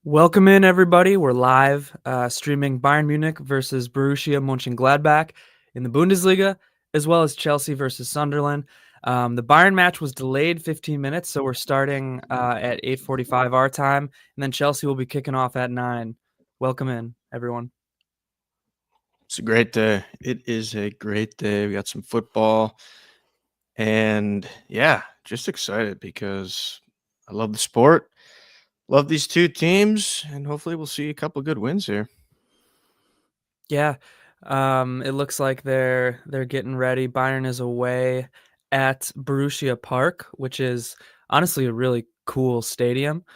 Welcome in, everybody. We're live streaming Bayern Munich versus Borussia Monchengladbach in the Bundesliga, as well as Chelsea versus Sunderland. The Bayern match was delayed 15 minutes, so we're starting at 8:45 our time, and then Chelsea will be kicking off at 9. Welcome in, everyone. It's a great day. It is a great day. We got some football, and yeah, just excited because I love the sport, love these two teams, and hopefully we'll see a couple good wins here. Yeah, it looks like they're getting ready. Bayern is away at Borussia Park, which is honestly a really cool stadium.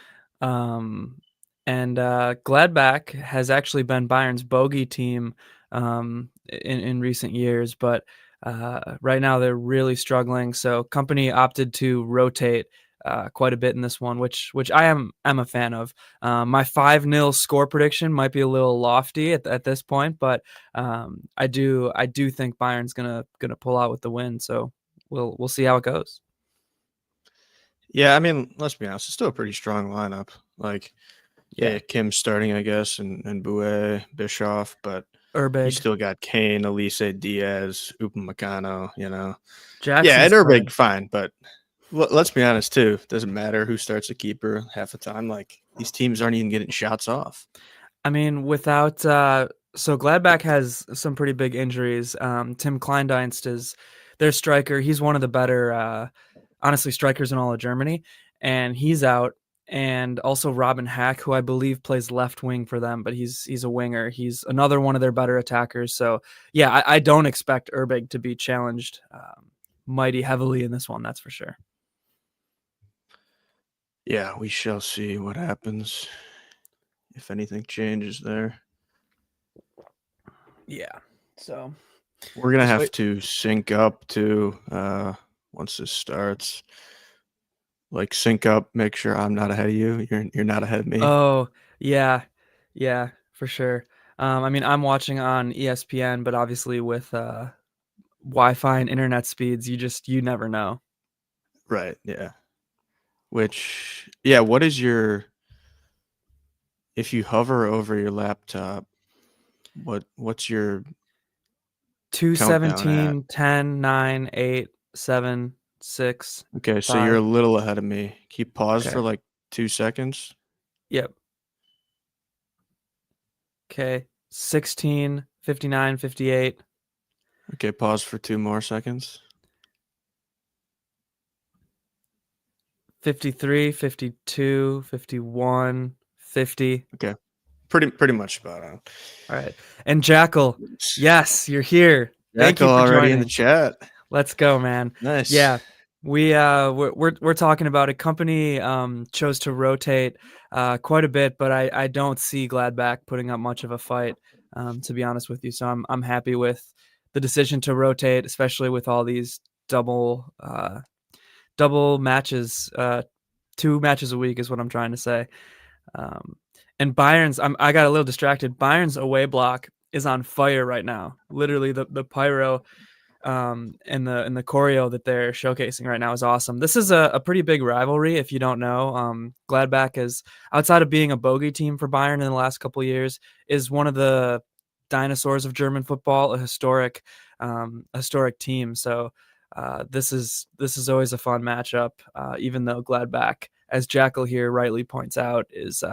And Gladbach has actually been Bayern's bogey team in recent years, but right now they're really struggling. So company opted to rotate quite a bit in this one, which I am a fan of. My 5-0 score prediction might be a little lofty at this point, but I do think Bayern's gonna pull out with the win. So we'll see how it goes. Yeah, I mean, let's be honest, it's still a pretty strong lineup. Like, yeah, Kim's starting, I guess, and Bouet, Bischoff, but you still got Kane, Elise, Diaz, Upamecano, Jackson's yeah, and Urbig, fine, but let's be honest, too. It doesn't matter who starts a keeper half the time. Like, these teams aren't even getting shots off. I mean, without so Gladbach has some pretty big injuries. Tim Kleindienst is their striker. He's one of the better, honestly, strikers in all of Germany, and he's out. And also Robin Hack, who I believe plays left wing for them, but he's a winger. He's another one of their better attackers. So yeah, I don't expect Urbig to be challenged mighty heavily in this one. That's for sure. Yeah, we shall see what happens, if anything changes there. Yeah, so we're going to have to sync up to once this starts. Like, sync up, make sure I'm not ahead of you. You're not ahead of me. Oh, yeah, for sure. I mean, I'm watching on ESPN, but obviously with Wi-Fi and internet speeds, you never know. Right, yeah. Which, yeah, what is your, if you hover over your laptop, what's your 2:17, 10, 9, 8, 7, 6. Okay, so 5. you're a little ahead of me. Keep pause Okay. for like 2 seconds. Yep. Okay. 16, 59, 58. Okay, pause for 2 more seconds. 53, 52, 51, 50. Okay. Pretty much spot on. All right. And Jackal, yes, you're here. Thank you for already joining. In the chat. Let's go, man. Nice. Yeah. We're talking about a company chose to rotate quite a bit, but I don't see Gladbach putting up much of a fight, to be honest with you. So I'm happy with the decision to rotate, especially with all these double matches. 2 matches a week is what I'm trying to say. And Bayern's, I got a little distracted. Bayern's away block is on fire right now. Literally, the pyro and the choreo that they're showcasing right now is awesome. This is a pretty big rivalry. If you don't know, Gladbach is, outside of being a bogey team for Bayern in the last couple of years, is one of the dinosaurs of German football, a historic team. So this is always a fun matchup, even though Gladbach, as Jackal here rightly points out, is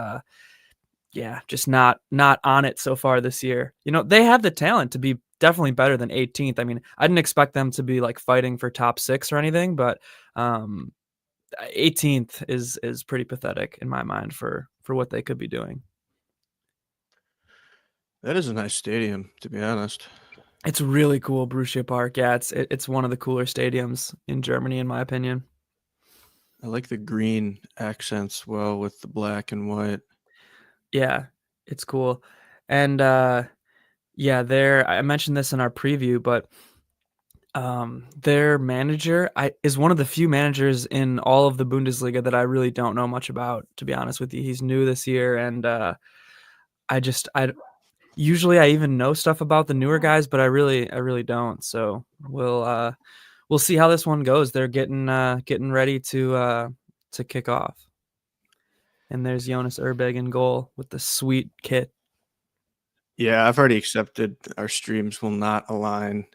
just not on it so far this year. They have the talent to be definitely better than 18th. I mean, I didn't expect them to be like fighting for top 6 or anything, but 18th is pretty pathetic in my mind for what they could be doing. That is a nice stadium, to be honest. It's really cool, Borussia Park. Yeah, it's one of the cooler stadiums in Germany, in my opinion. I like the green accents well with the black and white. Yeah, it's cool. And I mentioned this in our preview, but their manager is one of the few managers in all of the Bundesliga that I really don't know much about, to be honest with you. He's new this year, and usually I even know stuff about the newer guys, but I really don't. So we'll see how this one goes. They're getting ready to kick off. And there's Jonas Erbeg in goal with the sweet kit. Yeah, I've already accepted our streams will not align.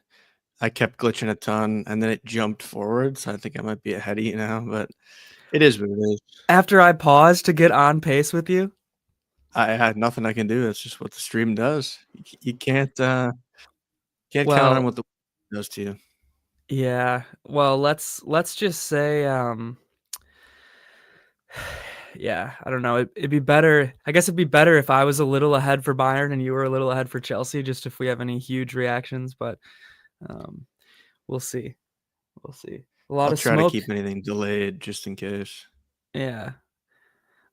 I kept glitching a ton, and then it jumped forward, so I think I might be ahead of you now, but it is what it is. After I paused to get on pace with you, I had nothing I can do. That's just what the stream does. You can't count on well, what the does to you. yeah. Well, let's just say yeah, I don't know. It'd be better. I guess it'd be better if I was a little ahead for Bayern and you were a little ahead for Chelsea, just if we have any huge reactions. But um, we'll see. We'll see. A lot I'll of try to smoke. keep anything delayed just in case. Yeah,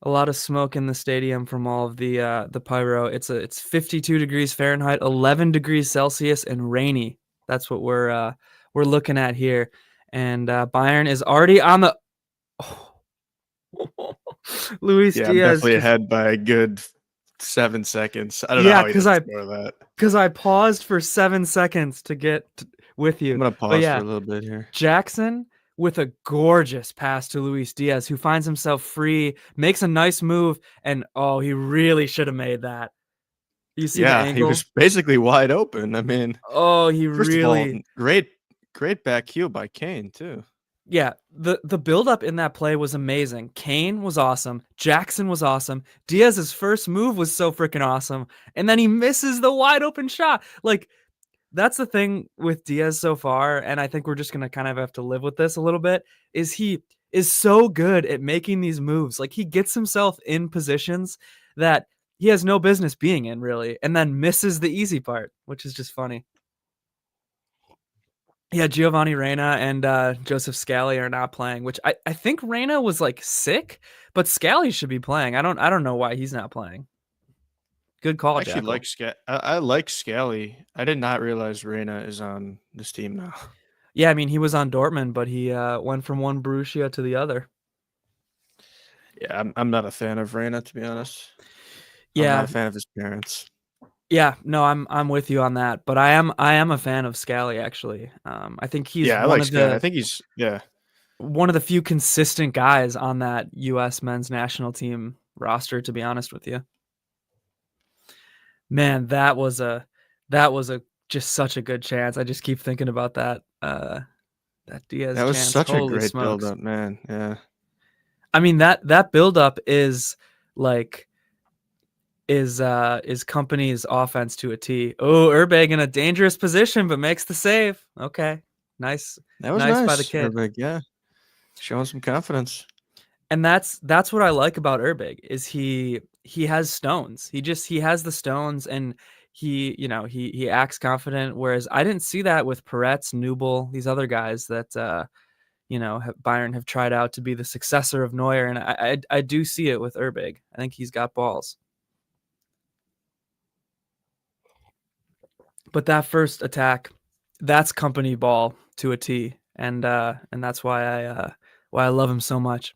a lot of smoke in the stadium from all of the pyro. It's 52 degrees Fahrenheit, 11 degrees Celsius, and rainy. That's what we're looking at here. And Bayern is already on the. Luis Yeah, I'm Diaz definitely just ahead by a good 7 seconds. I don't know yeah, how he doesn't score that. because I paused for 7 seconds to get with I'm you. gonna But pause for yeah, a little bit here. Jackson with a gorgeous pass to Luis Diaz, who finds himself free, makes a nice move, and oh, he really should have made that. You see the Yeah, he angle? was basically wide open. I mean, Oh, he first of all, really great back heel by Kane too. yeah, the build-up in that play was amazing. Kane was awesome. Jackson was awesome. Diaz's first move was so freaking awesome. And then he misses the wide open shot. Like, that's the thing with Diaz so far, and I think we're just gonna kind of have to live with this a little bit, is he is so good at making these moves. Like, he gets himself in positions that he has no business being in, really, and then misses the easy part, which is just funny. Yeah, Giovanni Reyna and Joseph Scally are not playing, which I think Reyna was like sick, but Scally should be playing. I don't know why he's not playing. Good call, I actually Jackal. I like Scally. I did not realize Reyna is on this team now. Yeah, I mean he was on Dortmund, but he went from one Borussia to the other. Yeah, I'm not a fan of Reyna, to be honest. I'm not Yeah, a fan of his parents. yeah, no, I'm with you on that, but I am a fan of Scally actually. I think he's Yeah, I like Scally. I think he's one of the few consistent guys on that U.S. men's national team roster. To be honest with you. Man, that was a just such a good chance. I just keep thinking about that Diaz that was chance. such a Holy great build smokes. up, man. Yeah. I mean that buildup is like is company's offense to a T. Oh, Urbeg in a dangerous position but makes the save. Okay. Nice. That was Nice by the nice, kid. Herbig. Yeah. Showing some confidence. And that's what I like about Urbig is he has stones. He has the stones and he acts confident. Whereas I didn't see that with Peretz, Nubel, these other guys that Bayern have tried out to be the successor of Neuer, and I do see it with Urbig. I think he's got balls. But that first attack, that's company ball to a T, and that's why I love him so much.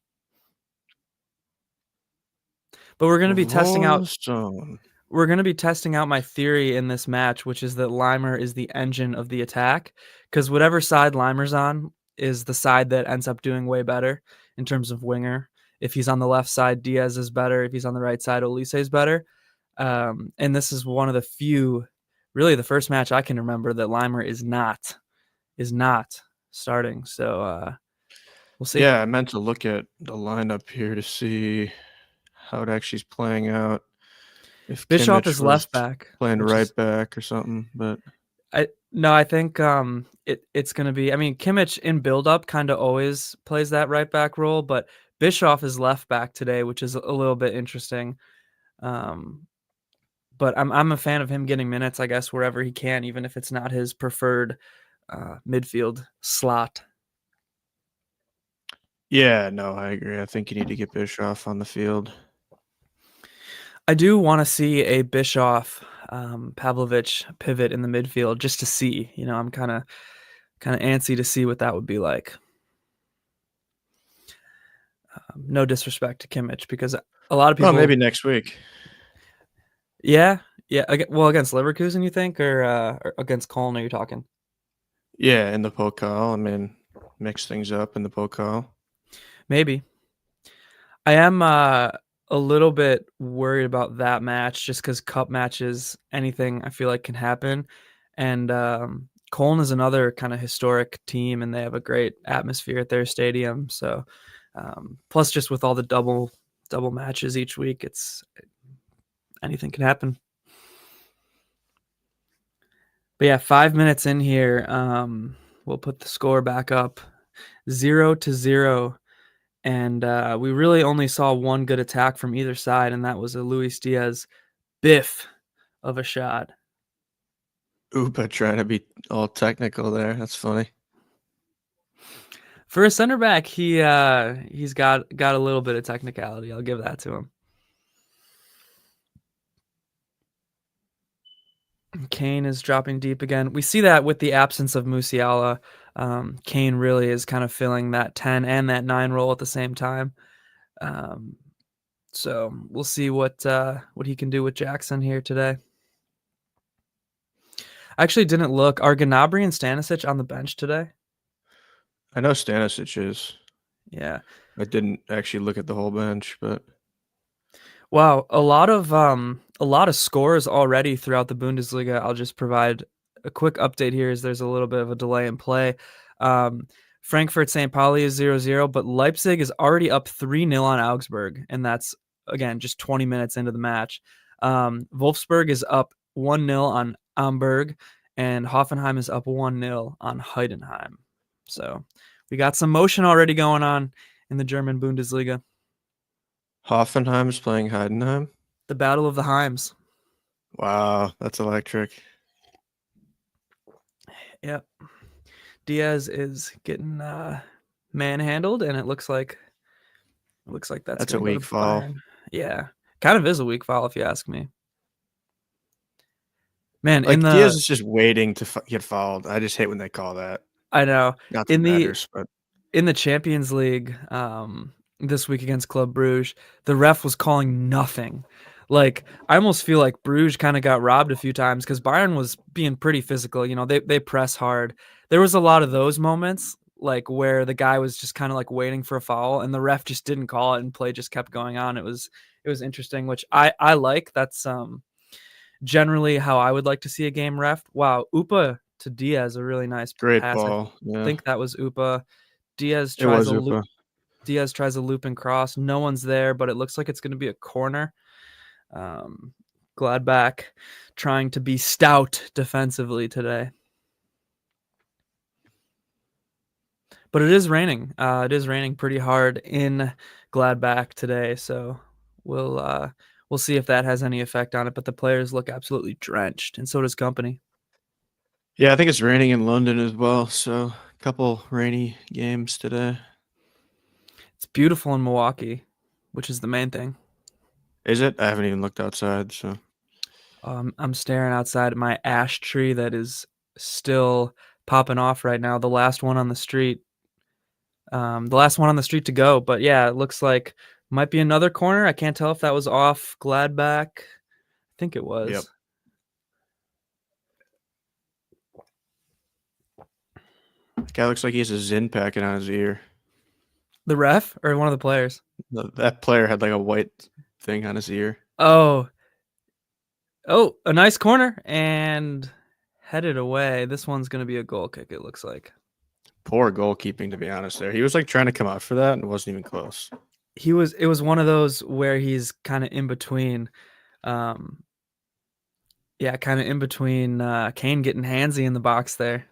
But we're going to be testing out Volstone. we're going to be testing out my theory in this match, which is that Limer is the engine of the attack, because whatever side Limer's on is the side that ends up doing way better in terms of winger. If he's on the left side, Diaz is better. If he's on the right side, Olise is better. And this is one of the few, really the first match I can remember that Limer is not starting. So we'll see. Yeah, I meant to look at the lineup here to see how it actually is playing out. If Bischoff Kimmich is was left back, playing which right is back or something, but I think it's gonna be. I mean, Kimmich in build up kind of always plays that right back role, but Bischoff is left back today, which is a little bit interesting. Um, but I'm a fan of him getting minutes, I guess, wherever he can, even if it's not his preferred midfield slot. yeah, no, I agree. I think you need to get Bischoff on the field. I do want to see a Bischoff Pavlovich pivot in the midfield just to see. I'm kind of antsy to see what that would be like. No disrespect to Kimmich, because a lot of people. Well, maybe next week. Yeah. Well, against Leverkusen, you think, or against Köln? Are you talking? Yeah, in the Pokal. I mean, mix things up in the Pokal. Maybe. I am. a little bit worried about that match just because cup matches, anything I feel like can happen. And Cologne is another kind of historic team, and they have a great atmosphere at their stadium. So, plus just with all the double matches each week, it's anything can happen. But yeah, 5 minutes in here, we'll put the score back up, 0-0. And we really only saw one good attack from either side, and that was a Luis Diaz biff of a shot. Upa trying to be all technical there. That's funny. For a center back, he's got a little bit of technicality. I'll give that to him. Kane is dropping deep again. We see that with the absence of Musiala. Kane really is kind of filling that 10 and that 9 role at the same time. So we'll see what he can do with Jackson here today. I actually didn't look. Are Gnabry and Stanisic on the bench today? I know Stanisic is. Yeah. I didn't actually look at the whole bench, but wow, a lot of scores already throughout the Bundesliga. I'll just provide a quick update here as there's a little bit of a delay in play. Frankfurt St. Pauli is 0-0, but Leipzig is already up 3-0 on Augsburg, and that's again just 20 minutes into the match. Wolfsburg is up 1-0 on Hamburg, and Hoffenheim is up 1-0 on Heidenheim. So we got some motion already going on in the German Bundesliga. Hoffenheim is playing Heidenheim. The Battle of the Heims. Wow, that's electric. Yep. Diaz is getting manhandled, and it looks like that's a weak foul. Bayern. Yeah, kind of is a weak foul if you ask me. Man, like Diaz is just waiting to get fouled. I just hate when they call that. I know. Not that matters, but in the Champions League this week against Club Brugge, the ref was calling nothing. Like, I almost feel like Bruges kind of got robbed a few times because Bayern was being pretty physical. You know, they press hard. There was a lot of those moments, like where the guy was just kind of like waiting for a foul and the ref just didn't call it and play just kept going on. It was interesting, which I like. That's generally how I would like to see a game ref. Wow, Upa to Diaz, a really nice great pass. ball. Yeah. I think that was Upa. Diaz tries a loop. Diaz tries a loop and cross. No one's there, but it looks like it's going to be a corner. Gladbach trying to be stout defensively today. But it is raining. It is raining pretty hard in Gladbach today, so we'll see if that has any effect on it. But the players look absolutely drenched, and so does company. Yeah, I think it's raining in London as well, so a couple rainy games today. It's beautiful in Milwaukee, which is the main thing. Is it? I haven't even looked outside, so. I'm staring outside at my ash tree that is still popping off right now. The last one on the street. To go. But yeah, it looks like might be another corner. I can't tell if that was off Gladbach. I think it was. Yep. The guy looks like he has a Zin packet on his ear. The ref or one of the players? That player had like a white thing on his ear. Oh, a nice corner and headed away. This one's going to be a goal kick, it looks like. Poor goalkeeping, to be honest there. He was like trying to come out for that and it wasn't even close. It was one of those where he's kind of in between. Kind of in between Kane getting handsy in the box there.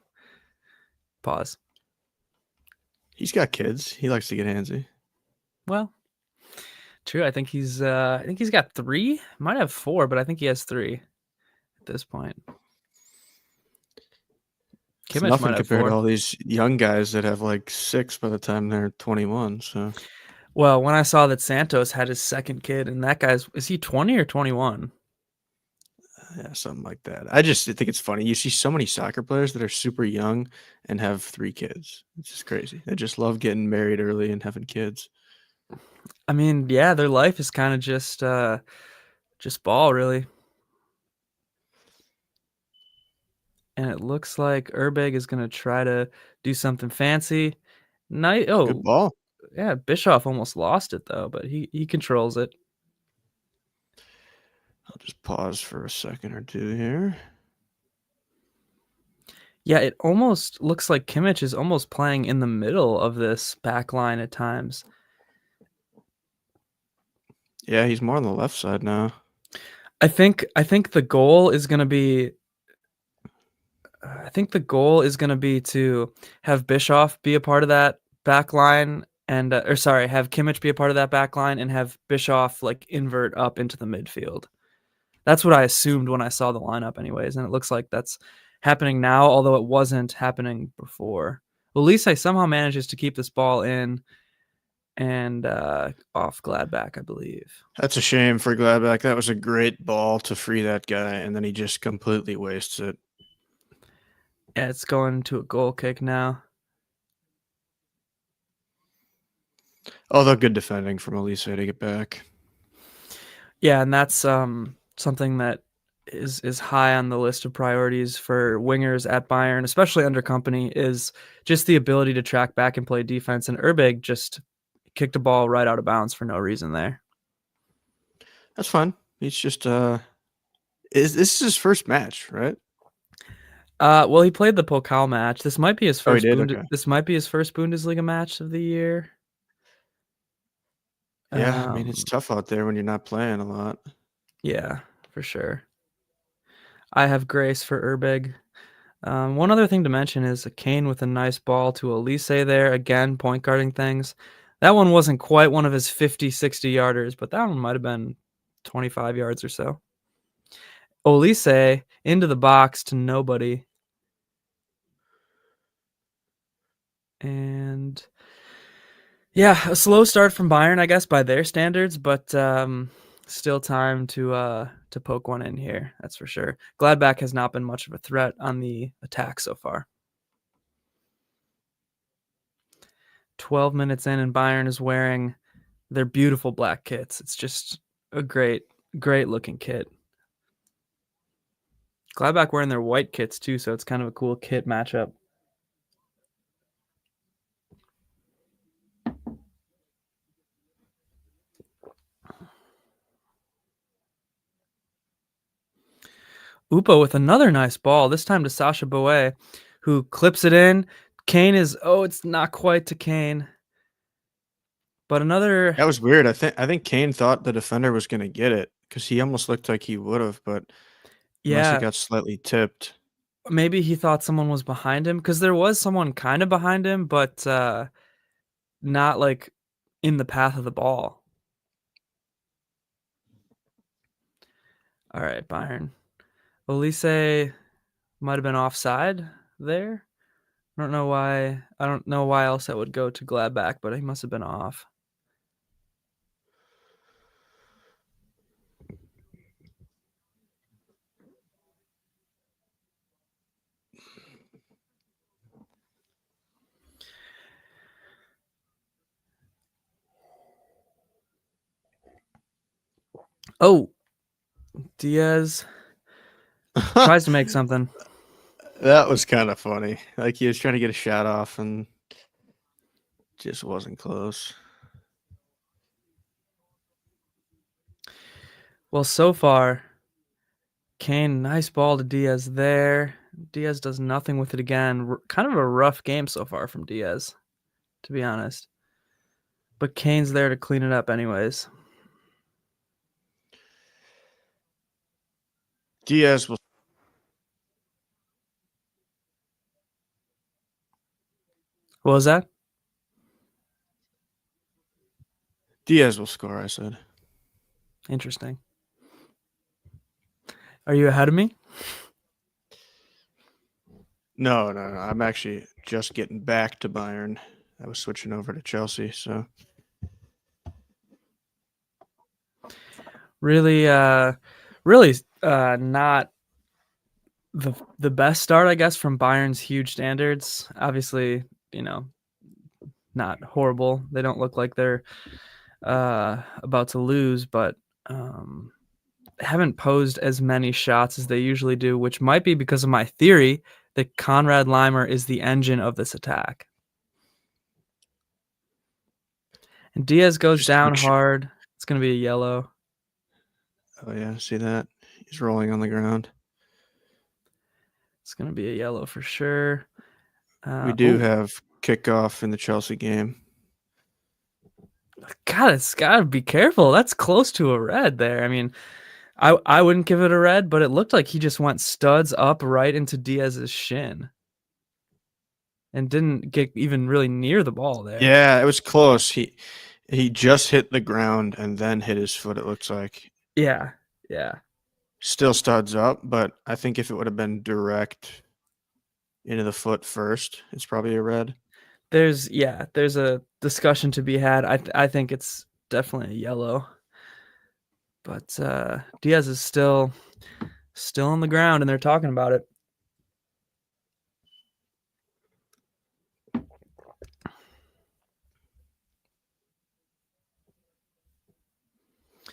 Pause. He's got kids. He likes to get handsy. Well, true. I think he's got 3. Might have 4, but I think he has 3 at this point. It's nothing compared to all these young guys that have like 6 by the time they're 21. So, well, when I saw that Santos had his second kid, and that is he 20 or 21? Yeah, something like that. I just think it's funny. You see so many soccer players that are super young and have 3 kids. It's just crazy. They just love getting married early and having kids. I mean, yeah, their life is kind of just ball, really. And it looks like Urbeg is going to try to do something fancy. Good ball. Yeah, Bischoff almost lost it, though, but he controls it. I'll just pause for a second or two here. Yeah, it almost looks like Kimmich is almost playing in the middle of this back line at times. Yeah, he's more on the left side now. I think the goal is going to be to have Bischoff be a part of that back line and have Kimmich be a part of that back line and have Bischoff like invert up into the midfield. That's what I assumed when I saw the lineup anyways, and it looks like that's happening now, although it wasn't happening before. Olise somehow manages to keep this ball in and off Gladbach, I believe. That's a shame for Gladbach. That was a great ball to free that guy, and then he just completely wastes it. Yeah, it's going to a goal kick now. Although good defending from Olise to get back. Yeah, and that's something that is high on the list of priorities for wingers at Bayern, especially under Company, is just the ability to track back and play defense. And Urbig just kicked a ball right out of bounds for no reason there. That's fun. He's just this is his first match, right? Well, he played the Pokal match. This might be his first. Okay. This might be his first Bundesliga match of the year. Yeah, I mean it's tough out there when you're not playing a lot. Yeah, for sure. I have grace for Urbig. One other thing to mention is a Kane with a nice ball to Olise there. Again, point guarding things. That one wasn't quite one of his 50, 60 yarders, but that one might have been 25 yards or so. Olise into the box to nobody. And yeah, a slow start from Bayern, I guess, by their standards, but still time to poke one in here. That's for sure. Gladbach has not been much of a threat on the attack so far. 12 minutes in, and Bayern is wearing their beautiful black kits. It's just a great looking kit. Gladbach wearing their white kits too, so it's kind of a cool kit matchup. Upa with another nice ball, this time to Sasha Boe, who clips it in. Kane is, it's not quite to Kane. But another... That was weird. I think Kane thought the defender was going to get it because he almost looked like he would have, but unless it got slightly tipped. Maybe he thought someone was behind him because there was someone kind of behind him, but not like in the path of the ball. All right, Bayern. Olise might have been offside there. I don't know why else that would go to Gladbach, but he must have been off. Oh, Diaz tries to make something. That was kind of funny. Like he was trying to get a shot off and just wasn't close. Well, so far, Kane, nice ball to Diaz there. Diaz does nothing with it again. Kind of a rough game so far from Diaz, to be honest. But Kane's there to clean it up anyways. Diaz will... What was that? Diaz will score, I said. Interesting. Are you ahead of me? No. I'm actually just getting back to Bayern. I was switching over to Chelsea, so... Really not the best start, I guess, from Bayern's huge standards. Obviously, not horrible. They don't look like they're about to lose, but haven't posed as many shots as they usually do, which might be because of my theory that Konrad Laimer is the engine of this attack. And Diaz goes down hard. It's going to be a yellow. Oh yeah, see that? He's rolling on the ground. It's going to be a yellow for sure. We do have kickoff in the Chelsea game. God, it's got to be careful. That's close to a red there. I mean, I wouldn't give it a red, but it looked like he just went studs up right into Diaz's shin and didn't get even really near the ball there. Yeah, it was close. He just hit the ground and then hit his foot, it looks like. Yeah. Still studs up, but I think if it would have been direct into the foot first, it's probably a red. There's a discussion to be had. I think it's definitely a yellow. But Diaz is still on the ground and they're talking about it.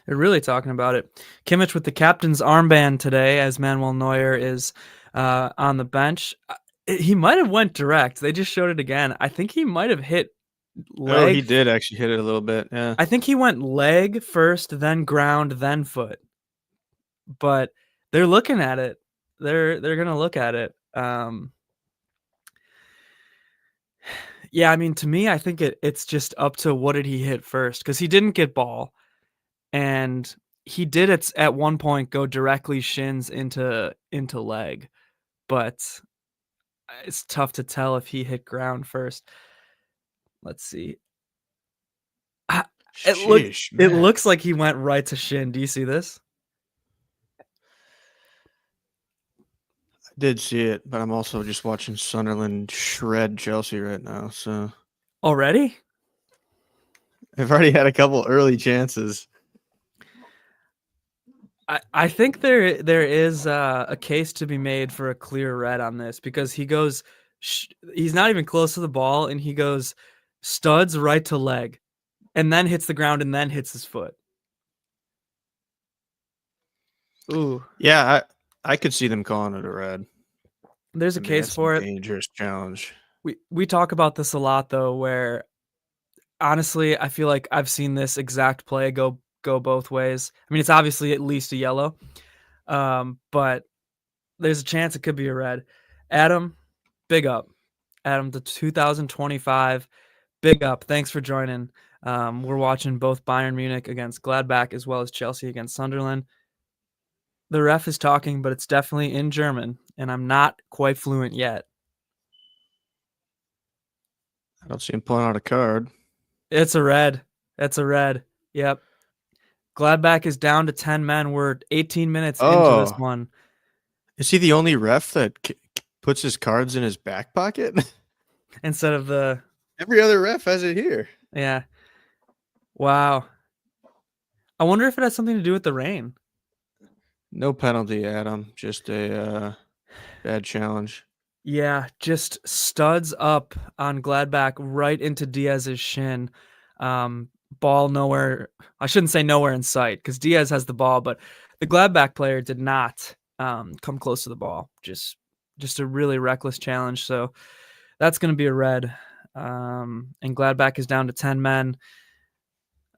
They're really talking about it. Kimmich with the captain's armband today as Manuel Neuer is on the bench. He might have went direct. They just showed it again. I think he might have hit leg. Oh, he did actually hit it a little bit. Yeah. I think he went leg first, then ground, then foot. But they're looking at it. They're gonna look at it. Yeah, I mean, to me, I think it's just up to what did he hit first, because he didn't get ball, and he did at one point go directly shins into leg, but it's tough to tell if he hit ground first. Let's see. It looks like he went right to shin. Do you see this? I did see it, but I'm also just watching Sunderland shred Chelsea right now. So already, I've already had a couple early chances. I think there is a case to be made for a clear red on this, because he goes, he's not even close to the ball, and he goes studs right to leg, and then hits the ground, and then hits his foot. Ooh, yeah, I could see them calling it a red. There's a case for it. Dangerous challenge. We talk about this a lot though, where honestly, I feel like I've seen this exact play go both ways. I mean, it's obviously at least a yellow, but there's a chance it could be a red. Adam, big up. Adam, the 2025, big up. Thanks for joining. We're watching both Bayern Munich against Gladbach as well as Chelsea against Sunderland. The ref is talking, but it's definitely in German, and I'm not quite fluent yet. I don't see him pulling out a card. It's a red. It's a red. Yep. Gladbach is down to 10 men. We're 18 minutes into this one. Is he the only ref that puts his cards in his back pocket? Instead of the... Every other ref has it here. Yeah. Wow. I wonder if it has something to do with the rain. No penalty, Adam. Just a bad challenge. Yeah, just studs up on Gladbach right into Diaz's shin. Ball nowhere. I shouldn't say nowhere in sight, because Diaz has the ball, but the Gladbach player did not come close to the ball. Just a really reckless challenge. So that's going to be a red. And Gladbach is down to 10 men.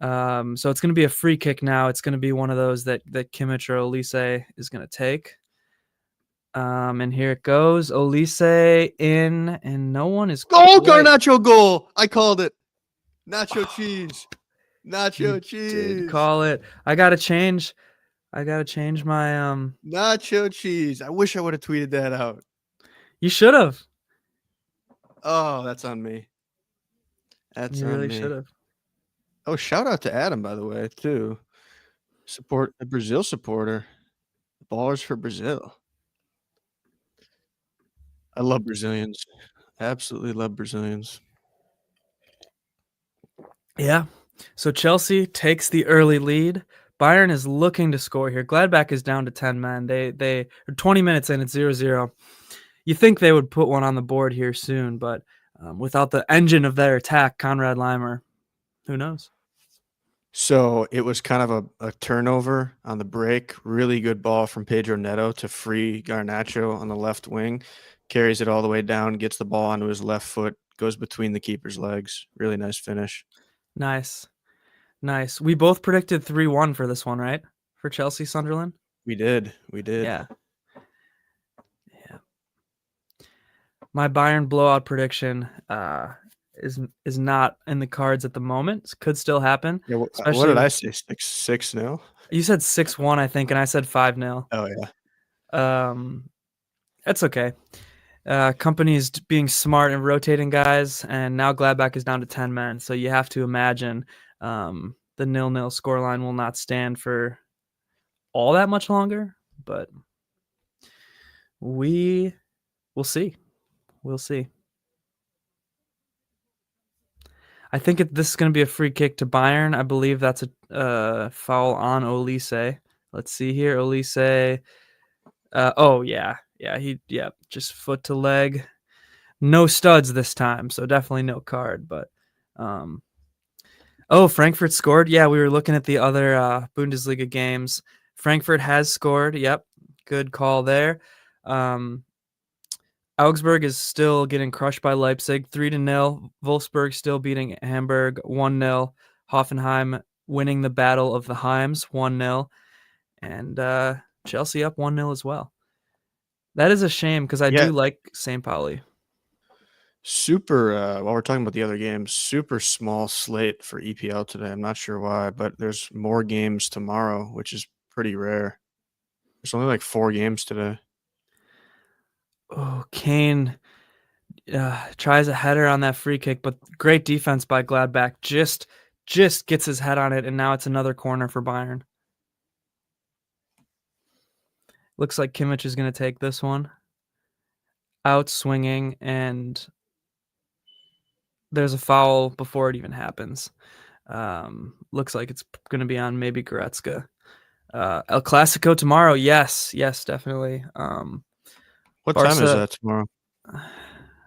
So it's going to be a free kick now. It's going to be one of those that Kimmich or Olise is going to take. And here it goes. Olise in, and no one is... Oh, Garnacho goal! I called it. Nacho cheese. Nacho cheese. Did call it. I gotta change my Nacho cheese. I wish I would have tweeted that out. You should have. Oh, that's on me. That's you on really me. should have. Oh, shout out to Adam, by the way, too. Support a Brazil supporter. Ballers for Brazil. I love Brazilians. Absolutely love Brazilians. Yeah. So Chelsea takes the early lead. Bayern is looking to score here. Gladbach is down to 10 men. They are 20 minutes in, it's 0-0. You think they would put one on the board here soon, but without the engine of their attack, Konrad Laimer, who knows? So it was kind of a turnover on the break. Really good ball from Pedro Neto to free Garnacho on the left wing. Carries it all the way down, gets the ball onto his left foot, goes between the keeper's legs. Really nice finish. Nice. We both predicted 3-1 for this one, right? for Chelsea Sunderland? We did. Yeah. Yeah. My Bayern blowout prediction is not in the cards at the moment. Could still happen. Yeah, what Especially did I say? 6-0? You said 6-1, I think, and I said 5-0. Oh yeah. That's okay. Company's being smart and rotating guys, and now Gladbach is down to 10 men. So you have to imagine the 0-0 scoreline will not stand for all that much longer, but we will see. We'll see. I think this is going to be a free kick to Bayern. I believe that's a foul on Olise. Let's see here. Olise. Oh, yeah. Yeah, just foot to leg. No studs this time, so definitely no card. But Frankfurt scored. Yeah, we were looking at the other Bundesliga games. Frankfurt has scored. Yep, good call there. Augsburg is still getting crushed by Leipzig, 3-0. Wolfsburg still beating Hamburg, 1-0. Hoffenheim winning the Battle of the Heims, 1-0. And Chelsea up 1-0 as well. That is a shame because I do like St. Pauli. Super, while we're talking about the other games, super small slate for EPL today. I'm not sure why, but there's more games tomorrow, which is pretty rare. There's only like 4 games today. Oh, Kane tries a header on that free kick, but great defense by Gladbach. Just gets his head on it, and now it's another corner for Bayern. Looks like Kimmich is going to take this one. Out swinging, and there's a foul before it even happens. Looks like it's going to be on maybe Goretzka. El Clasico tomorrow. Yes, definitely. What time is that tomorrow? I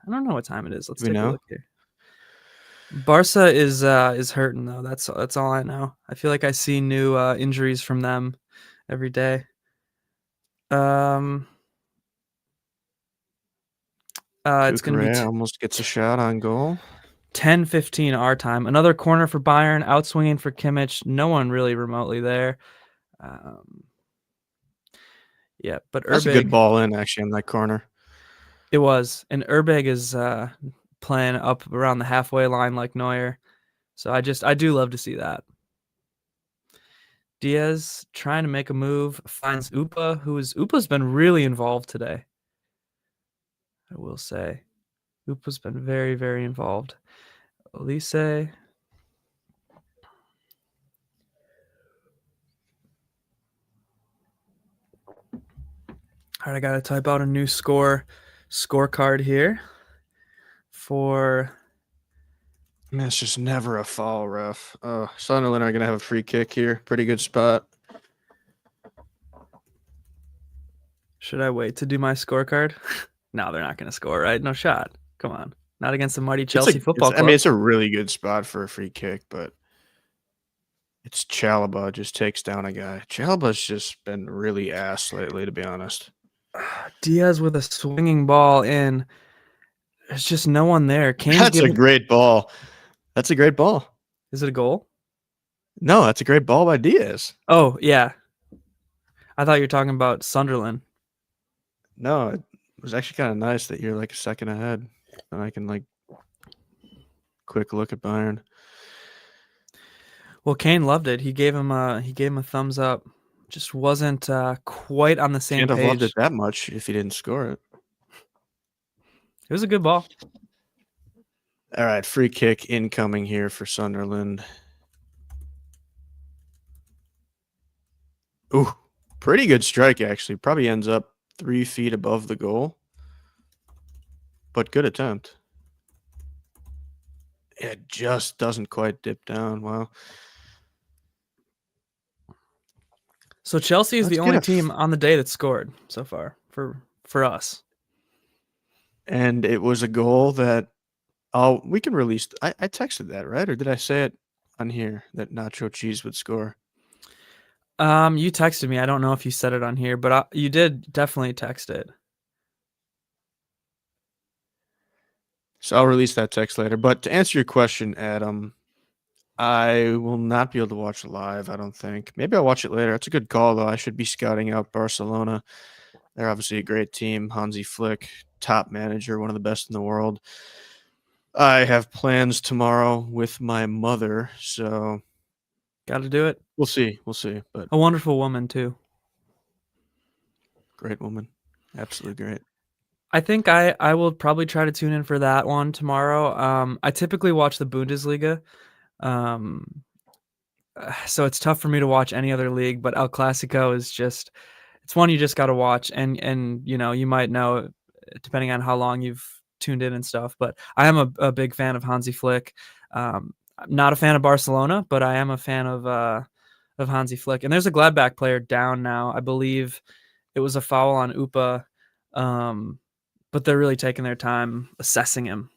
don't know what time it is. Let's take a look here. Barca is hurting though. That's all I know. I feel like I see new injuries from them every day. It's going to be almost gets a shot on goal. 10:15 our time. Another corner for Bayern, outswinging for Kimmich. No one really remotely there. Yeah, but that's a good ball in actually in that corner. It was, and Urbeg is playing up around the halfway line like Neuer. So I do love to see that. Diaz trying to make a move, finds Upa, Upa's been really involved today. I will say. Upa's been very, very involved. Olise. All right, I got to type out a new scorecard here for... Man, it's just never a foul, ref. Sunderland are going to have a free kick here. Pretty good spot. Should I wait to do my scorecard? No, they're not going to score, right? No shot. Come on. Not against the mighty Chelsea Football Club. I mean, it's a really good spot for a free kick, but it's Chalobah just takes down a guy. Chalobah's just been really ass lately, to be honest. Diaz with a swinging ball in. There's just no one there. That's a great ball. That's a great ball. Is it a goal? No, that's a great ball by Diaz. Oh, yeah. I thought you were talking about Sunderland. No, it was actually kind of nice that you're like a second ahead. And I can like quick look at Bayern. Well, Kane loved it. He gave him a thumbs up. Just wasn't quite on the same page. Can't have loved it that much if he didn't score it. It was a good ball. All right, free kick incoming here for Sunderland. Ooh, pretty good strike, actually. Probably ends up 3 feet above the goal. But good attempt. It just doesn't quite dip down. Wow. So Chelsea is the only team on the day that scored so far for us. And it was a goal that we can release. I texted that, right? Or did I say it on here that Nacho Cheese would score? You texted me. I don't know if you said it on here, but you did definitely text it. So I'll release that text later. But to answer your question, Adam, I will not be able to watch it live, I don't think. Maybe I'll watch it later. It's a good call, though. I should be scouting out Barcelona. They're obviously a great team. Hansi Flick, top manager, one of the best in the world. I have plans tomorrow with my mother, so Got to do it. we'll see. We'll see. But A wonderful woman too. great woman. Absolutely great. I think I will probably try to tune in for that one tomorrow. I typically watch the Bundesliga. Um, so it's tough for me to watch any other league, but El Clasico is just it's one you just got to watch, and you might know depending on how long you've tuned in and stuff. But I am a big fan of Hansi Flick. I'm not a fan of Barcelona, but I am a fan of Hansi Flick. And there's a Gladbach player down now. I believe it was a foul on Upa, but they're really taking their time assessing him.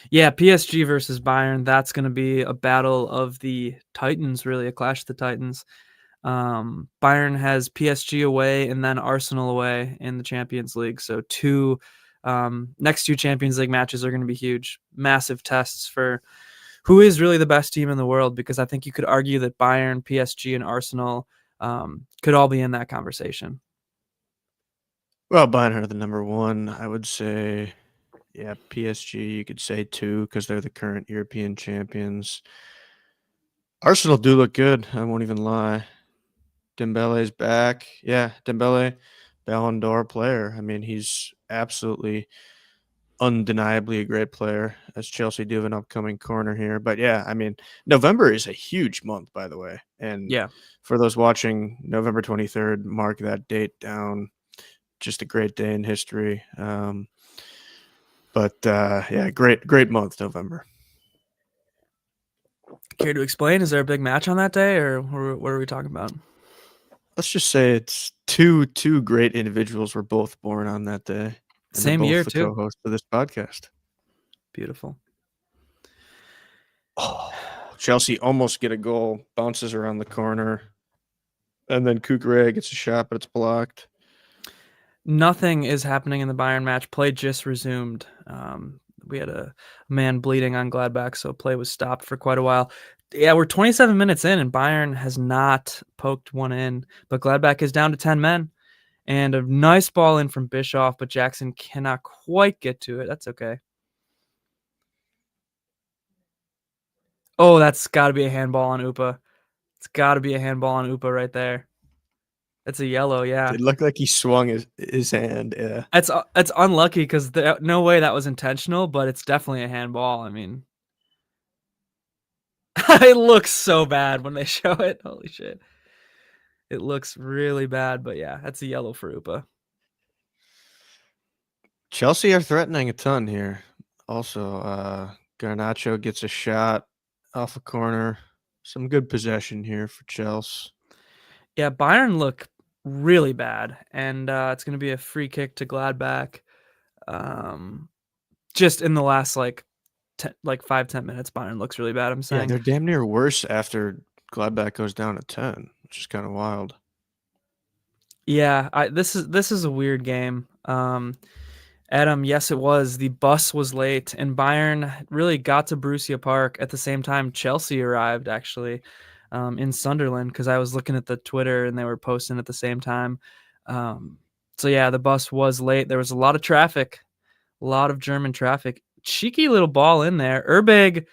Yeah, PSG versus Bayern. That's going to be a battle of the Titans, really, a clash of the Titans. Bayern has PSG away and then Arsenal away in the Champions League. So next two Champions League matches are going to be huge, massive tests for who is really the best team in the world, because I think you could argue that Bayern, PSG, and Arsenal could all be in that conversation. Well, Bayern are the number one. I would say, yeah, PSG, you could say 2 because they're the current European champions. Arsenal do look good. I won't even lie. Dembele's back. Yeah, Dembele, Ballon d'Or player. I mean, he's absolutely undeniably a great player, as Chelsea do have an upcoming corner here. But yeah, I mean, November is a huge month, by the way. And Yeah. for those watching, November 23rd, mark that date down. Just a great day in history. Yeah, great month, November. Care to explain? Is there a big match on that day, or what are we talking about? Let's just say it's two great individuals were both born on that day. And Same both year, the too. co-host of this podcast. Beautiful. Oh, Chelsea almost get a goal, bounces around the corner, and then Kukurea gets a shot, but it's blocked. Nothing is happening in the Bayern match. Play just resumed. We had a man bleeding on Gladbach, so play was stopped for quite a while. Yeah, we're 27 minutes in, and Bayern has not poked one in, but Gladbach is down to 10 men. And a nice ball in from Bischoff, but Jackson cannot quite get to it. That's okay. Oh, that's got to be a handball on Upa. It's got to be a handball on Upa right there. That's a yellow, yeah. It looked like he swung his hand. Yeah, it's unlucky because no way that was intentional, but it's definitely a handball. I mean, it looks so bad when they show it. Holy shit. It looks really bad, but yeah, that's a yellow for Upa. Chelsea are threatening a ton here. Also, Garnacho gets a shot off a corner. Some good possession here for Chelsea. Yeah, Bayern look really bad, and it's going to be a free kick to Gladbach. Just in the last 5-10 minutes, Bayern looks really bad. I'm saying, yeah, they're damn near worse after Gladbach goes down to 10, which is kind of wild. Yeah, this is a weird game. Adam, yes, it was. The bus was late, and Bayern really got to Borussia Park at the same time Chelsea arrived, actually, in Sunderland, because I was looking at the Twitter and they were posting at the same time. So yeah, the bus was late. There was a lot of traffic, a lot of German traffic. Cheeky little ball in there. Urbig,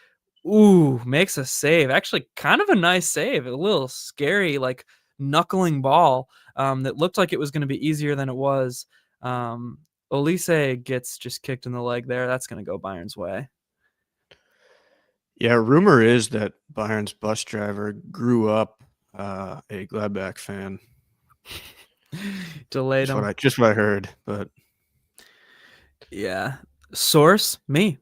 makes a save. Actually, kind of a nice save. A little scary, like knuckling ball that looked like it was going to be easier than it was. Olise gets just kicked in the leg there. That's going to go Bayern's way. Yeah, rumor is that Bayern's bus driver grew up a Gladbach fan. Delayed him. Just what I heard, but yeah. Source? Me.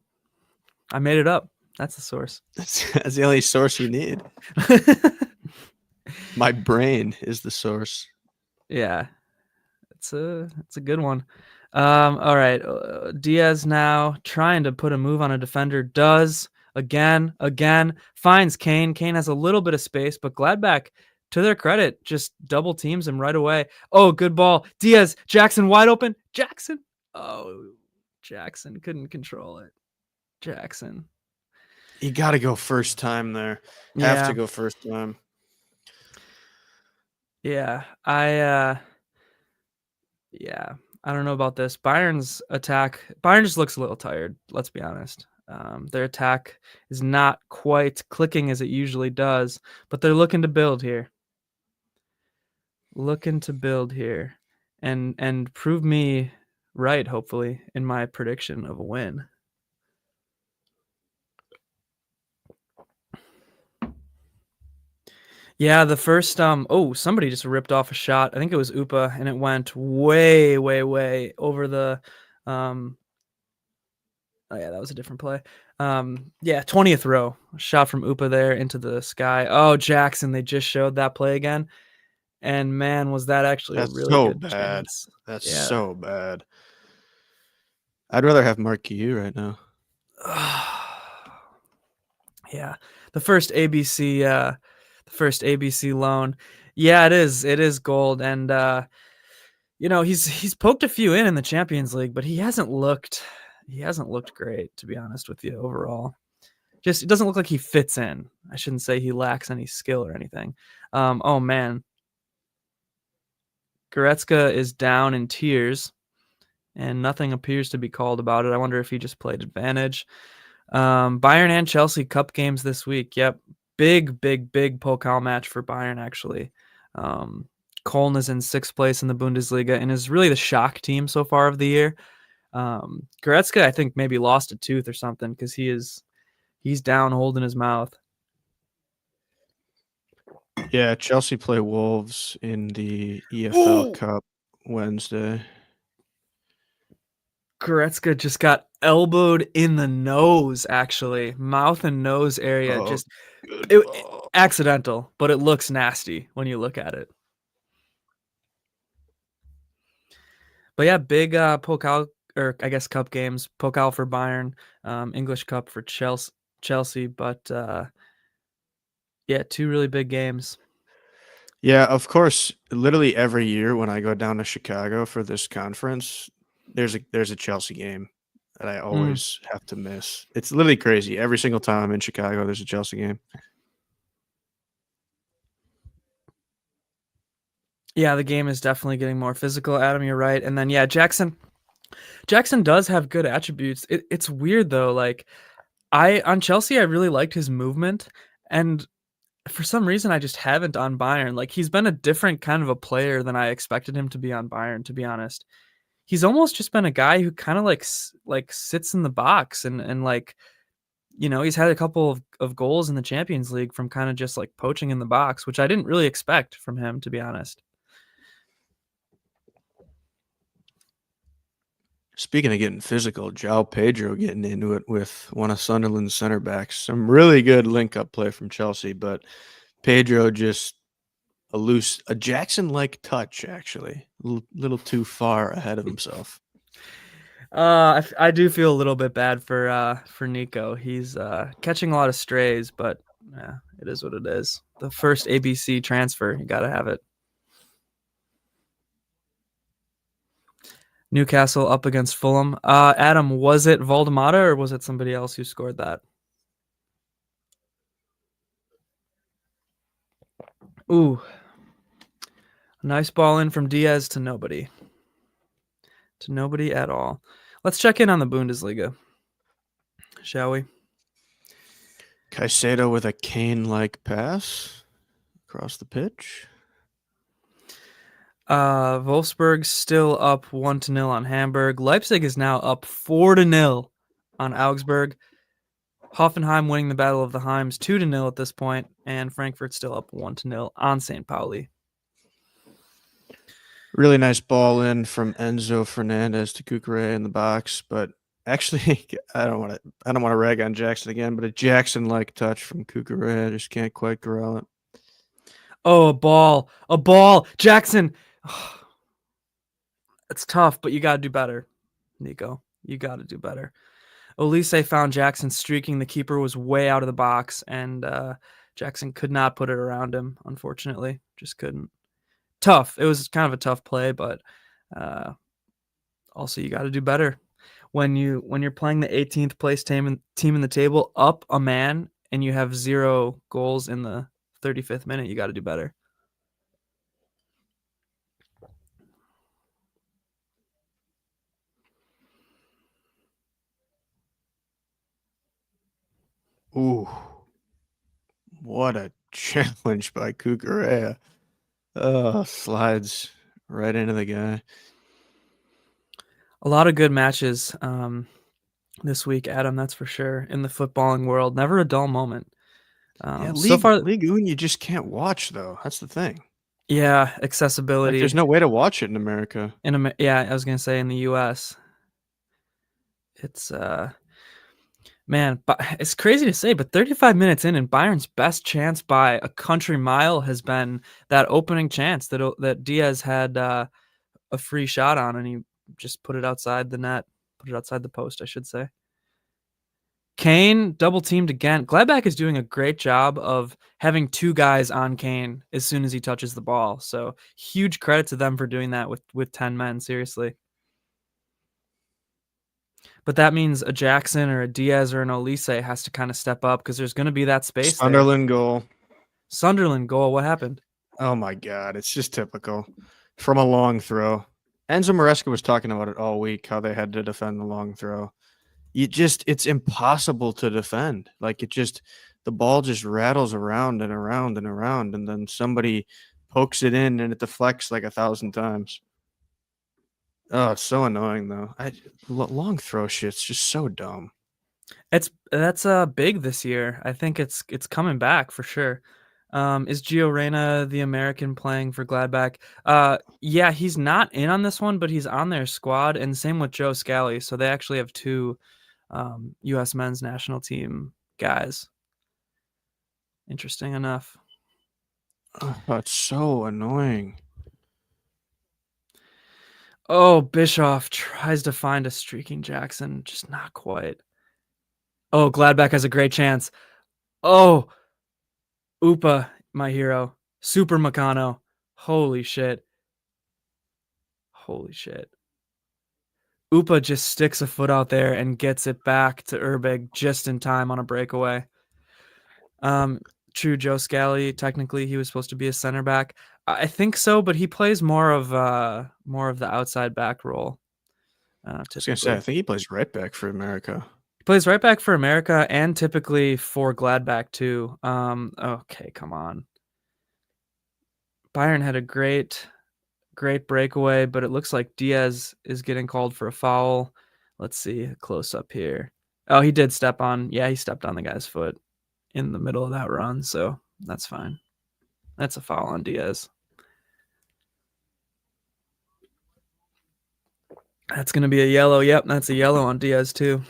I made it up. That's the source. That's the only source you need. My brain is the source. Yeah. It's a good one. All right. Diaz now trying to put a move on a defender. Does again, finds Kane. Kane has a little bit of space, but Gladbach, to their credit, just double teams him right away. Oh, good ball. Diaz, Jackson wide open. Jackson. Oh, Jackson couldn't control it. Jackson. You got to go first time there. Have to Yeah. go first time. Yeah. Yeah. I don't know about this. Bayern just looks a little tired, let's be honest. Their attack is not quite clicking as it usually does, but they're looking to build here. And prove me right, hopefully, in my prediction of a win. Yeah, the first somebody just ripped off a shot. I think it was Upa, and it went way, way, way over the oh yeah, that was a different play. 20th row. Shot from Upa there into the sky. Oh, Jackson, they just showed that play again. And man, was that actually a That's really so good bad. chance. That's Yeah. so bad. I'd rather have Marquis right now. Yeah. The first ABC loan. Yeah, it is. It is gold. And he's poked a few in the Champions League, but he hasn't looked great, to be honest with you, overall. Just it doesn't look like he fits in. I shouldn't say he lacks any skill or anything. Oh man. Goretzka is down in tears, and nothing appears to be called about it. I wonder if he just played advantage. Bayern and Chelsea Cup games this week. Yep. Big Pokal match for Bayern, actually. Köln is in 6th place in the Bundesliga and is really the shock team so far of the year. Goretzka, I think, maybe lost a tooth or something because he's down holding his mouth. Yeah, Chelsea play Wolves in the EFL Cup Wednesday. Goretzka just got elbowed in the nose, actually. Mouth and nose area. Accidental, but it looks nasty when you look at it. But yeah, big Pokal, or I guess Cup games. Pokal for Bayern, English Cup for Chelsea. But yeah, 2 really big games. Yeah, of course. Literally every year when I go down to Chicago for this conference, there's a Chelsea game that I always have to miss. It's literally crazy. Every single time I'm in Chicago, there's a Chelsea game. Yeah, the game is definitely getting more physical. Adam, you're right. And then yeah, Jackson does have good attributes. It's weird though. Like on Chelsea, I really liked his movement, and for some reason, I just haven't on Bayern. Like he's been a different kind of a player than I expected him to be on Bayern. To be honest, he's almost just been a guy who kind of like sits in the box and like, he's had a couple of goals in the Champions League from kind of just like poaching in the box, which I didn't really expect from him, to be honest. Speaking of getting physical, João Pedro getting into it with one of Sunderland's center backs. Some really good link-up play from Chelsea, but Pedro just a Jackson-like touch, actually. A little too far ahead of himself. I do feel a little bit bad for Nico. He's catching a lot of strays, but yeah, it is what it is. The first ABC transfer, you got to have it. Newcastle up against Fulham. Adam, was it Valdemata or was it somebody else who scored that? Ooh. Nice ball in from Diaz to nobody. To nobody at all. Let's check in on the Bundesliga, shall we? Caicedo with a Kane-like pass across the pitch. Wolfsburg still up 1-0 on Hamburg. Leipzig is now up 4-0 on Augsburg. Hoffenheim winning the Battle of the Heims 2-0 at this point, and Frankfurt still up 1-0 on St. Pauli. Really nice ball in from Enzo Fernandez to Cucurella in the box, but actually, I don't want to rag on Jackson again, but a Jackson-like touch from Cucurella, just can't quite corral it. Oh, a ball, Jackson. It's tough, but you got to do better, Nico. You got to do better. Olise found Jackson streaking. The keeper was way out of the box, and Jackson could not put it around him, unfortunately. Just couldn't. Tough. It was kind of a tough play, but also you got to do better. when you're playing the 18th place team in the table, up a man, and you have 0 goals in the 35th minute, you got to do better. Ooh, what a challenge by Cucurella. Slides right into the guy. A lot of good matches this week, Adam, that's for sure, in the footballing world. Never a dull moment. Yeah, So far, League One you just can't watch though. That's the thing. yeah, Like, accessibility. there's no way to watch it in America. Yeah, I was gonna say in the U.S. It's man, but it's crazy to say, but 35 minutes in, and Bayern's best chance by a country mile has been that opening chance that Diaz had a free shot on, and he just put it outside the net, put it outside the post, I should say. Kane double teamed again. Gladbach is doing a great job of having 2 guys on Kane as soon as he touches the ball. So huge credit to them for doing that with 10 men, seriously. But that means a Jackson or a Diaz or an Olise has to kind of step up because there's going to be that space Sunderland goal. Sunderland goal. What happened? Oh my God, it's just typical. From a long throw. Enzo Maresca was talking about it all week, how they had to defend the long throw. It's impossible to defend. Like, the ball just rattles around and around and around, and then somebody pokes it in and it deflects like 1,000 times. Oh, it's so annoying though. Long throw shit's just so dumb. That's big this year. I think it's coming back for sure. Is Gio Reyna the American playing for Gladbach? Yeah, he's not in on this one, but he's on their squad, and same with Joe Scally. So they actually have 2 U.S. men's national team guys. Interesting enough. Oh, it's so annoying. Oh, Bischoff tries to find a streaking Jackson, just not quite. Oh, Gladbach has a great chance. Oh, Upa, my hero. Super Meccano. Holy shit. Holy shit. Upa just sticks a foot out there and gets it back to Urbig just in time on a breakaway. True, Joe Scally, technically he was supposed to be a center back. I think so, but he plays more of the outside back role. I was gonna say, I think he plays right back for America. He plays right back for America and typically for Gladbach too. Okay, come on. Bayern had a great breakaway, but it looks like Diaz is getting called for a foul. Let's see a close up here. Oh, he did step on. Yeah, he stepped on the guy's foot in the middle of that run, so that's fine. That's a foul on Diaz. That's going to be a yellow. Yep, that's a yellow on Diaz too.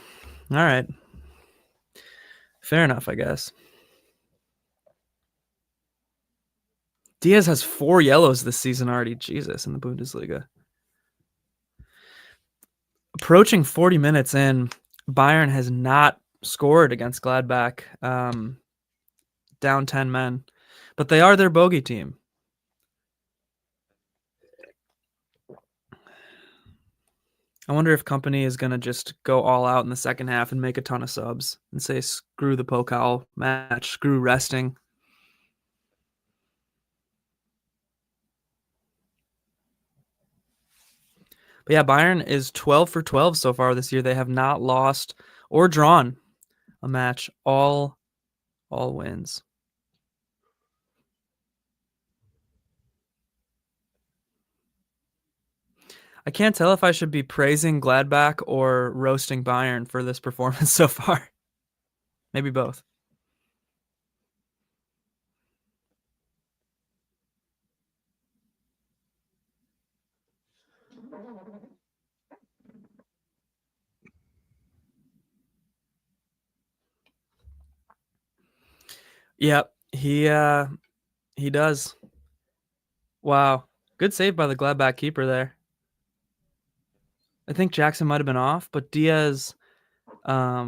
All right. Fair enough, I guess. Diaz has 4 yellows this season already. Jesus, in the Bundesliga. Approaching 40 minutes in, Bayern has not scored against Gladbach. Down 10 men. But they are their bogey team. I wonder if Company is going to just go all out in the second half and make a ton of subs and say, screw the Pokal match, screw resting. But yeah, Bayern is 12 for 12 so far this year. They have not lost or drawn a match. All wins. I can't tell if I should be praising Gladbach or roasting Bayern for this performance so far. Maybe both. Yep, he does. Wow, good save by the Gladbach keeper there. I think Jackson might have been off, but Diaz. Oh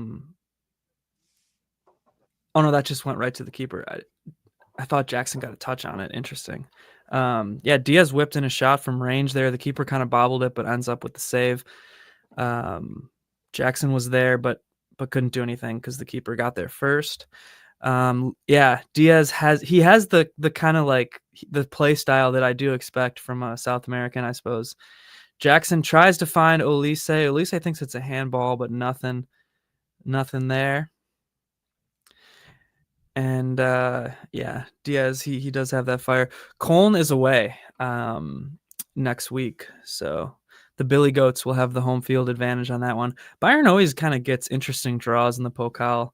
no, that just went right to the keeper. I thought Jackson got a touch on it. Interesting. Yeah, Diaz whipped in a shot from range there. The keeper kind of bobbled it, but ends up with the save. Jackson was there, but couldn't do anything because the keeper got there first. Diaz has the kind of like the play style that I do expect from a South American, I suppose. Jackson tries to find Olise. Olise thinks it's a handball, but nothing there. And Diaz, he does have that fire. Köln is away next week, so the Billy Goats will have the home field advantage on that one. Bayern always kind of gets interesting draws in the Pokal.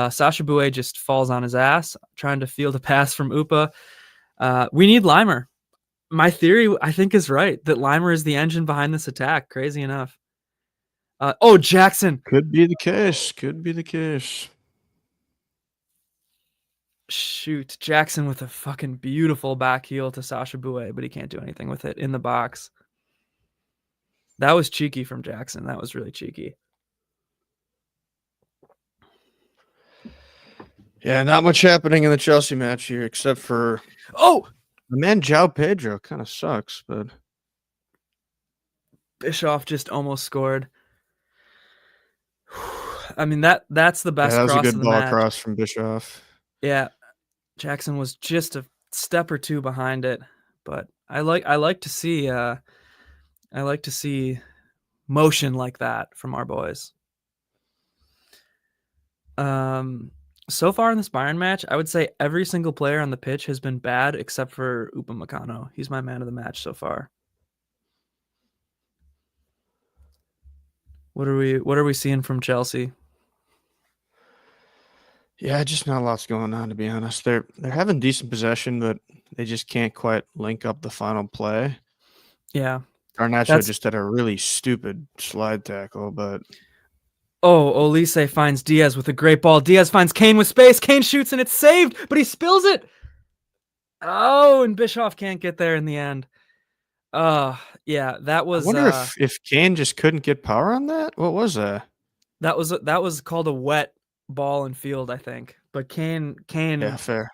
Sasha Bouet just falls on his ass trying to field a pass from Upa. We need Leimer. My theory, I think, is right, that Leimer is the engine behind this attack. Crazy enough. Jackson. Could be the case. Shoot, Jackson with a fucking beautiful back heel to Sasha Bouet, but he can't do anything with it in the box. That was cheeky from Jackson. That was really cheeky. Yeah, not much happening in the Chelsea match here except for the man João Pedro. Kind of sucks, but Bischoff just almost scored. I mean, that's the best. Yeah, that was cross a good of the ball match. cross from Bischoff. Yeah, Jackson was just a step or two behind it, but I like to see motion like that from our boys. So far in this Bayern match, I would say every single player on the pitch has been bad except for Upamecano. He's my man of the match so far. What are we seeing from Chelsea? Yeah, just not a lot's going on, to be honest. They're having decent possession, but they just can't quite link up the final play. Yeah. Garnacho just had a really stupid slide tackle, but Olise finds Diaz with a great ball. Diaz finds Kane with space. Kane shoots and it's saved, but he spills it. And Bischoff can't get there in the end. Yeah, that was. I wonder if Kane just couldn't get power on that. What was that? That was called a wet ball in field, I think. But Kane. Yeah, fair.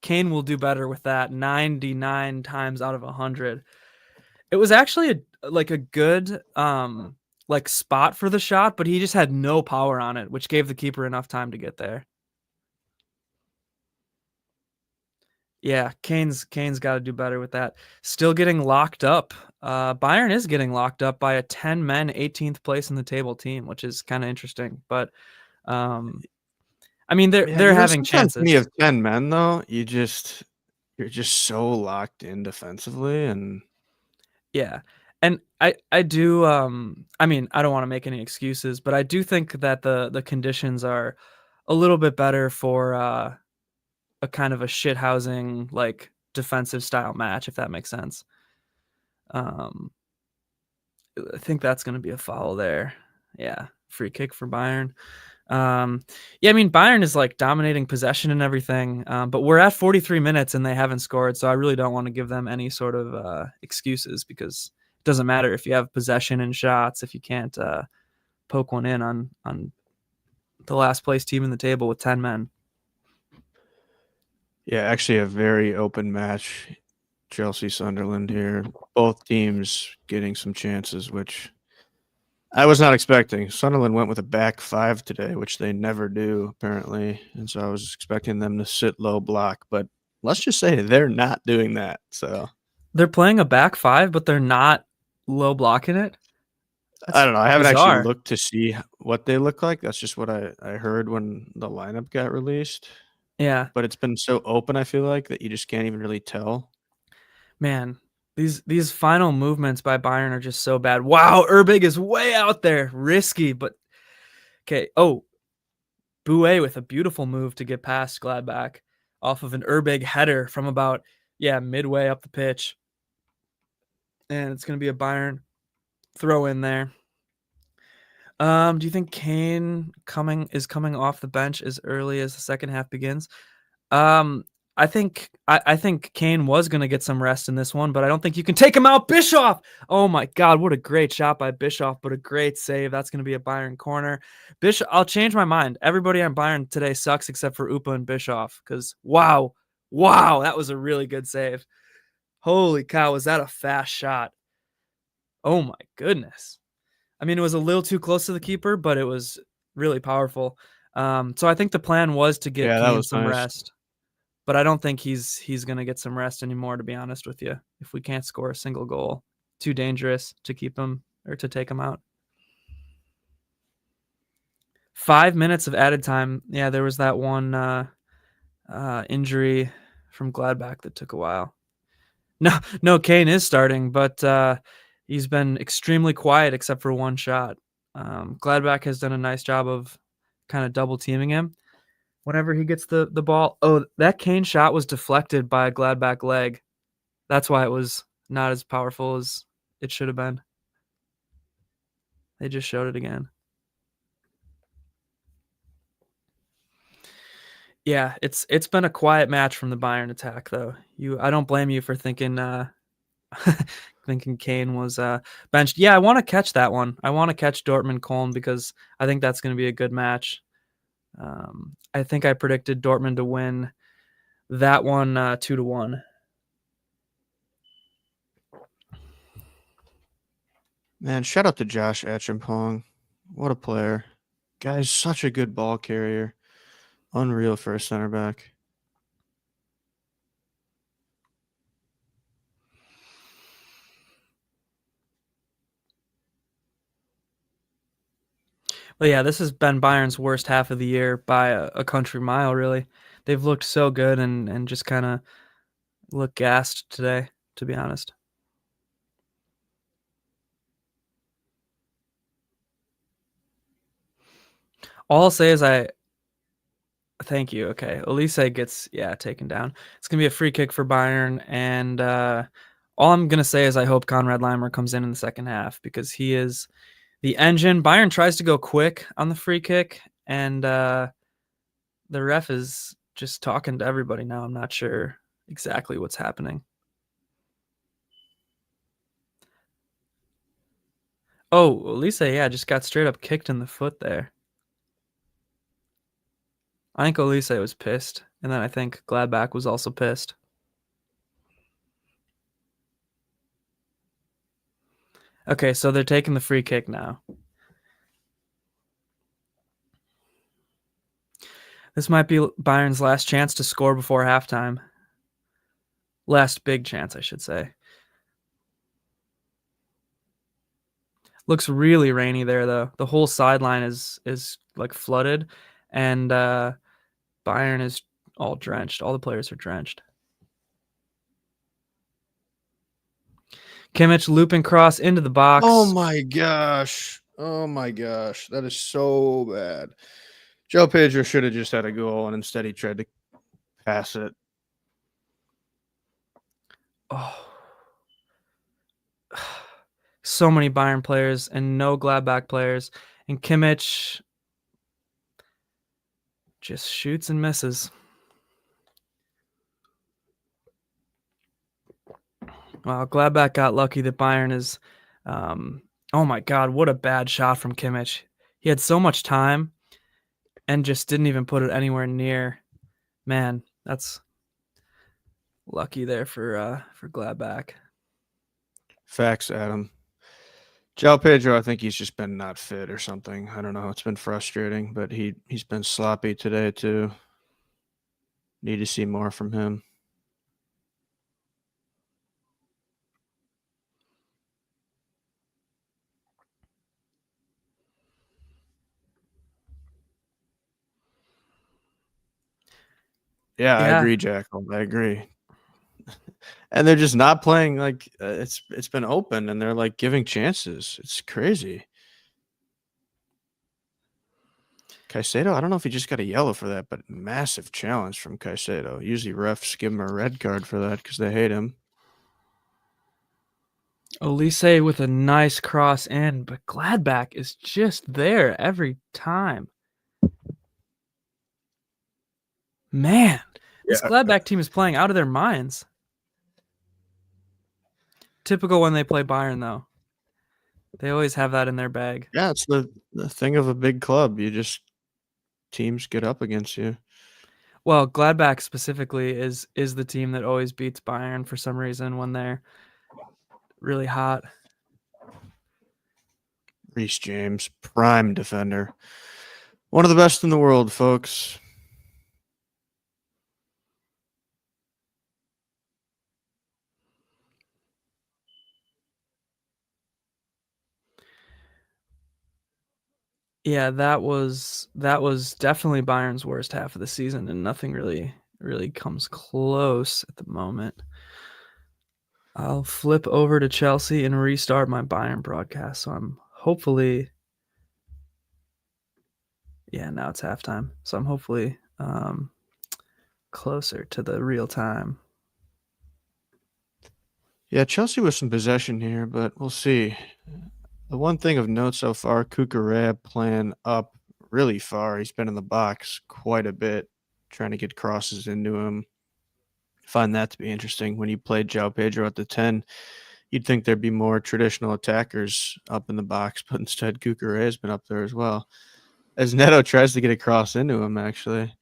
Kane will do better with that 99 times out of 100. It was actually a good spot for the shot, but he just had no power on it, which gave the keeper enough time to get there. Yeah, Kane's got to do better with that. Still getting locked up. Bayern is getting locked up by a 10-man 18th place in the table team, which is kind of interesting. But I mean, they're having chances. Me of 10 men though, you're just so locked in defensively, and yeah. And I do I mean, I don't want to make any excuses, but I do think that the conditions are a little bit better for a kind of a shithousing like defensive style match, if that makes sense. I think that's going to be a foul there. Yeah, free kick for Bayern. Yeah, I mean, Bayern is like dominating possession and everything, but we're at 43 minutes and they haven't scored, so I really don't want to give them any sort of excuses, because it doesn't matter if you have possession and shots if you can't poke one in on the last place team in the table with 10 men. Yeah, actually a very open match. Chelsea Sunderland here. Both teams getting some chances, which I was not expecting. Sunderland went with a back five today, which they never do, apparently. And so I was expecting them to sit low block. But let's just say they're not doing that. So they're playing a back five, but they're not low blocking it. I don't know. I haven't actually looked to see what they look like. That's just what I heard when the lineup got released. Yeah. But it's been so open, I feel like, that you just can't even really tell. Man, these final movements by Bayern are just so bad. Wow, Urbig is way out there. Risky, but okay. Bouet with a beautiful move to get past Gladbach off of an Urbig header from about midway up the pitch. And it's going to be a Bayern throw in there. Do you think Kane is coming off the bench as early as the second half begins? I think Kane was going to get some rest in this one, but I don't think you can take him out. Bischoff! Oh my God, what a great shot by Bischoff, but a great save. That's going to be a Bayern corner. I'll change my mind. Everybody on Bayern today sucks except for Upa and Bischoff, because wow, that was a really good save. Holy cow, was that a fast shot? Oh my goodness. I mean, it was a little too close to the keeper, but it was really powerful. So I think the plan was to get Yeah, that Kane was some nice. rest, but I don't think he's gonna get some rest anymore. To be honest with you, if we can't score a single goal, too dangerous to keep him or to take him out. 5 minutes of added time. Yeah, there was that one injury from Gladbach that took a while. No, Kane is starting, but he's been extremely quiet except for one shot. Gladbach has done a nice job of kind of double teaming him whenever he gets the ball. Oh, that Kane shot was deflected by a Gladbach leg. That's why it was not as powerful as it should have been. They just showed it again. Yeah, it's been a quiet match from the Bayern attack though. I don't blame you for thinking thinking Kane was benched. Yeah, I want to catch that one. I want to catch Dortmund Köln because I think that's going to be a good match. I think I predicted Dortmund to win that one 2-1. Man, shout out to Josh Achampong. What a player. Guy's such a good ball carrier. Unreal for a center back. But yeah, this has been Bayern's worst half of the year by a country mile, really. They've looked so good and just kind of look gassed today, to be honest. All I'll say is thank you. Okay. Elise gets taken down. It's gonna be a free kick for Bayern, and all I'm gonna say is I hope Konrad Leimer comes in the second half because he is the engine. Bayern tries to go quick on the free kick, and the ref is just talking to everybody now. I'm not sure exactly what's happening. Oh, Elise, just got straight up kicked in the foot there. I think Elise was pissed, and then I think Gladbach was also pissed. Okay, so they're taking the free kick now. This might be Bayern's last chance to score before halftime. Last big chance, I should say. Looks really rainy there, though. The whole sideline is like flooded, and Bayern is all drenched. All the players are drenched. Kimmich looping cross into the box. Oh my gosh. Oh my gosh. That is so bad. Joe Pedro should have just had a goal, and instead he tried to pass it. Oh. So many Bayern players and no Gladbach players. And Kimmich just shoots and misses. Well, Gladbach got lucky that Bayern is oh my God, what a bad shot from Kimmich. He had so much time and just didn't even put it anywhere near. Man, that's lucky there for Gladbach. Facts, Adam. Joe Pedro, I think he's just been not fit or something. I don't know. It's been frustrating, but he's been sloppy today too. Need to see more from him. Yeah, I agree, Jackal. I agree. And they're just not playing like it's been open, and they're like giving chances. It's crazy. Caicedo, I don't know if he just got a yellow for that, but massive challenge from Caicedo. Usually refs give him a red card for that because they hate him. Elise with a nice cross in, but Gladbach is just there every time. Man, this Gladbach team is playing out of their minds. Typical when they play Bayern, though. They always have that in their bag. Yeah, it's the thing of a big club. Teams get up against you. Well, Gladbach specifically is the team that always beats Bayern for some reason when they're really hot. Reece James, prime defender. One of the best in the world, folks. Yeah, that was definitely Bayern's worst half of the season, and nothing really comes close at the moment. I'll flip over to Chelsea and restart my Bayern broadcast, so I'm hopefully, yeah, now it's halftime, so I'm hopefully closer to the real time. Yeah, Chelsea with some possession here, but we'll see. The one thing of note so far, Cucurella playing up really far. He's been in the box quite a bit, trying to get crosses into him. Find that to be interesting. When you played João Pedro at the 10, you'd think there'd be more traditional attackers up in the box, but instead Cucurella has been up there as well. As Neto tries to get a cross into him, actually.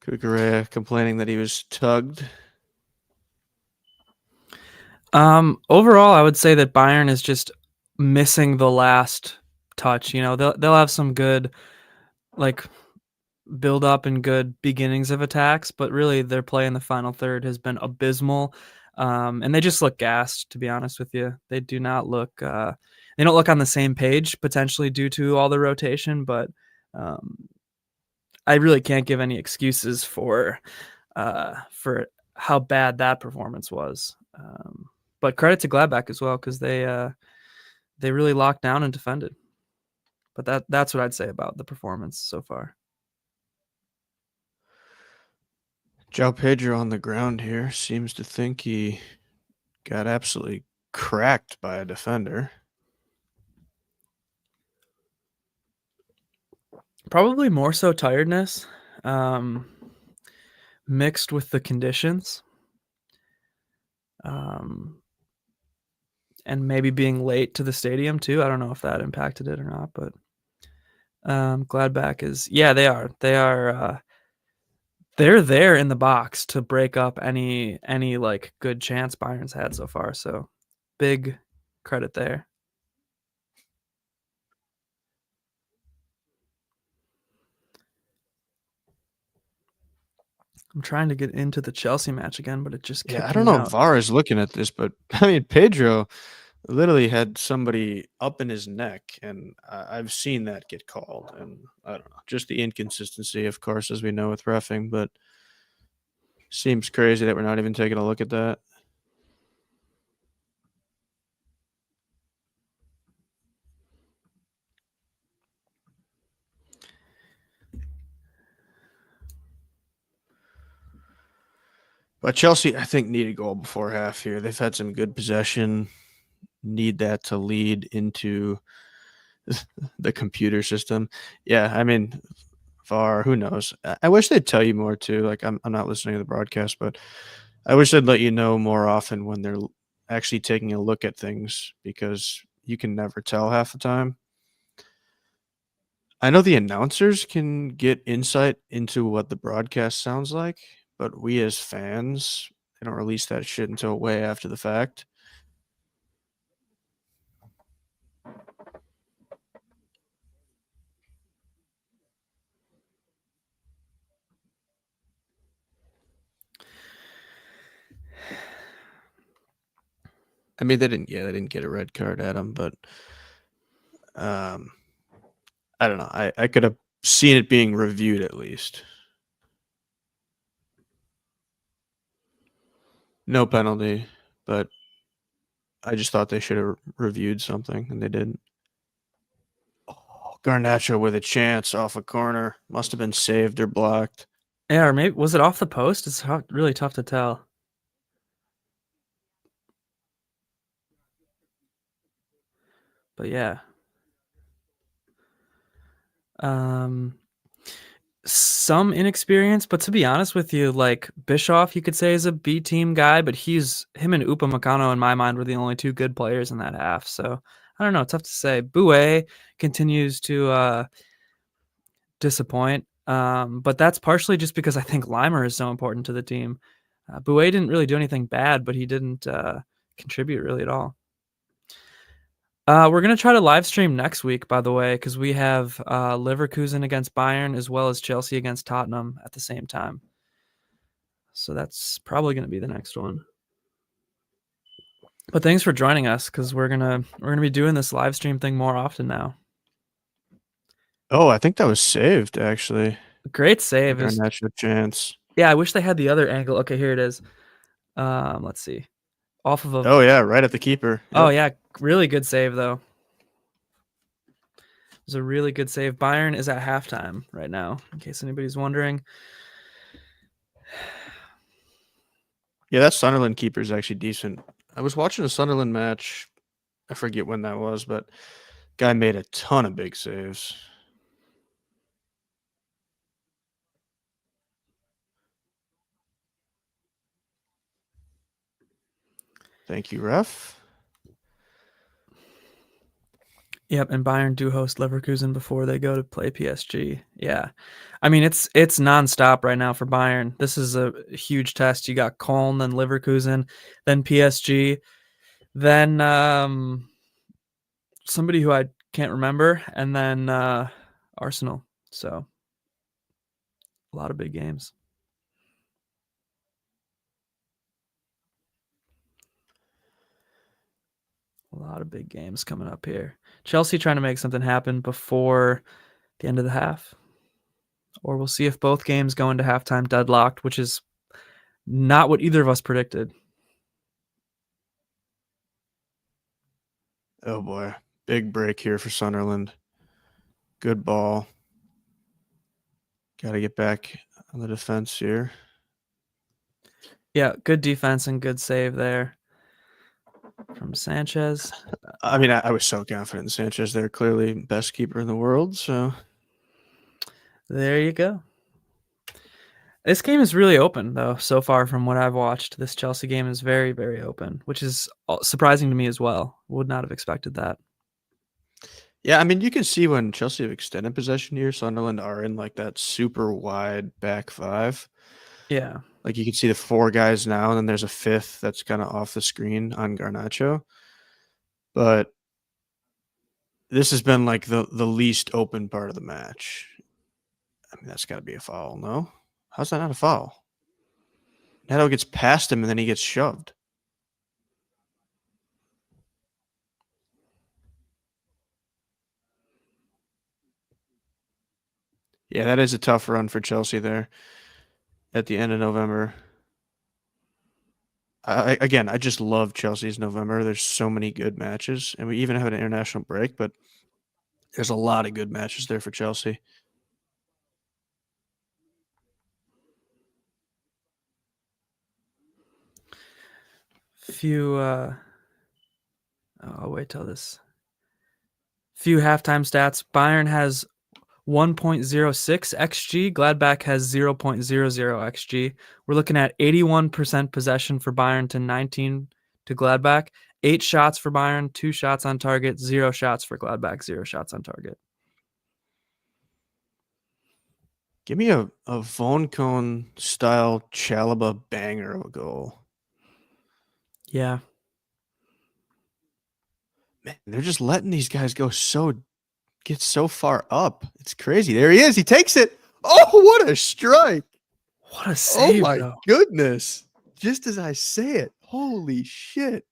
Cucurella complaining that he was tugged. Overall, I would say that Bayern is just missing the last touch. You know, they'll have some good, like, build up and good beginnings of attacks, but really their play in the final third has been abysmal. And they just look gassed, to be honest with you. They do not look they don't look on the same page, potentially due to all the rotation, but I really can't give any excuses for how bad that performance was. But credit to Gladbach as well, because they really locked down and defended. But that's what I'd say about the performance so far. João Pedro on the ground here seems to think he got absolutely cracked by a defender. Probably more so tiredness, mixed with the conditions, and maybe being late to the stadium too. I don't know if that impacted it or not, but Gladbach is, yeah, they are. They're there in the box to break up any like good chance Bayern's had so far. So big credit there. I'm trying to get into the Chelsea match again, but it just kicked me out. I don't know if VAR is looking at this, but I mean, Pedro literally had somebody up in his neck, and I've seen that get called. And I don't know, just the inconsistency, of course, as we know with reffing, but seems crazy that we're not even taking a look at that. But Chelsea, I think, need a goal before half here. They've had some good possession. Need that to lead into the computer system. Yeah, I mean, VAR, who knows? I wish they'd tell you more too. Like, I'm not listening to the broadcast, but I wish they'd let you know more often when they're actually taking a look at things, because you can never tell half the time. I know the announcers can get insight into what the broadcast sounds like, but we as fans, they don't release that shit until way after the fact. I mean, they didn't get a red card at him, but I don't know. I could have seen it being reviewed at least. No penalty, but I just thought they should have reviewed something, and they didn't. Oh, Garnacho with a chance off a corner. Must have been saved or blocked. Yeah, or maybe was it off the post? It's really tough to tell. But yeah. Some inexperience, but to be honest with you, like Bischoff, you could say is a B team guy, but him and Upamecano in my mind were the only two good players in that half. So I don't know, tough to say. Boué continues to disappoint, but that's partially just because I think Limer is so important to the team. Boué didn't really do anything bad, but he didn't contribute really at all. We're gonna try to live stream next week, by the way, because we have Leverkusen against Bayern as well as Chelsea against Tottenham at the same time. So that's probably gonna be the next one. But thanks for joining us, because we're gonna be doing this live stream thing more often now. Oh, I think that was saved actually. Great save. Garnacho chance. Yeah, I wish they had the other angle. Okay, here it is. Let's see. Off of a. Oh yeah, right at the keeper. Oh Yep. yeah, really good save though. It was a really good save. Bayern is at halftime right now, in case anybody's wondering. Yeah, that Sunderland keeper is actually decent. I was watching a Sunderland match. I forget when that was, but guy made a ton of big saves. Thank you, ref. Yep, and Bayern do host Leverkusen before they go to play PSG. Yeah. I mean, it's nonstop right now for Bayern. This is a huge test. You got Köln, then Leverkusen, then PSG, then somebody who I can't remember, and then Arsenal. So a lot of big games. A lot of big games coming up here. Chelsea trying to make something happen before the end of the half. Or we'll see if both games go into halftime deadlocked, which is not what either of us predicted. Oh boy. Big break here for Sunderland. Good ball. Got to get back on the defense here. Yeah, good defense and good save there from Sanchez. I mean, I was so confident in Sanchez. They're clearly best keeper in the world. So there you go. This game is really open, though, so far from what I've watched. This Chelsea game is very, very open, which is surprising to me as well. Would not have expected that. yeah, I mean, you can see when Chelsea have extended possession here, Sunderland are in like that super wide back five. Yeah. Like you can see the four guys now, and then there's a fifth that's kind of off the screen on Garnacho. But this has been like the least open part of the match. I mean, that's got to be a foul, no? How's that not a foul? Neto gets past him, and then he gets shoved. Yeah, that is a tough run for Chelsea there at the end of November. I just love Chelsea's November. There's so many good matches, and we even have an international break, but there's a lot of good matches there for Chelsea. I'll wait till this. Few halftime stats. Bayern has 1.06 xG. Gladbach has 0.00 xG. We're looking at 81% possession for Bayern to 19 to Gladbach. 8 shots for Bayern, 2 shots on target, 0 shots for Gladbach, 0 shots on target. Give me a Von Cohn style Chalaba banger of a goal. Yeah. Man, they're just letting these guys get so far up. It's crazy. There he is. He takes it. Oh, what a strike. What a save, oh my though. goodness. Just as I say it. Holy shit.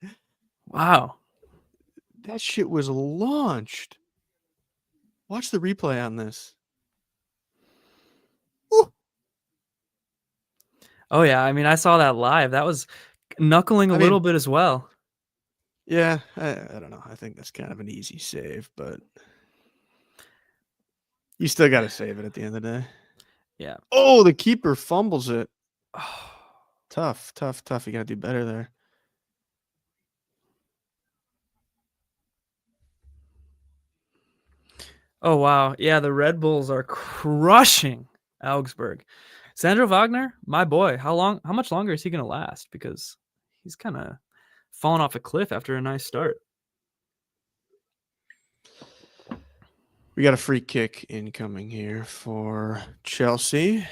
Wow. That shit was launched. Watch the replay on this. Ooh. Oh, yeah. I mean, I saw that live. That was knuckling a little bit as well. Yeah, I don't know. I think that's kind of an easy save, but you still got to save it at the end of the day. Yeah. Oh, the keeper fumbles it. Oh, tough. You got to do better there. Oh, wow. Yeah, the Red Bulls are crushing Augsburg. Sandro Wagner, my boy, how much longer is he going to last? Because he's kind of fallen off a cliff after a nice start. We got a free kick incoming here for Chelsea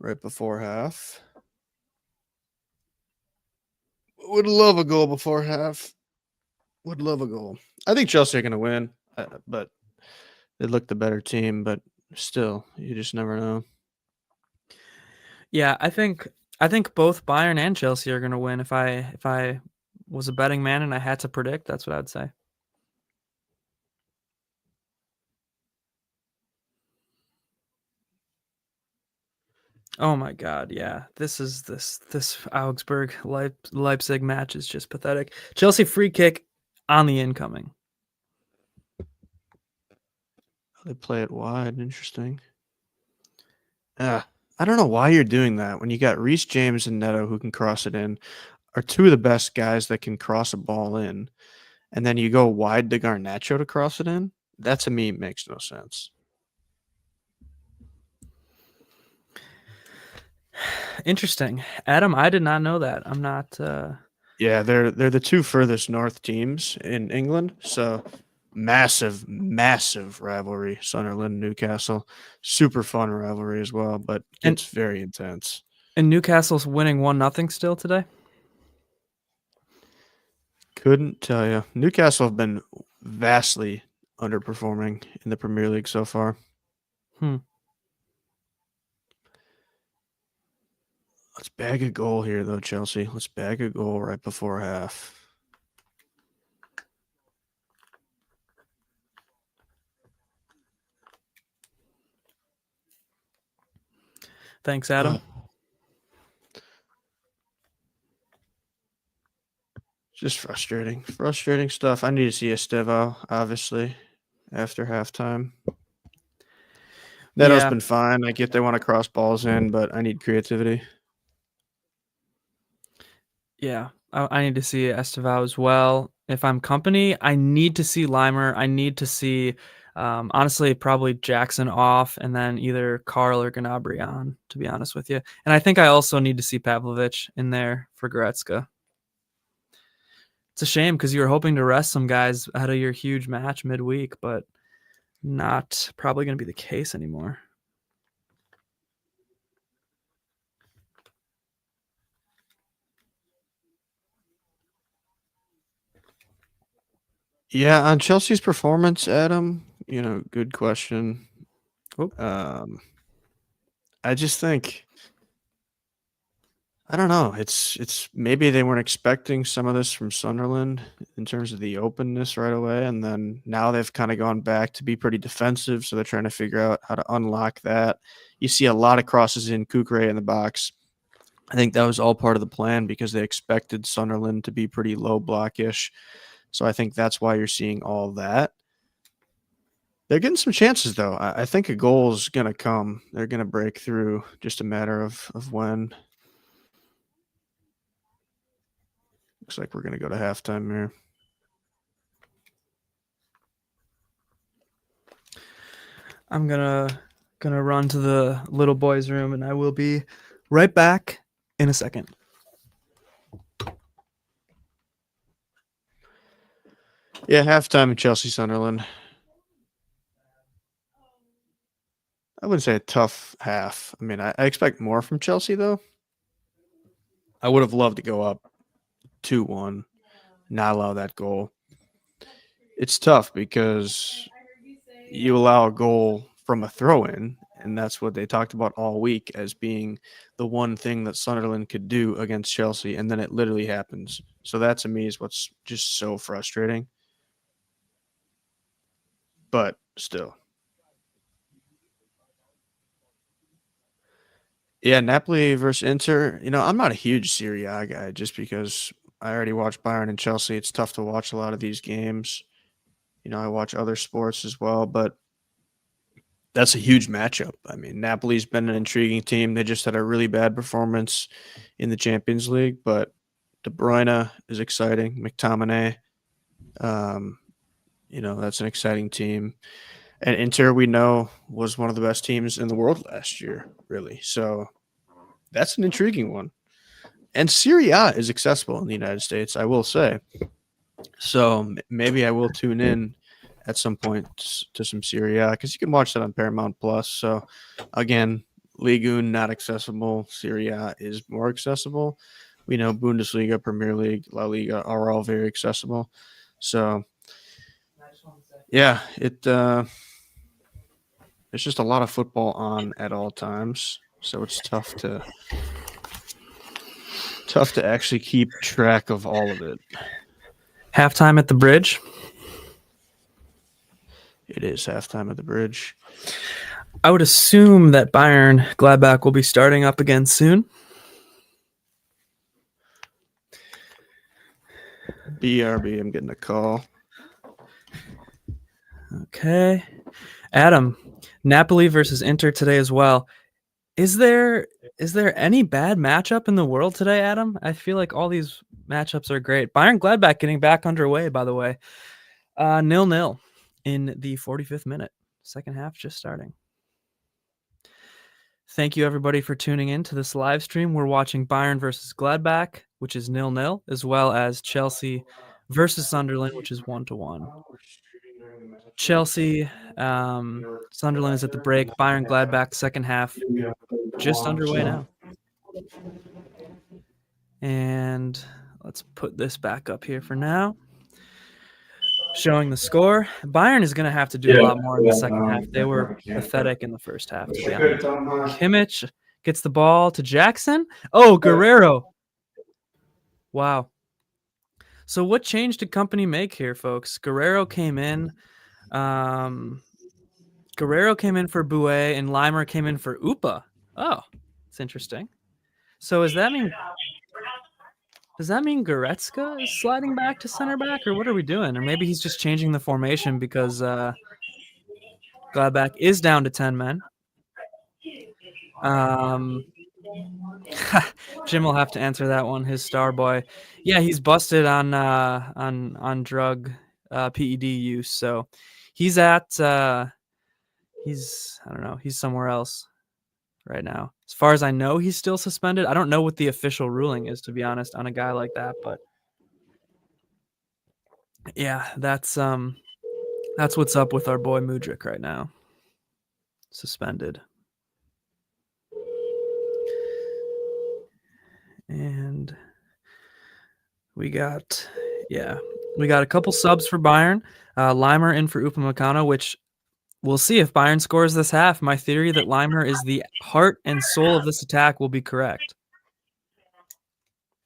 right before half. Would love a goal before half. Would love a goal. I think Chelsea are going to win, but they look the better team. But still, you just never know. Yeah, I think both Bayern and Chelsea are going to win. If I was a betting man and I had to predict, that's what I'd say. Oh my God, yeah. This Augsburg Leipzig match is just pathetic. Chelsea free kick on the incoming. They play it wide. Interesting. I don't know why you're doing that when you got Reece James and Neto who can cross it in, are two of the best guys that can cross a ball in, and then you go wide to Garnacho to cross it in. That to me makes no sense. Interesting, Adam. I did not know that. I'm not. Yeah, they're the two furthest north teams in England, so massive rivalry. Sunderland, Newcastle, super fun rivalry as well, but gets very intense. And Newcastle's winning 1-0 still today. Couldn't tell you. Newcastle have been vastly underperforming in the Premier League so far. Let's bag a goal here, though, Chelsea. Let's bag a goal right before half. Thanks, Adam. Just frustrating. Frustrating stuff. I need to see Estevao, obviously, after halftime. Neto's been fine. I get they want to cross balls in, but I need creativity. Yeah, I need to see Estevao as well. If I'm company, I need to see Limer. I need to see, honestly, probably Jackson off, and then either Carl or Gnabry on, to be honest with you. And I think I also need to see Pavlovic in there for Goretzka. It's a shame because you were hoping to rest some guys out of your huge match midweek, but not probably going to be the case anymore. Yeah, on Chelsea's performance, Adam, good question. I just think, I don't know. It's maybe they weren't expecting some of this from Sunderland in terms of the openness right away, and then now they've kind of gone back to be pretty defensive, so they're trying to figure out how to unlock that. You see a lot of crosses in Kukre in the box. I think that was all part of the plan because they expected Sunderland to be pretty low blockish. So I think that's why you're seeing all that. They're getting some chances, though. I think a goal is going to come. They're going to break through, just a matter of when. Looks like we're going to go to halftime here. I'm gonna run to the little boy's room, and I will be right back in a second. Yeah, halftime in Chelsea Sunderland. I wouldn't say a tough half. I mean, I expect more from Chelsea, though. I would have loved to go up 2-1, not allow that goal. It's tough because you allow a goal from a throw-in, and that's what they talked about all week as being the one thing that Sunderland could do against Chelsea, and then it literally happens. So that, to me, is what's just so frustrating. But still. Yeah, Napoli versus Inter. I'm not a huge Serie A guy just because I already watched Bayern and Chelsea. It's tough to watch a lot of these games. I watch other sports as well, but that's a huge matchup. I mean, Napoli's been an intriguing team. They just had a really bad performance in the Champions League, but De Bruyne is exciting. McTominay, that's an exciting team. And Inter, we know, was one of the best teams in the world last year, really. So that's an intriguing one. And Serie A is accessible in the United States, I will say. So maybe I will tune in at some point to some Serie A because you can watch that on Paramount Plus. So again, Ligue 1 not accessible. Serie A is more accessible. We know Bundesliga, Premier League, La Liga are all very accessible. So, yeah, it's just a lot of football on at all times. So it's tough to actually keep track of all of it. Halftime at the Bridge. It is halftime at the Bridge. I would assume that Bayern Gladbach will be starting up again soon. BRB, I'm getting a call. Okay. Adam, Napoli versus Inter today as well. Is there any bad matchup in the world today, Adam? I feel like all these matchups are great. Bayern Gladbach getting back underway, by the way. 0-0 in the 45th minute. Second half just starting. Thank you, everybody, for tuning in to this live stream. We're watching Bayern versus Gladbach, which is 0-0, as well as Chelsea versus Sunderland, which is 1-1. Chelsea, Sunderland is at the break. Bayern Gladbach, second half, just underway now. And let's put this back up here for now. Showing the score. Bayern is going to have to do a lot more in the second half. They were pathetic in the first half, to be honest. Kimmich gets the ball to Jackson. Oh, Guerrero. Wow. So what change did company make here, folks? Guerrero came in. Guerrero came in for Bouet, and Limer came in for Upa. Oh, it's interesting. So does that mean Goretzka is sliding back to center back, or what are we doing? Or maybe he's just changing the formation because Gladbach is down to 10 men. Jim will have to answer that one. His star boy, yeah, he's busted on drug PED use, so he's at he's somewhere else right now. As far as I know, he's still suspended. I don't know what the official ruling is, to be honest, on a guy like that, but yeah, that's what's up with our boy Mudryk right now. Suspended. And we got a couple subs for Bayern. Limer in for Upamecano, which we'll see if Bayern scores this half. My theory that Limer is the heart and soul of this attack will be correct.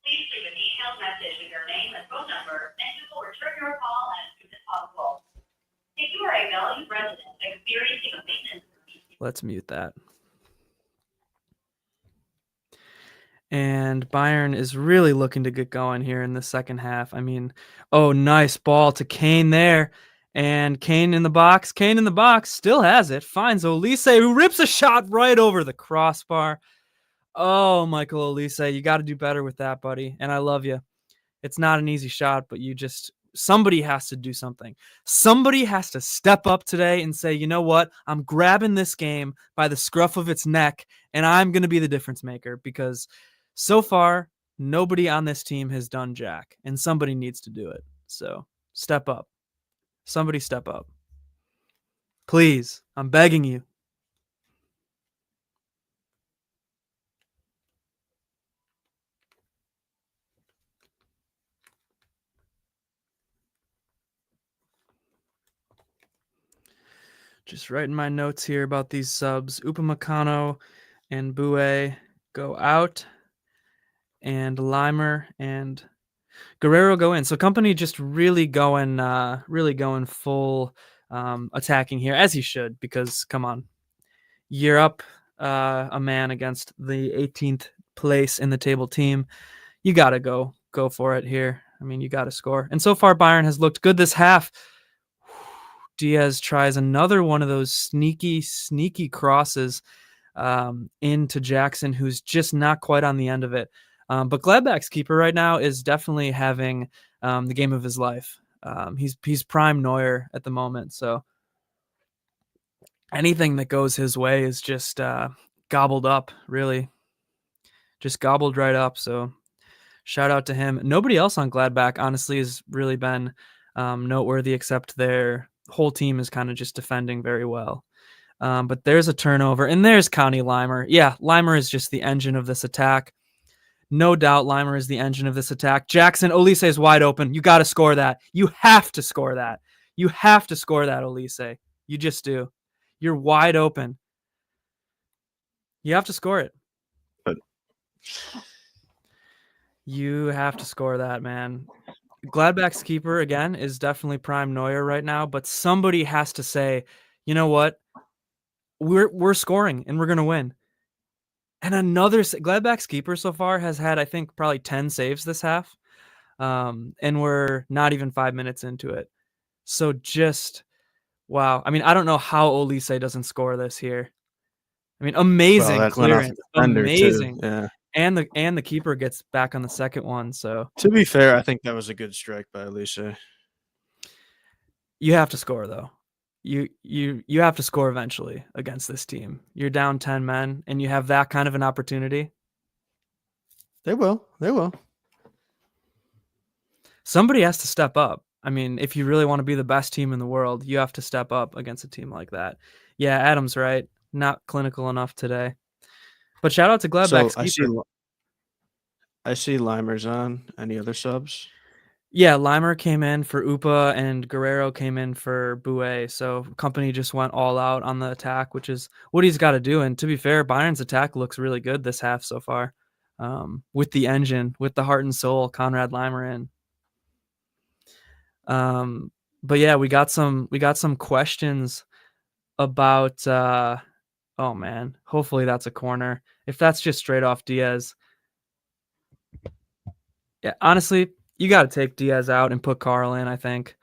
Please leave a detailed message with your name and phone number, and we will return your call as soon as possible. If you are a valued resident experiencing a maintenance, let's mute that. And Bayern is really looking to get going here in the second half. I mean, oh, nice ball to Kane there. And Kane in the box. Kane in the box still has it. Finds Olise, who rips a shot right over the crossbar. Oh, Michael Olise, you got to do better with that, buddy. And I love you. It's not an easy shot, but somebody has to do something. Somebody has to step up today and say, you know what? I'm grabbing this game by the scruff of its neck, and I'm going to be the difference maker, because so far, nobody on this team has done jack, and somebody needs to do it. So step up. Somebody step up. Please, I'm begging you. Just writing my notes here about these subs. Upamecano and Bouet go out, and Limer and Guerrero go in. So company just really going full attacking here, as he should, because come on, you're up a man against the 18th place in the table team. You got to go for it here. I mean, you got to score. And so far, Bayern has looked good this half. Diaz tries another one of those sneaky crosses into Jackson, who's just not quite on the end of it. But Gladbach's keeper right now is definitely having the game of his life. He's prime Neuer at the moment, so anything that goes his way is just gobbled up, really. Just gobbled right up, so shout out to him. Nobody else on Gladbach, honestly, has really been noteworthy, except their whole team is kind of just defending very well. But there's a turnover, and there's Connie Limer. Yeah, Limer is just the engine of this attack. No doubt Limer is the engine of this attack. Jackson, Olise is wide open. You got to score that. You have to score that. You have to score that, Olise. You just do. You're wide open. You have to score it. But you have to score that, man. Gladbach's keeper, again, is definitely prime Neuer right now, but somebody has to say, you know what? We're scoring, and we're going to win. And Gladbach's keeper so far has had, I think, probably 10 saves this half, and we're not even 5 minutes into it. So just, wow. I mean, I don't know how Olise doesn't score this here. I mean, amazing that went off clearance. the defender, Amazing. too. Yeah. And the keeper gets back on the second one. So To be fair, I think that was a good strike by Olise. you have to score, though. You have to score eventually against this team. You're down 10 men, and you have that kind of an opportunity. They will. They will. Somebody has to step up. I mean, if you really want to be the best team in the world, you have to step up against a team like that. Yeah, Adam's right. Not clinical enough today. But shout out to Gladbach's keeper. I see Limer's on. Any other subs? Yeah, Limer came in for Upa and Guerrero came in for Bouet. So company just went all out on the attack, which is what he's got to do. And to be fair, Bayern's attack looks really good this half so far. With the engine, with the heart and soul, Konrad Limer in. But yeah, we got some questions about oh man, hopefully that's a corner. If that's just straight off Diaz. Yeah, honestly, you got to take Diaz out and put Carl in, I think.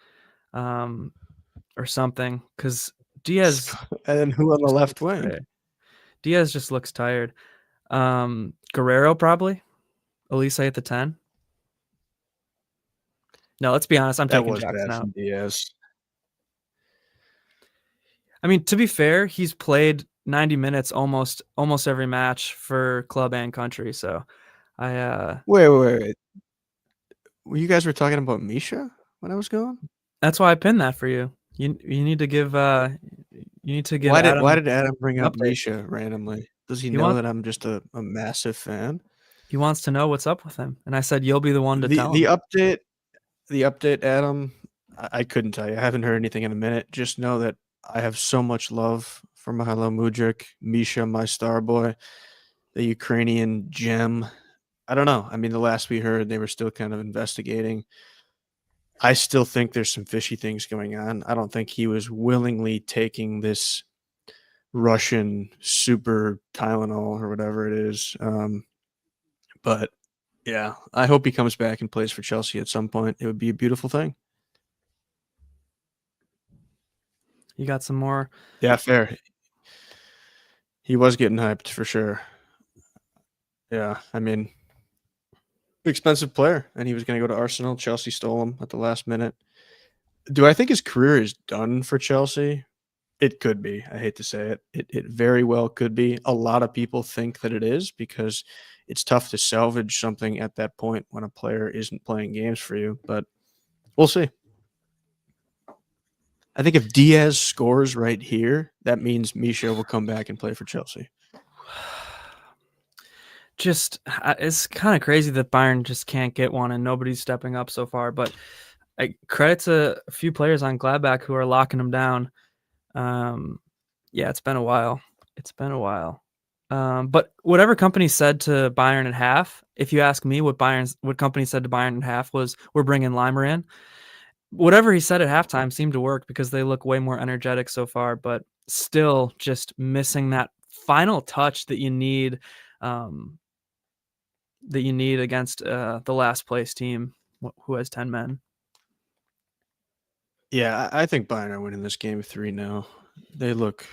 Or something, cuz Diaz And then who on the left wing? Diaz just looks tired. Guerrero probably. Olise at the 10. No, let's be honest. I'm taking Jackson out. Diaz. I mean, to be fair, he's played 90 minutes almost every match for club and country. So, Wait. You guys were talking about Misha when I was going? That's why I pinned that for you. You need to give Why did Adam bring up Misha randomly? Does he know that I'm just a massive fan? He wants to know what's up with him, and I said you'll be the one to tell him. The update, Adam, I couldn't tell you. I haven't heard anything in a minute. Just know that I have so much love for Mihajlo Mudryk, Misha, my star boy, the Ukrainian gem. I don't know. I mean, the last we heard, they were still kind of investigating. I still think there's some fishy things going on. I don't think he was willingly taking this Russian super Tylenol or whatever it is. But yeah, I hope he comes back and plays for Chelsea at some point. It would be a beautiful thing. You got some more? Yeah, fair. He was getting hyped for sure. Yeah, I mean, expensive player, and he was going to go to Arsenal. Chelsea stole him at the last minute. Do I think his career is done for Chelsea? It could be. I hate to say it. It very well could be. A lot of people think that it is because it's tough to salvage something at that point when a player isn't playing games for you, but we'll see. I think if Diaz scores right here, that means Misha will come back and play for Chelsea. Just, it's kind of crazy that Bayern just can't get one and nobody's stepping up so far, but credit to a few players on Gladbach who are locking them down. Yeah, it's been a while. But whatever company said to Bayern at half, if you ask me what company said to Bayern at half was, we're bringing Limer in. Whatever he said at halftime seemed to work because they look way more energetic so far, but still just missing that final touch that you need against the last place team who has 10 men. Yeah, I think Bayern are winning this game 3-0. They look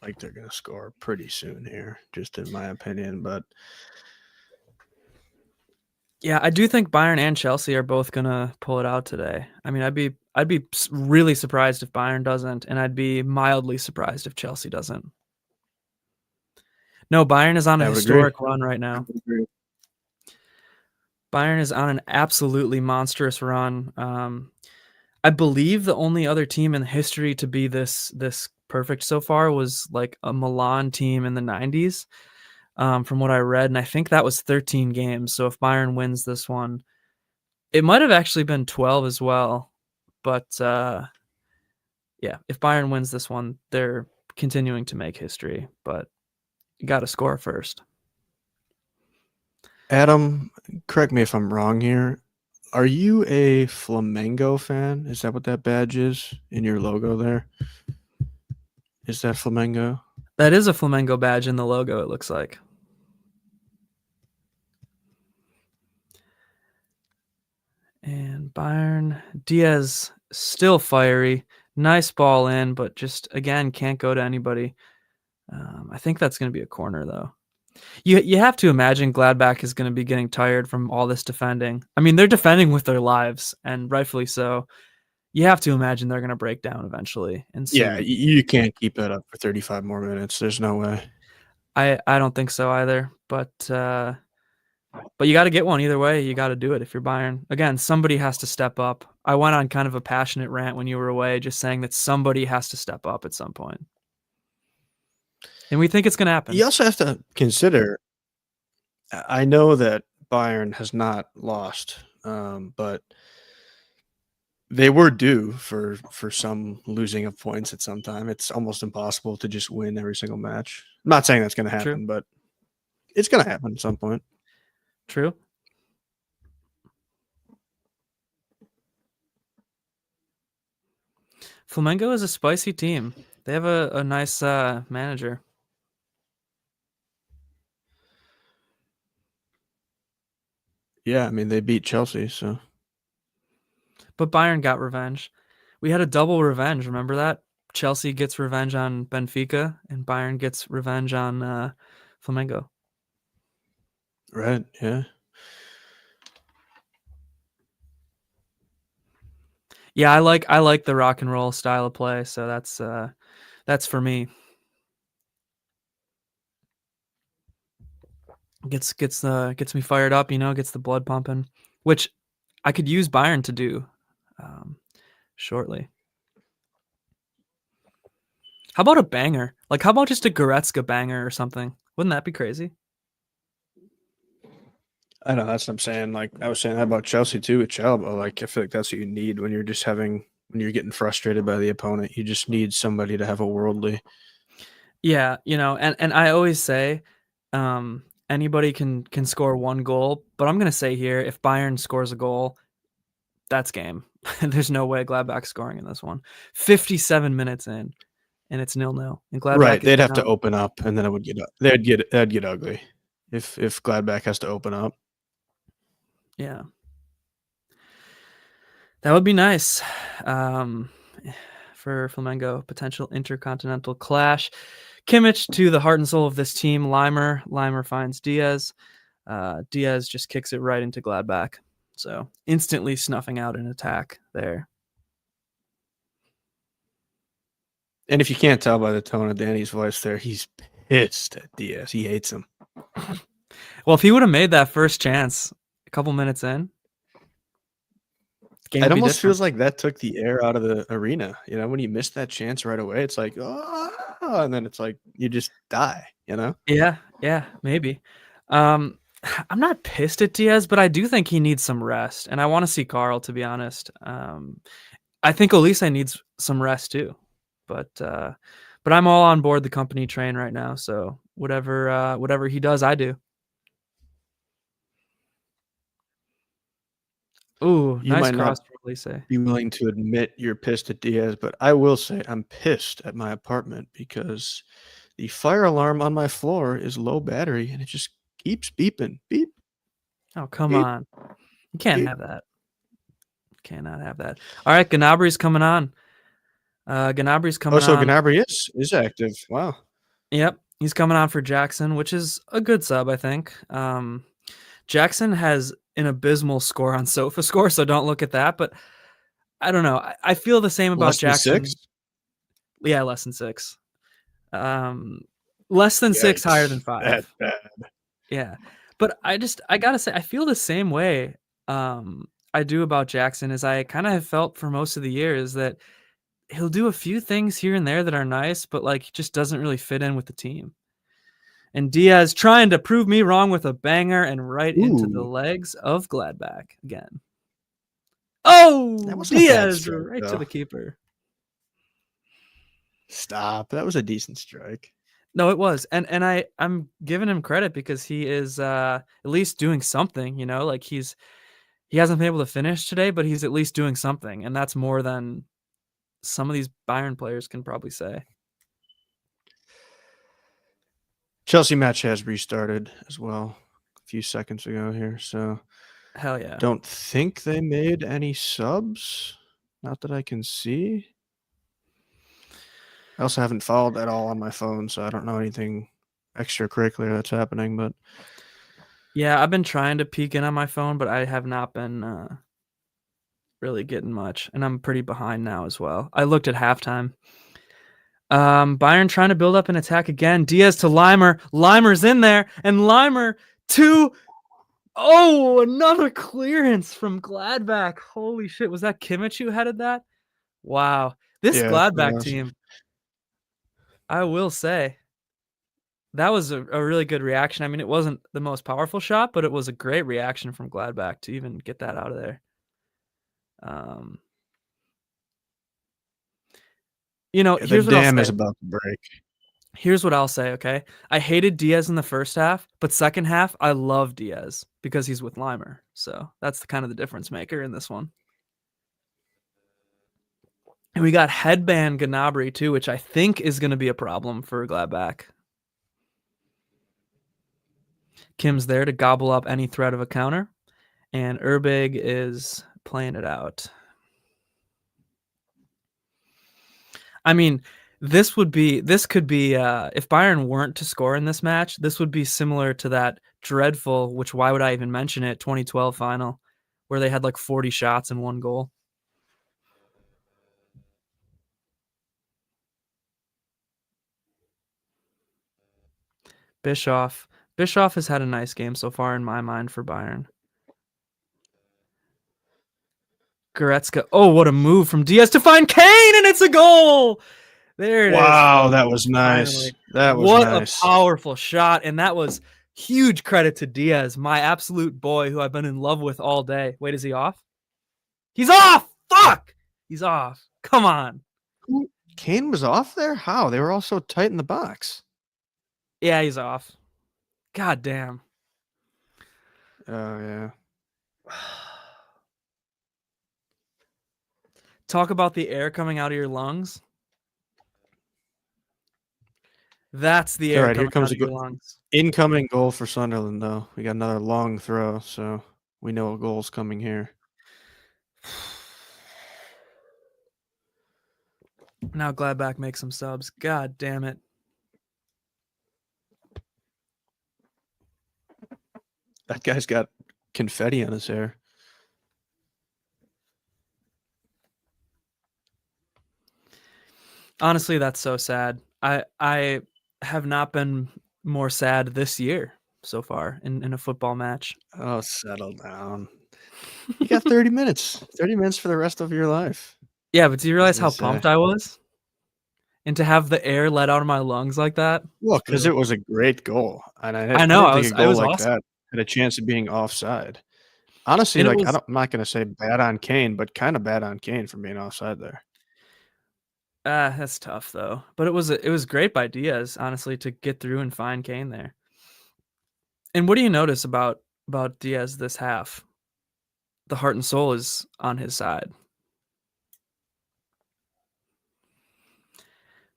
like they're going to score pretty soon here, just in my opinion. But yeah, I do think Bayern and Chelsea are both going to pull it out today. I mean, I'd be really surprised if Bayern doesn't, and I'd be mildly surprised if Chelsea doesn't. No, Bayern is on a historic run right now. Bayern is on an absolutely monstrous run. I believe the only other team in history to be this perfect so far was like a Milan team in the 90s. from what I read, and I think that was 13 games. So if Bayern wins this one, it might have actually been 12 as well. But yeah, if Bayern wins this one, they're continuing to make history. But you got to score first. Adam, correct me if I'm wrong here. Are you a Flamengo fan? Is that what that badge is in your logo there? Is that Flamengo? That is a Flamengo badge in the logo, it looks like. And Bayern, Diaz still fiery. Nice ball in, but just, again, can't go to anybody. I think that's going to be a corner, though. You have to imagine Gladbach is going to be getting tired from all this defending. I mean, they're defending with their lives, and rightfully so. You have to imagine they're going to break down eventually. And Yeah, you can't keep that up for 35 more minutes. There's no way. I don't think so either. But you got to get one either way. You got to do it if you're Bayern. Again, somebody has to step up. I went on kind of a passionate rant when you were away, just saying that somebody has to step up at some point. And we think it's going to happen. You also have to consider, I know that Bayern has not lost, but they were due for some losing of points at some time. It's almost impossible to just win every single match. I'm not saying that's going to happen, True. but it's going to happen at some point. True. Flamengo is a spicy team. They have a nice manager. Yeah, I mean, they beat Chelsea, so. But Bayern got revenge. We had a double revenge. Remember that? Chelsea gets revenge on Benfica, and Bayern gets revenge on Flamengo. Right, yeah. Yeah, I like the rock and roll style of play, so that's for me. Gets me fired up, gets the blood pumping, which I could use Bayern to do shortly. How about a banger? Like, how about just a Goretzka banger or something? Wouldn't that be crazy? I know, that's what I'm saying. Like, I was saying that about Chelsea too with Chalaba. Like, I feel like that's what you need when you're getting frustrated by the opponent. You just need somebody to have a worldly. Yeah, and I always say anybody can score one goal, but I'm going to say here, if Bayern scores a goal, that's game. There's no way Gladbach's scoring in this one. 57 minutes in, and it's 0-0. And Gladbach Right, they'd have to open up, and then it would that'd get ugly if Gladbach has to open up. Yeah. That would be nice for Flamengo, potential intercontinental clash. Kimmich to the heart and soul of this team. Limer finds Diaz. Diaz just kicks it right into Gladbach. So instantly snuffing out an attack there. And if you can't tell by the tone of Danny's voice there, he's pissed at Diaz. He hates him. Well, if he would have made that first chance a couple minutes in, it almost feels like that took the air out of the arena. When you miss that chance right away, it's like, oh, and then it's like you just die, Yeah, maybe. I'm not pissed at Diaz, but I do think he needs some rest, and I want to see Carl, to be honest. I think Olise needs some rest too, but I'm all on board the company train right now. So whatever he does, I do. Ooh, You nice might cross not for Olise. be willing to admit you're pissed at Diaz, but I will say I'm pissed at my apartment because the fire alarm on my floor is low battery and it just keeps beeping. Beep. Oh, come beep, on. You can't beep. have that. Cannot have that. All right, Gnabri's coming on. Gnabri's coming on. Oh, so Gnabry is active. Wow. Yep, he's coming on for Jackson, which is a good sub, I think. Jackson has an abysmal score on SofaScore, so don't look at that. But I don't know. I feel the same about Jackson. 6? Yeah, less than 6. Less than 6, higher than 5. That's bad. Yeah, but I gotta say, I feel the same way. I do about Jackson, as I kind of have felt for most of the year, is that he'll do a few things here and there that are nice, but like just doesn't really fit in with the team. And Diaz trying to prove me wrong with a banger and right into the Ooh. legs of Gladbach again. Oh, That wasn't a bad Diaz strike, right to though. the keeper. Stop. That was a decent strike. No, it was. And I'm giving him credit because he is at least doing something, you know, like he hasn't been able to finish today, but he's at least doing something, and that's more than some of these Bayern players can probably say. Chelsea match has restarted as well a few seconds ago here, so Hell yeah. don't think they made any subs. Not that I can see. I also haven't followed at all on my phone, so I don't know anything extracurricular that's happening, but Yeah, I've been trying to peek in on my phone, but I have not been really getting much, and I'm pretty behind now as well. I looked at halftime. Bayern trying to build up an attack again. Diaz to Limer. Limer's in there, and Limer to another clearance from Gladbach. Holy shit, was that Kimmich who headed that? Wow. This yeah, Gladbach team, I will say, that was a really good reaction. I mean, it wasn't the most powerful shot, but it was a great reaction from Gladbach to even get that out of there. You know, the here's what I'll dam is say. about to break. Here's what I'll say, okay? I hated Diaz in the first half, but second half, I love Diaz because he's with Limer. So that's kind of the difference maker in this one. And we got headband Gnabry too, which I think is going to be a problem for Gladbach. Kim's there to gobble up any threat of a counter, and Urbig is playing it out. I mean, this could be if Bayern weren't to score in this match, this would be similar to that dreadful, which why would I even mention it, 2012 final, where they had like 40 shots and 1 goal. Bischoff has had a nice game so far in my mind for Bayern. Goretzka. Oh, what a move from Diaz to find Kane, and it's a goal. There it is. Wow, that was nice. Finally. That was What nice. a powerful shot, and that was huge credit to Diaz, my absolute boy who I've been in love with all day. Wait, is he off? He's off! Fuck! He's off. Come on. Kane was off there? How? They were all so tight in the box. Yeah, he's off. God damn. Oh, yeah. Talk about the air coming out of your lungs. That's the All air right, here coming comes out of your lungs. incoming goal for Sunderland, though. We got another long throw, so we know a goal's coming here. Now Gladbach makes some subs. God damn it. That guy's got confetti on his hair. Honestly, that's so sad. I have not been more sad this year so far in a football match. Oh, settle down. You got 30 minutes. 30 minutes for the rest of your life. Yeah, but do you realize how As they say. pumped I was? And to have the air let out of my lungs like that? Well, because it was a great goal. And I know, don't think a it goal was like awesome. that had a chance of being offside. Honestly, And it like was, I'm not going to say bad on Kane, but kind of bad on Kane for being offside there. that's tough though. But it was great by Diaz, honestly, to get through and find Kane there. And what do you notice about Diaz this half? The heart and soul is on his side.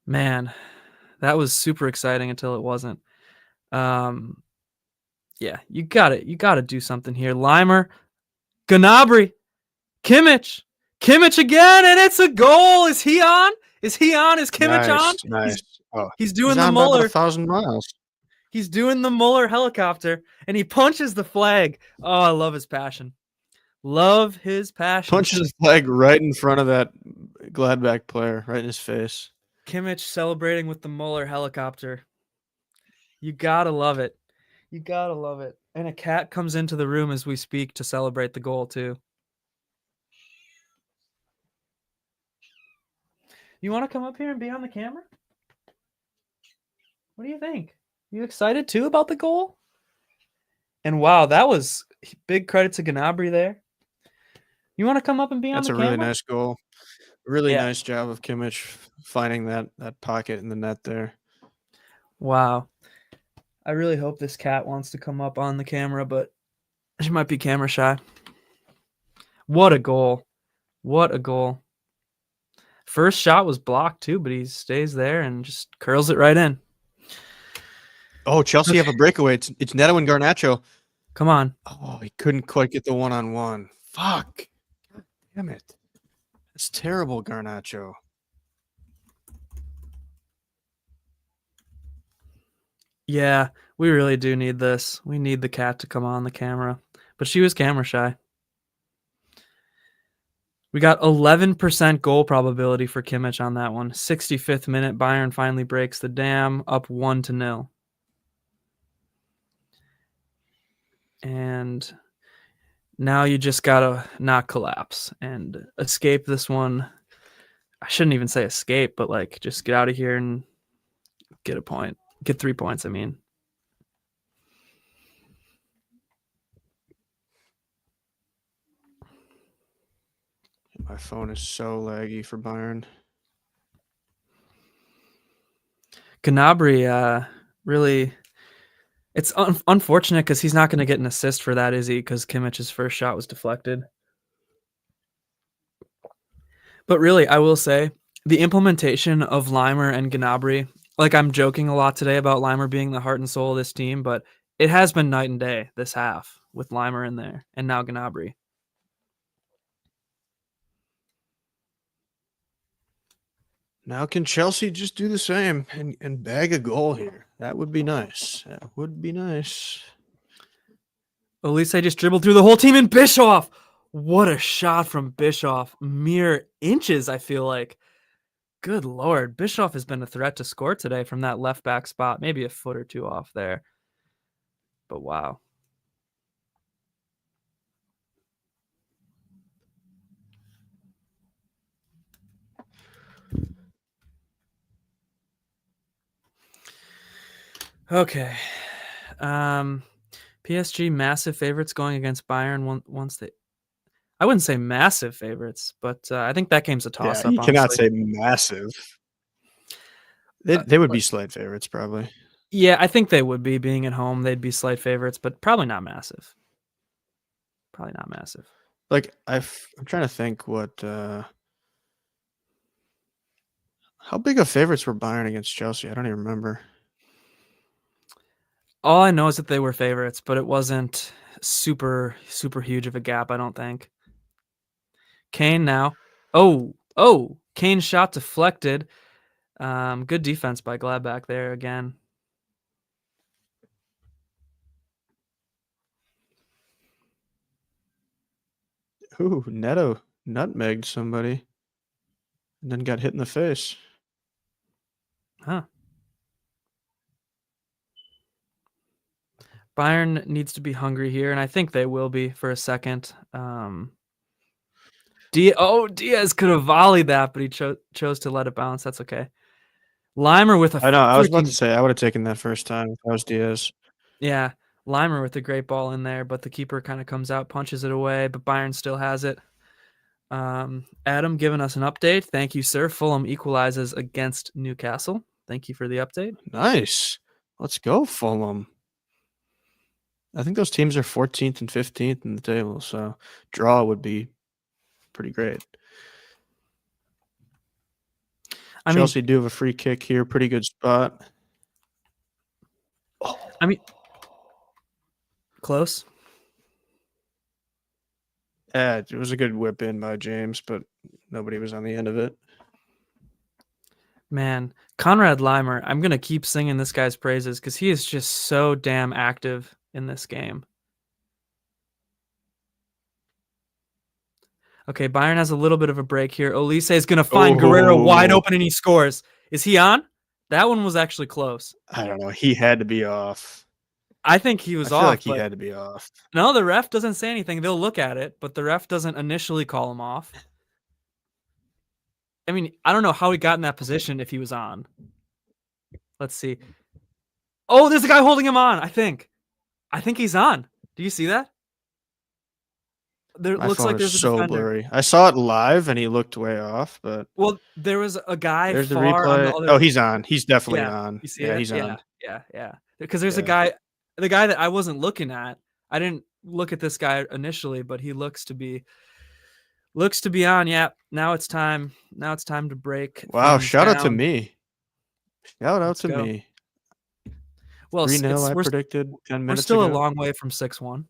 Man, that was super exciting until it wasn't. Yeah, you got to do something here. Limer, Gnabry, Kimmich again, and it's a goal. Is he on? Is Kimmich on? Nice. He's doing He's the on by about Muller. 1,000 miles. He's doing the Muller helicopter, and he punches the flag. Oh, I love his passion. Love his passion. Punches his flag right in front of that Gladbach player, right in his face. Kimmich celebrating with the Muller helicopter. You gotta love it. You gotta love it. And a cat comes into the room as we speak to celebrate the goal too. You want to come up here and be on the camera? What do you think? You excited too about the goal? And wow, that was big credit to Gnabry there. You want to come up and be on That's the a camera? really nice goal. Really Yeah. nice job of Kimmich finding that pocket in the net there. Wow. I really hope this cat wants to come up on the camera, but she might be camera shy. What a goal. What a goal. First shot was blocked too, but he stays there and just curls it right in. Oh, Chelsea have a breakaway. It's Neto and Garnacho. Come on. Oh, he couldn't quite get the one-on-one. Fuck. God damn it. It's terrible, Garnacho. Yeah, we really do need this. We need the cat to come on the camera. But she was camera shy. We got 11% goal probability for Kimmich on that one. 65th minute, Bayern finally breaks the dam, up 1-0. And now you just gotta not collapse and escape this one. I shouldn't even say escape, but like just get out of here and get a point. Get 3 points, I mean. My phone is so laggy for Bayern. Gnabry, really, it's unfortunate because he's not going to get an assist for that, is he? Because Kimmich's first shot was deflected. But really, I will say, the implementation of Leimer and Gnabry, like I'm joking a lot today about Leimer being the heart and soul of this team, but it has been night and day this half with Leimer in there and now Gnabry. Now can Chelsea just do the same and bag a goal here? That would be nice. That would be nice. At least I just dribbled through the whole team and Bischoff. What a shot from Bischoff. Mere inches, I feel like. Good Lord. Bischoff has been a threat to score today from that left back spot. Maybe a foot or two off there. But wow. Okay. PSG massive favorites going against Bayern once they. I wouldn't say massive favorites, but I think that game's a toss up. You cannot honestly. say massive. They would be slight favorites, probably. Yeah, I think they would be. Being at home, they'd be slight favorites, but probably not massive. Probably not massive. Like I'm trying to think what. How big of favorites were Bayern against Chelsea? I don't even remember. All I know is that they were favorites, but it wasn't super huge of a gap, I don't think. Kane now. Oh, Kane's shot deflected. Good defense by Gladbach there again. Ooh, Neto nutmegged somebody and then got hit in the face. Huh. Bayern needs to be hungry here, and I think they will be for a second. Diaz could have volleyed that, but he chose to let it bounce. That's okay. Leimer with a. I know. I was about to say I would have taken that first time if I was Diaz. Yeah, Leimer with a great ball in there, but the keeper kind of comes out, punches it away, but Bayern still has it. Adam giving us an update. Thank you, sir. Fulham equalizes against Newcastle. Thank you for the update. Nice. Let's go, Fulham. I think those teams are 14th and 15th in the table, so draw would be pretty great. Chelsea do have a free kick here. Pretty good spot. I mean, close. Yeah, it was a good whip in by James, but nobody was on the end of it. Man, Konrad Leimer, I'm going to keep singing this guy's praises because he is just so damn active in this game. Okay, Bayern has a little bit of a break here. Olise is going to find Guerrero wide open and he scores. Is he on? That one was actually close. I don't know. He had to be off. I think he was off. I feel like he had to be off. No, the ref doesn't say anything. They'll look at it, but the ref doesn't initially call him off. I mean, I don't know how he got in that position if he was on. Let's see. Oh, there's a guy holding him on. I think he's on. Do you see that? There My looks phone like is there's a so defender. blurry. I saw it live and he looked way off, but Well, there was a guy there's the far on the replay. other. Oh, he's on. He's definitely Yeah, on. you see Yeah, it? he's on. Yeah. Because there's a Yeah. guy, the guy that I wasn't looking at. I didn't look at this guy initially, but he looks to be on. Yeah. Now it's time. Now it's time to break Wow, things shout out to down. me. Shout out Let's to go. me. Well, 3-0 I predicted 10 we're minutes still a ago. long way from 6-1.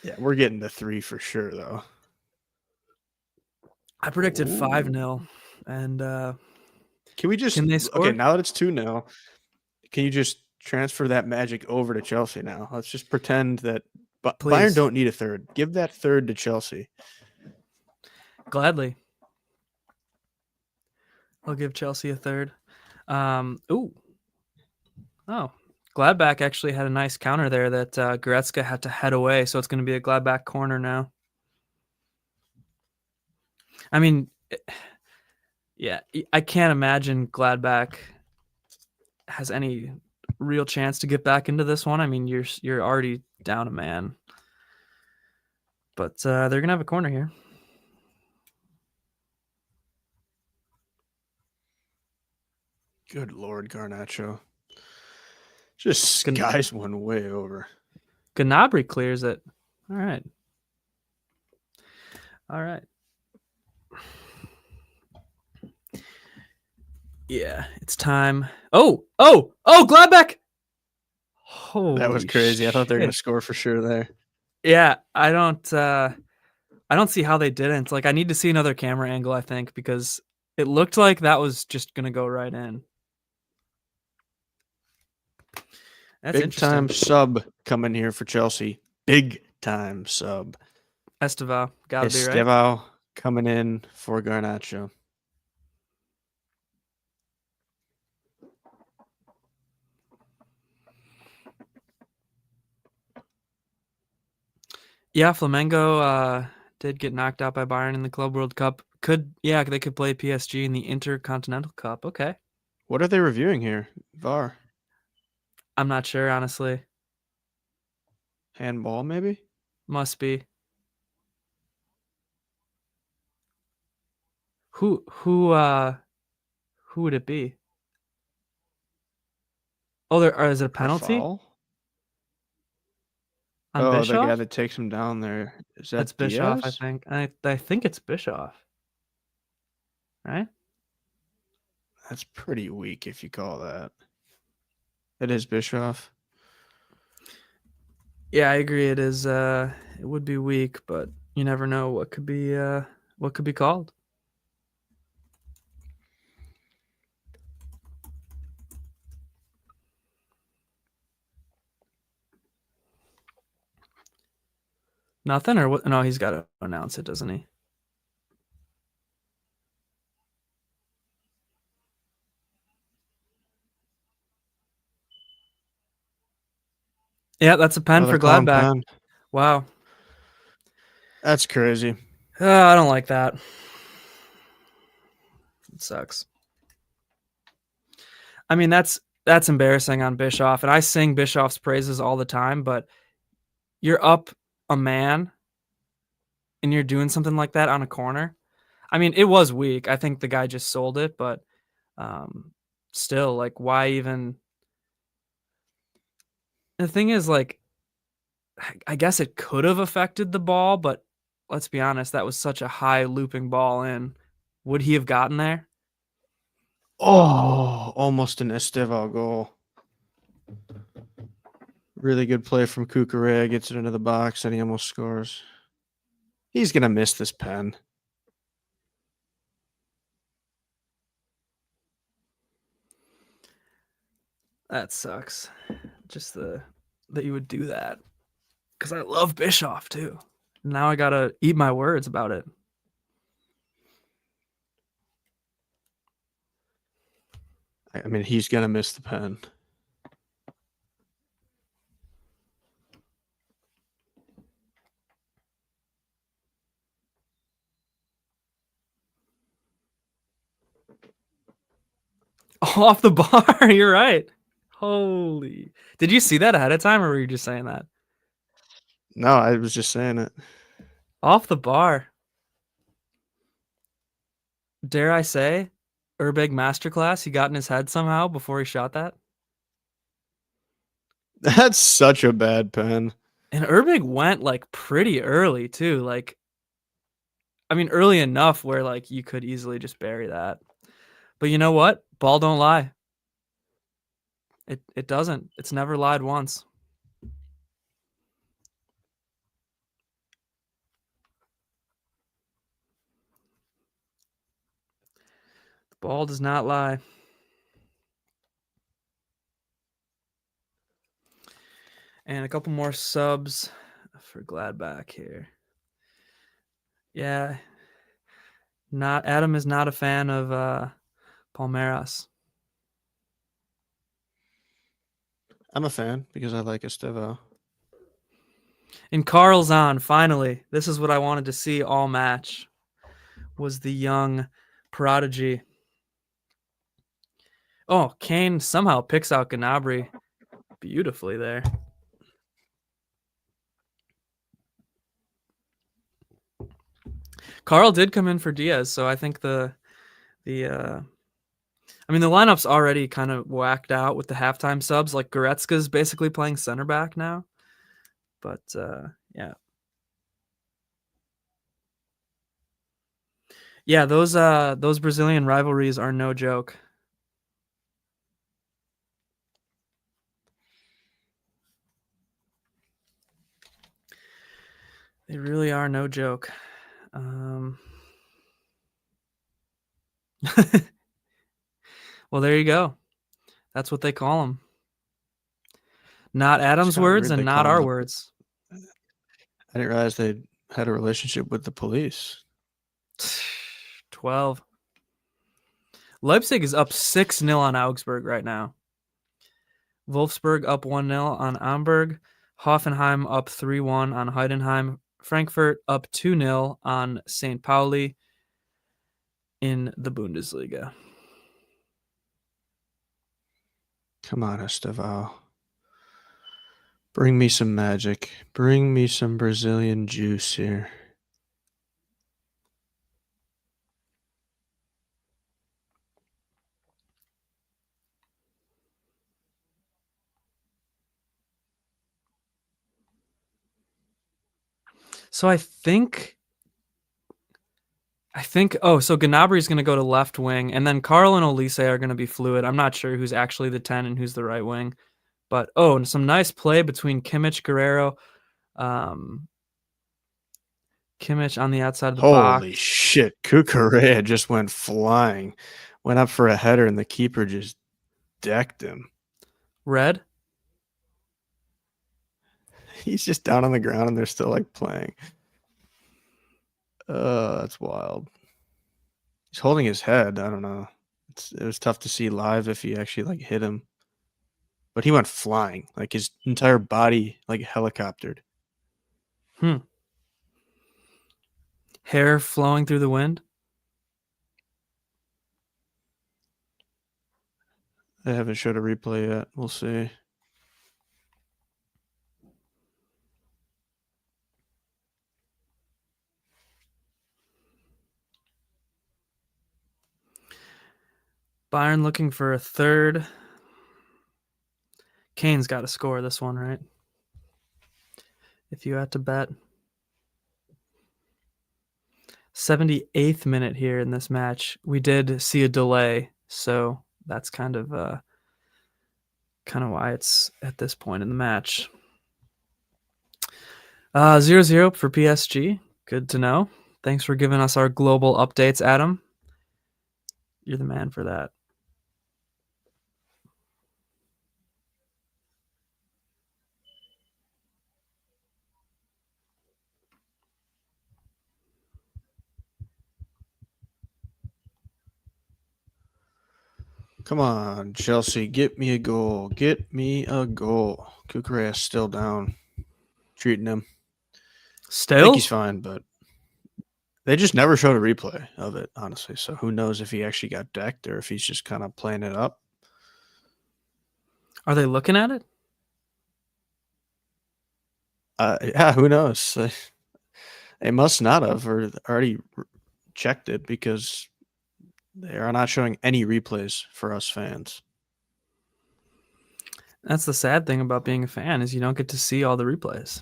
Yeah, we're getting to 3 for sure, though. I predicted 5-0, and Can we just can they score? Okay, now that it's 2-0, can you just transfer that magic over to Chelsea now? Let's just pretend that Bayern Please. don't need a third. Give that third to Chelsea. Gladly. I'll give Chelsea a third. Oh, Gladbach actually had a nice counter there that Goretzka had to head away, so it's going to be a Gladbach corner now. I mean, yeah, I can't imagine Gladbach has any real chance to get back into this one. I mean, you're already down a man, but they're going to have a corner here. Good Lord, Garnacho. Just skies one way over. Gnabry clears it. All right. Yeah, it's time. Oh, Gladbach. That was crazy. I thought they were going to score for sure there. Yeah, I don't see how they didn't. Like, I need to see another camera angle, I think, because it looked like that was just going to go right in. That's big time sub coming here for Chelsea. Big time sub. Estevao, gotta be right. Estevao coming in for Garnacho. Yeah, Flamengo did get knocked out by Bayern in the Club World Cup. They could play PSG in the Intercontinental Cup. Okay. What are they reviewing here? VAR. I'm not sure, honestly. Handball, maybe? Must be. Who would it be? Oh, is it a penalty? Foul? On Bischoff? The guy that takes him down there. Is that That's Bischoff, Diaz? I think. I think it's Bischoff. Right? That's pretty weak if you call that. It is Bischoff. Yeah, I agree. It is. It would be weak, but you never know what could be called. Nothing, or what? No, he's got to announce it, doesn't he? Yeah, that's a pen for Gladbach. Pen. Wow. That's crazy. I don't like that. It sucks. I mean, that's embarrassing on Bischoff, and I sing Bischoff's praises all the time, but you're up a man and you're doing something like that on a corner. I mean, it was weak. I think the guy just sold it, but still, like, why even? The thing is, like, I guess it could have affected the ball, but let's be honest, that was such a high looping ball in. Would he have gotten there? Oh, almost an Estevao goal. Really good play from Cucurella. Gets it into the box, and he almost scores. He's going to miss this pen. That sucks. Just that you would do that. Because I love Bischoff, too. Now I got to eat my words about it. I mean, he's going to miss the pen. Off the bar. You're right. Holy. Did you see that ahead of time or were you just saying that? No, I was just saying it. Off the bar. Dare I say, Urbeg masterclass he got in his head somehow before he shot that? That's such a bad pen. And Urbeg went like pretty early too. Like, I mean, early enough where like you could easily just bury that. But you know what? Ball don't lie. It doesn't. It's never lied once. The ball does not lie. And a couple more subs for Gladbach here. Yeah. Adam is not a fan of Palmeiras. I'm a fan because I like Estevao. And Carl's on, finally. This is what I wanted to see all match, was the young prodigy. Oh, Kane somehow picks out Gnabry beautifully there. Carl did come in for Diaz, so I think the lineup's already kind of whacked out with the halftime subs. Like Goretzka's basically playing center back now. But yeah. Yeah, those Brazilian rivalries are no joke. They really are no joke. Well, there you go. That's what they call them. Not Adam's words and not our words. I didn't realize they had a relationship with the police. 12. Leipzig is up 6-0 on Augsburg right now. Wolfsburg up 1-0 on Hamburg. Hoffenheim up 3-1 on Heidenheim. Frankfurt up 2-0 on St. Pauli in the Bundesliga. Come on, Estevao. Bring me some magic. Bring me some Brazilian juice here. So I think so Gnabry is going to go to left wing, and then Carl and Olise are going to be fluid. I'm not sure who's actually the 10 and who's the right wing. But, and some nice play between Kimmich, Guerrero. Kimmich on the outside of the box. Holy shit. Cucurella just went flying. Went up for a header, and the keeper just decked him. Red? He's just down on the ground, and they're still, like, playing. That's wild. He's holding his head. I don't know. It was tough to see live if he actually, like, hit him. But he went flying. Like, his entire body, like, helicoptered. Hair flowing through the wind? They haven't showed a replay yet. We'll see. Bayern looking for a third. Kane's got to score this one, right? If you had to bet. 78th minute here in this match. We did see a delay, so that's kind of why it's at this point in the match. 0-0 for PSG. Good to know. Thanks for giving us our global updates, Adam. You're the man for that. Come on, Chelsea. Get me a goal. Get me a goal. Cucurella's still down. Treating him. I Still? think he's fine, but they just never showed a replay of it, honestly. So who knows if he actually got decked or if he's just kind of playing it up. Are they looking at it? Yeah, who knows? They must not have or already checked it because they are not showing any replays for us fans. That's the sad thing about being a fan is you don't get to see all the replays.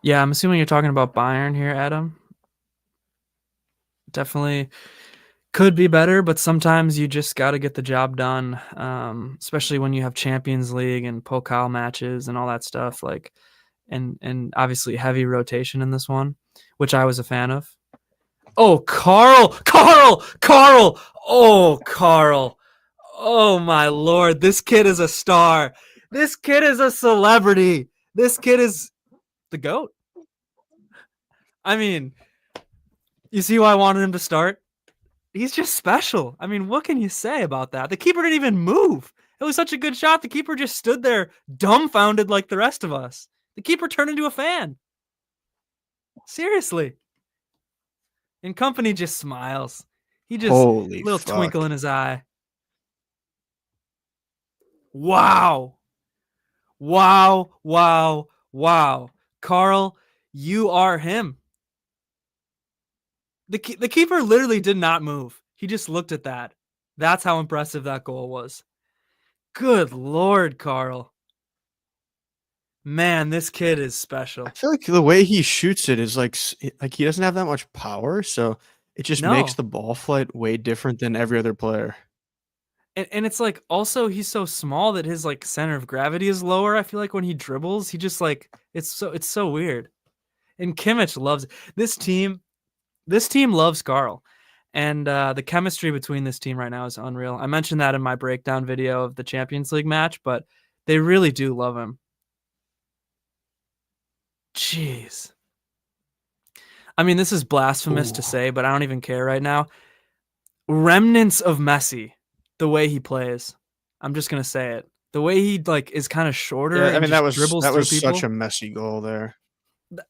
Yeah, I'm assuming you're talking about Bayern here, Adam. Definitely could be better, but sometimes you just got to get the job done, especially when you have Champions League and Pokal matches and all that stuff. Like, and obviously heavy rotation in this one, which I was a fan of. Oh, Carl! Oh, Carl! Oh my Lord! This kid is a star. This kid is a celebrity. This kid is the GOAT. I mean, you see why I wanted him to start? He's just special. I mean, what can you say about that? The keeper didn't even move. It was such a good shot. The keeper just stood there dumbfounded like the rest of us. The keeper turned into a fan. Seriously. And Company just smiles. He just, Holy little fuck. twinkle in his eye. Wow. Wow. Carl, you are him. The keeper literally did not move. He just looked at that. That's how impressive that goal was. Good Lord, Carl. Man, this kid is special. I feel like the way he shoots it is like he doesn't have that much power, so it just makes No. the ball flight way different than every other player. And it's like also he's so small that his like center of gravity is lower. I feel like when he dribbles, he just like it's so weird. And Kimmich loves it. This team loves Carl. And the chemistry between this team right now is unreal. I mentioned that in my breakdown video of the Champions League match, but they really do love him. Jeez. I mean, this is blasphemous to say, but I don't even care right now. Remnants of Messi, the way he plays. I'm just gonna say it. The way he like is kind of shorter. Yeah, I and mean just dribbles that through was people. such a messy goal there.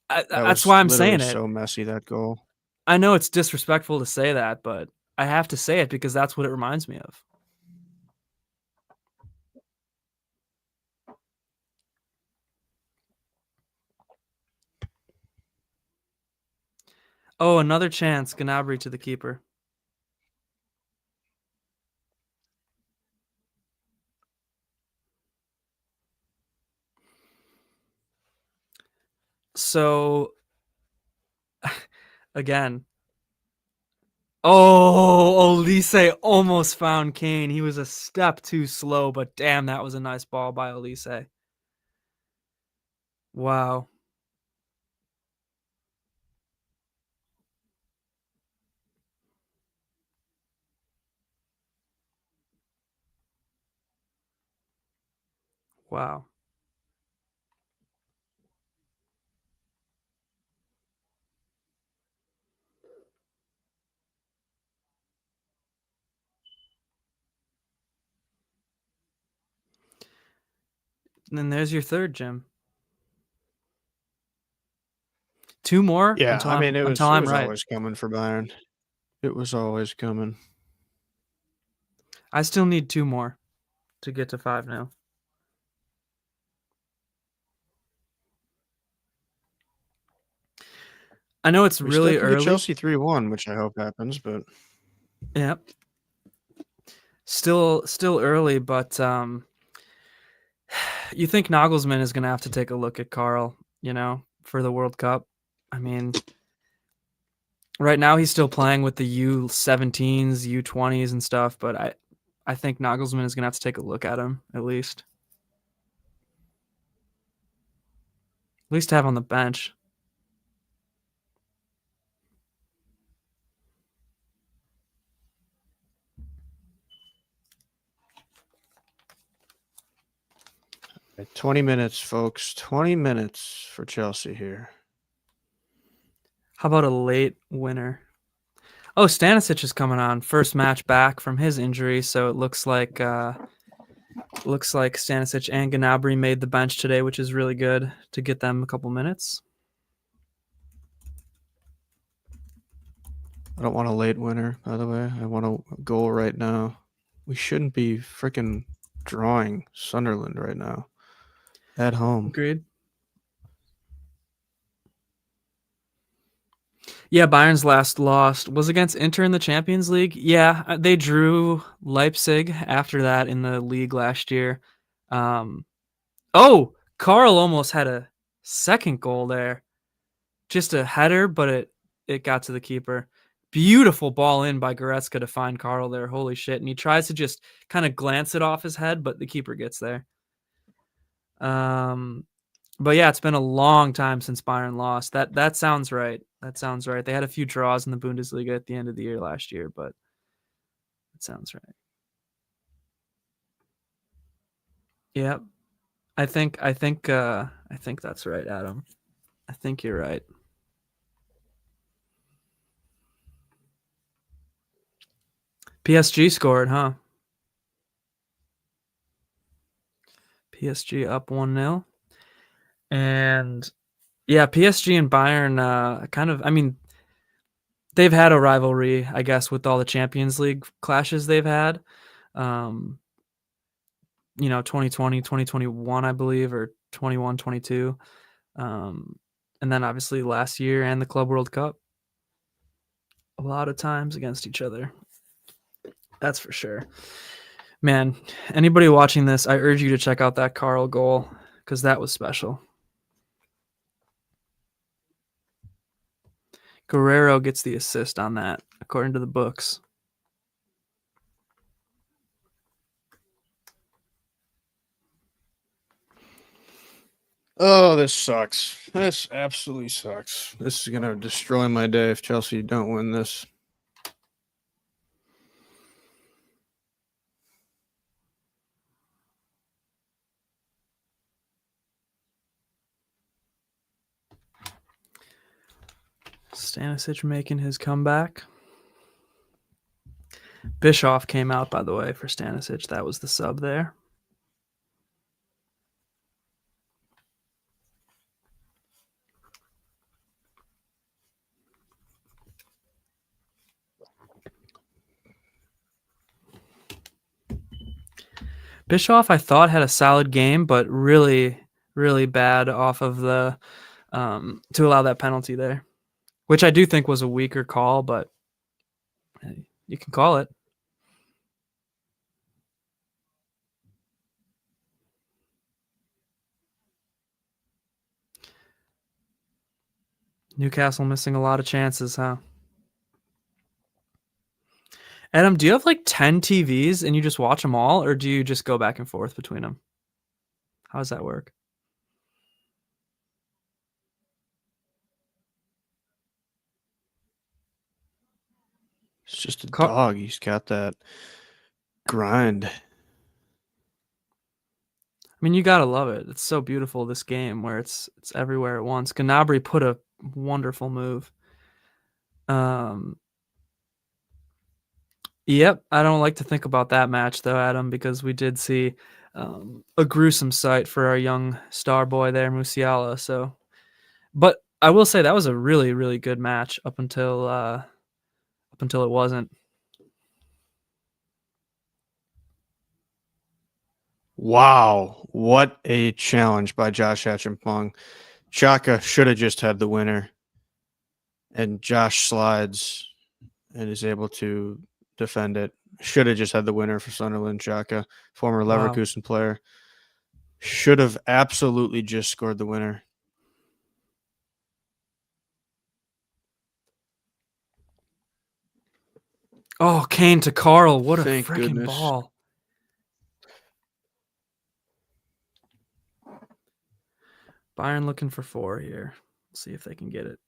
That's why I'm saying it. So messy, that goal. I know it's disrespectful to say that, but I have to say it because that's what it reminds me of. Oh, another chance. Gnabry to the keeper. So, again. Oh, Olise almost found Kane. He was a step too slow, but damn, that was a nice ball by Olise. Wow. Wow. And then there's your third, Jim. Two more? Yeah, until I mean, it was right. always coming for Bayern. It was always coming. I still need two more to get to 5 now. I know it's We really still can get early. Chelsea 3-1, which I hope happens, but Yeah. Still early, but you think Nagelsmann is going to have to take a look at Carl, for the World Cup? I mean, right now he's still playing with the U17s, U20s and stuff, but I think Nagelsmann is going to have to take a look at him at least. At least have on the bench. at 20 minutes, folks. 20 minutes for Chelsea here. How about a late winner? Oh, Stanisic is coming on. First match back from his injury, so it looks like Stanisic and Gnabry made the bench today, which is really good to get them a couple minutes. I don't want a late winner, by the way. I want a goal right now. We shouldn't be freaking drawing Sunderland right now at home. Agreed. Yeah, Bayern's last loss was against Inter in the Champions League. Yeah, they drew Leipzig after that in the league last year. Oh, Carl almost had a second goal there. Just a header, but it got to the keeper. Beautiful ball in by Goretzka to find Carl there. Holy shit. And he tries to just kind of glance it off his head, but the keeper gets there. But yeah, it's been a long time since Bayern lost. That sounds right. That sounds right. They had a few draws in the Bundesliga at the end of the year last year, but it sounds right. Yep. I think that's right, Adam. I think you're right. PSG scored, huh? PSG up 1-0. And yeah, PSG and Bayern they've had a rivalry, I guess, with all the Champions League clashes they've had. 2020, 2021, I believe, or 21, 22. And then obviously last year and the Club World Cup. A lot of times against each other. That's for sure. Man, anybody watching this, I urge you to check out that Carl goal because that was special. Guerrero gets the assist on that, according to the books. Oh, this sucks. This absolutely sucks. This is going to destroy my day if Chelsea don't win this. Stanisic making his comeback. Bischoff came out, by the way, for Stanisic. That was the sub there. Bischoff, I thought, had a solid game, but really, really bad off of the to allow that penalty there, which I do think was a weaker call, but you can call it. Newcastle missing a lot of chances, huh? Adam, do you have like 10 TVs and you just watch them all, or do you just go back and forth between them? How does that work? It's just a dog. He's got that grind. I mean, you gotta love it. It's so beautiful, this game, where it's everywhere at once. Gnabry put a wonderful move. Yep, I don't like to think about that match though, Adam, because we did see a gruesome sight for our young star boy there, Musiala. So, but I will say that was a really, really good match up until it wasn't. Wow, what a challenge by Josh Achimpong. Xhaka should have just had the winner, and Josh slides and is able to defend it. Should have just had the winner for Sunderland. Xhaka, former Leverkusen player, should have absolutely just scored the winner. Oh, Kane to Carl. What a Thank freaking goodness. ball. Bayern looking for 4 here. We'll see if they can get it.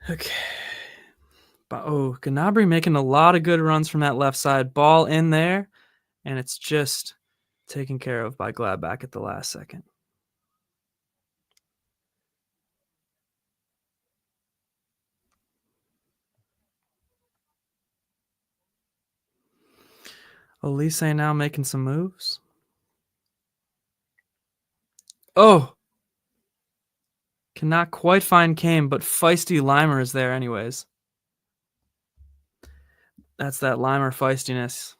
Okay. But Gnabry making a lot of good runs from that left side. Ball in there, and it's just taken care of by Gladbach at the last second. Elise now making some moves. Oh! Cannot quite find Kane, but feisty Limer is there anyways. That's that Limer feistiness.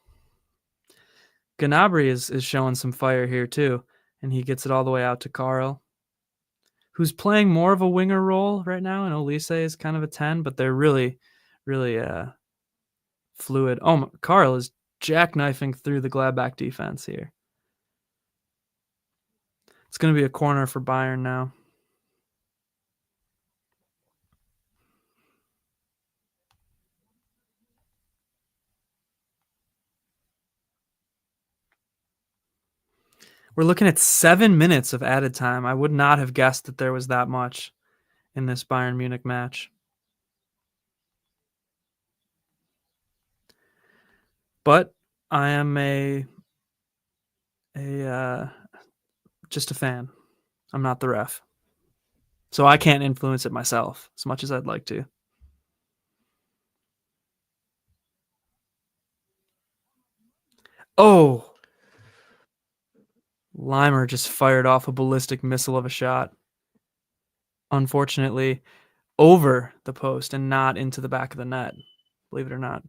Gnabry is showing some fire here too, and he gets it all the way out to Carl, who's playing more of a winger role right now, and Elise is kind of a 10, but they're really, really fluid. Oh, Carl is jackknifing through the Gladbach defense here. It's going to be a corner for Bayern now. We're looking at 7 minutes of added time. I would not have guessed that there was that much in this Bayern Munich match. But I am just a fan. I'm not the ref. So I can't influence it myself as much as I'd like to. Oh! Limer just fired off a ballistic missile of a shot. Unfortunately, over the post and not into the back of the net, believe it or not.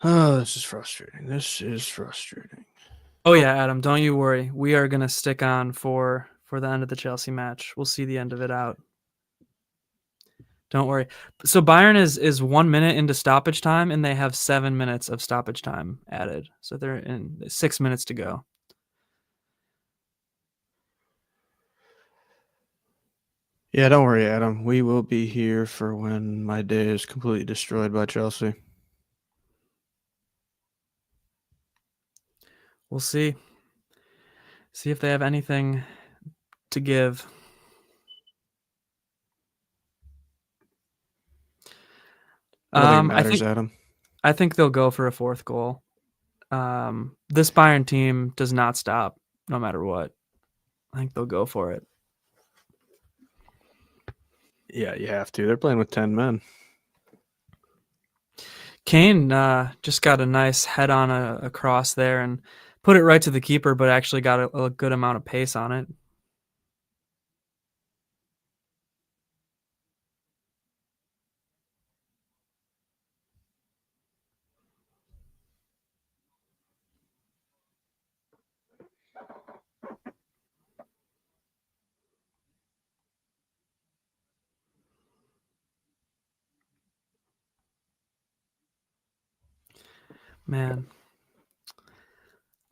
Oh, this is frustrating. This is frustrating. Oh yeah, Adam, don't you worry. We are going to stick on for the end of the Chelsea match. We'll see the end of it out. Don't worry. So Bayern is 1 minute into stoppage time, and they have 7 minutes of stoppage time added. So they're in 6 minutes to go. Yeah, don't worry, Adam. We will be here for when my day is completely destroyed by Chelsea. We'll see. See if they have anything to give. I don't think it matters, Adam. I think they'll go for a fourth goal. This Bayern team does not stop no matter what. I think they'll go for it. Yeah, you have to. They're playing with 10 men. Kane just got a nice head on a cross there and put it right to the keeper, but actually got a good amount of pace on it. Man,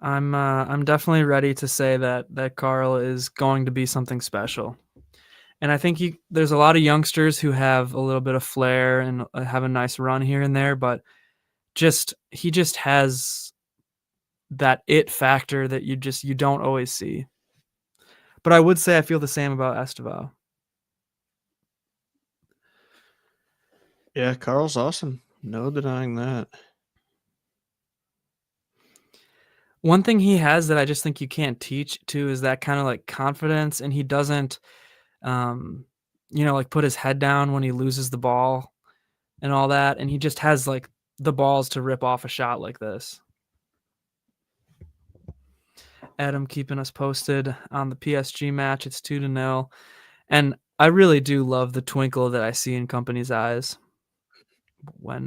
I'm definitely ready to say that Carl is going to be something special. And I think there's a lot of youngsters who have a little bit of flair and have a nice run here and there, but he just has that it factor that you don't always see. But I would say I feel the same about Esteval. Yeah, Carl's awesome. No denying that. One thing he has that I just think you can't teach too is that kind of like confidence, and he doesn't, like put his head down when he loses the ball and all that, and he just has like the balls to rip off a shot like this. Adam keeping us posted on the PSG match. It's 2-0, and I really do love the twinkle that I see in Company's eyes when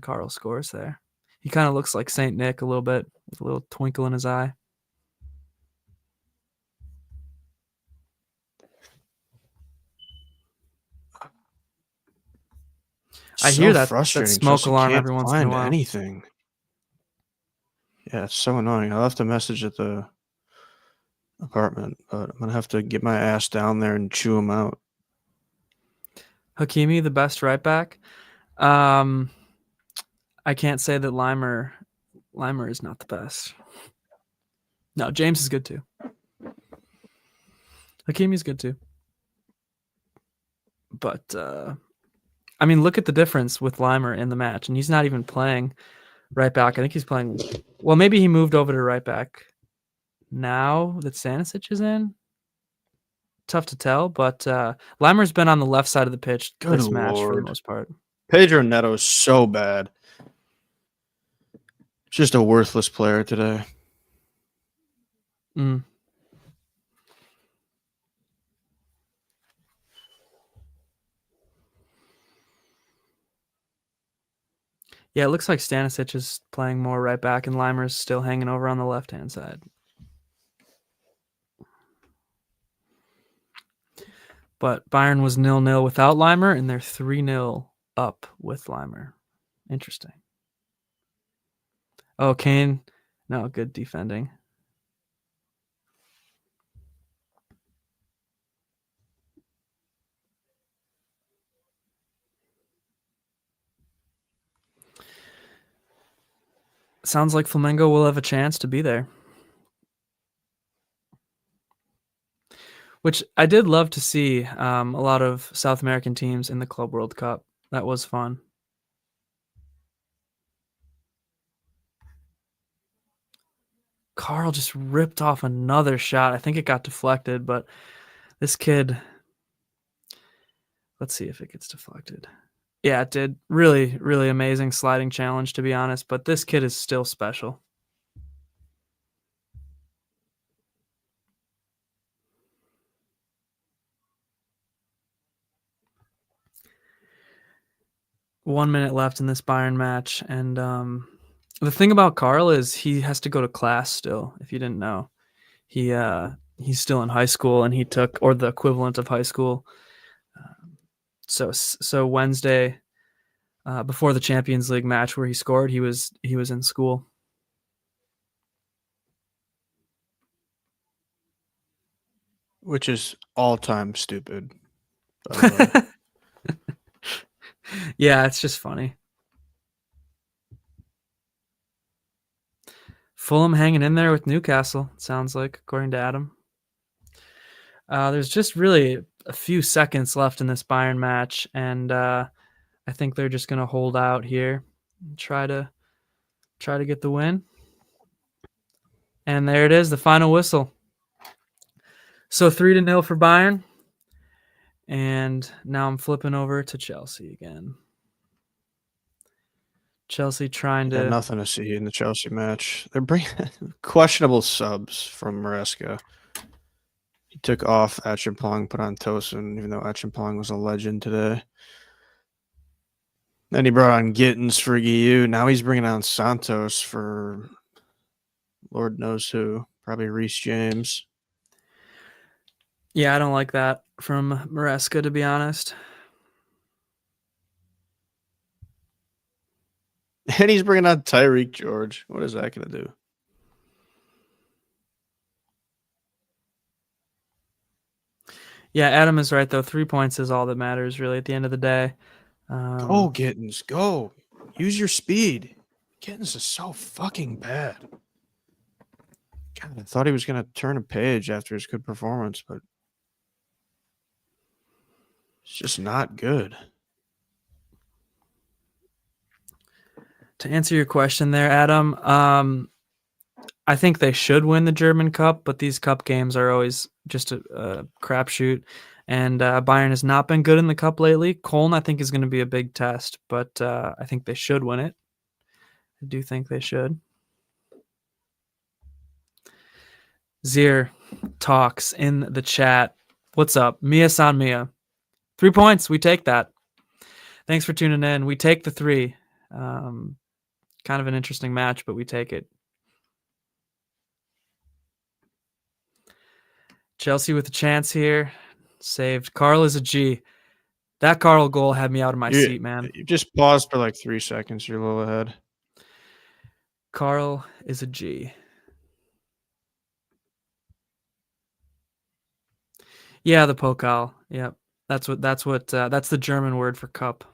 Carl scores there. He kind of looks like Saint Nick a little bit, with a little twinkle in his eye. I hear that smoke alarm every once in a while. Anything. Yeah, it's so annoying. I left a message at the apartment, but I'm going to have to get my ass down there and chew him out. Hakimi, the best right back. I can't say that Limer is not the best. No, James is good too. Hakimi's good too. But I mean, look at the difference with Limer in the match, and he's not even playing right back. I think he's playing. Well, maybe he moved over to right back now that Stanisic is in. Tough to tell, but Limer's been on the left side of the pitch Good this match for the Lord. most part. Pedro Neto is so bad. Just a worthless player today. Mm. Yeah, it looks like Stanisic is playing more right back, and Limer's still hanging over on the left-hand side. But Bayern was 0-0 without Limer, and they're 3-0 up with Limer. Interesting. Oh, Kane. No, good defending. Sounds like Flamengo will have a chance to be there. Which I did love to see a lot of South American teams in the Club World Cup. That was fun. Carl just ripped off another shot. I think it got deflected, but this kid... Let's see if it gets deflected. Yeah, it did. Really, really amazing sliding challenge, to be honest. But this kid is still special. One minute left in this Bayern match. And the thing about Carl is he has to go to class still, if you didn't know. He's still in high school, and he took, or the equivalent of high school. So Wednesday, before the Champions League match where he scored, he was in school. Which is all-time stupid, by the way. Yeah, it's just funny. Fulham hanging in there with Newcastle, it sounds like, according to Adam. There's just really a few seconds left in this Bayern match, and I think they're just going to hold out here and try to get the win. And there it is, the final whistle. So 3-0 for Bayern. And now I'm flipping over to Chelsea again. Chelsea trying to... nothing to see in the Chelsea match. They're bringing questionable subs from Maresca. He took off Achimpong, put on Tosin, even though Achimpong was a legend today. Then he brought on Gittins for Guiu. Now he's bringing on Santos for Lord knows who. Probably Reece James. Yeah, I don't like that from Maresca, to be honest. And he's bringing on Tyreek George. What is that going to do? Yeah, Adam is right, though. 3 points is all that matters, really, at the end of the day. Go, Gittins. Go. Use your speed. Gittins is so fucking bad. God, I thought he was going to turn a page after his good performance, but it's just not good. To answer your question there, Adam, I think they should win the German Cup, but these cup games are always just a crapshoot. And Bayern has not been good in the cup lately. Köln, I think, is going to be a big test, but I think they should win it. I do think they should. Zier talks in the chat. What's up? Mia San Mia. 3 points. We take that. Thanks for tuning in. We take the 3. Kind of an interesting match, but we take it. Chelsea with a chance here. Saved. Carl is a G. That Carl goal had me out of my seat, man. You just paused for like 3 seconds. You're a little ahead. Carl is a G. Yeah, the Pokal. Yep. That's the German word for cup.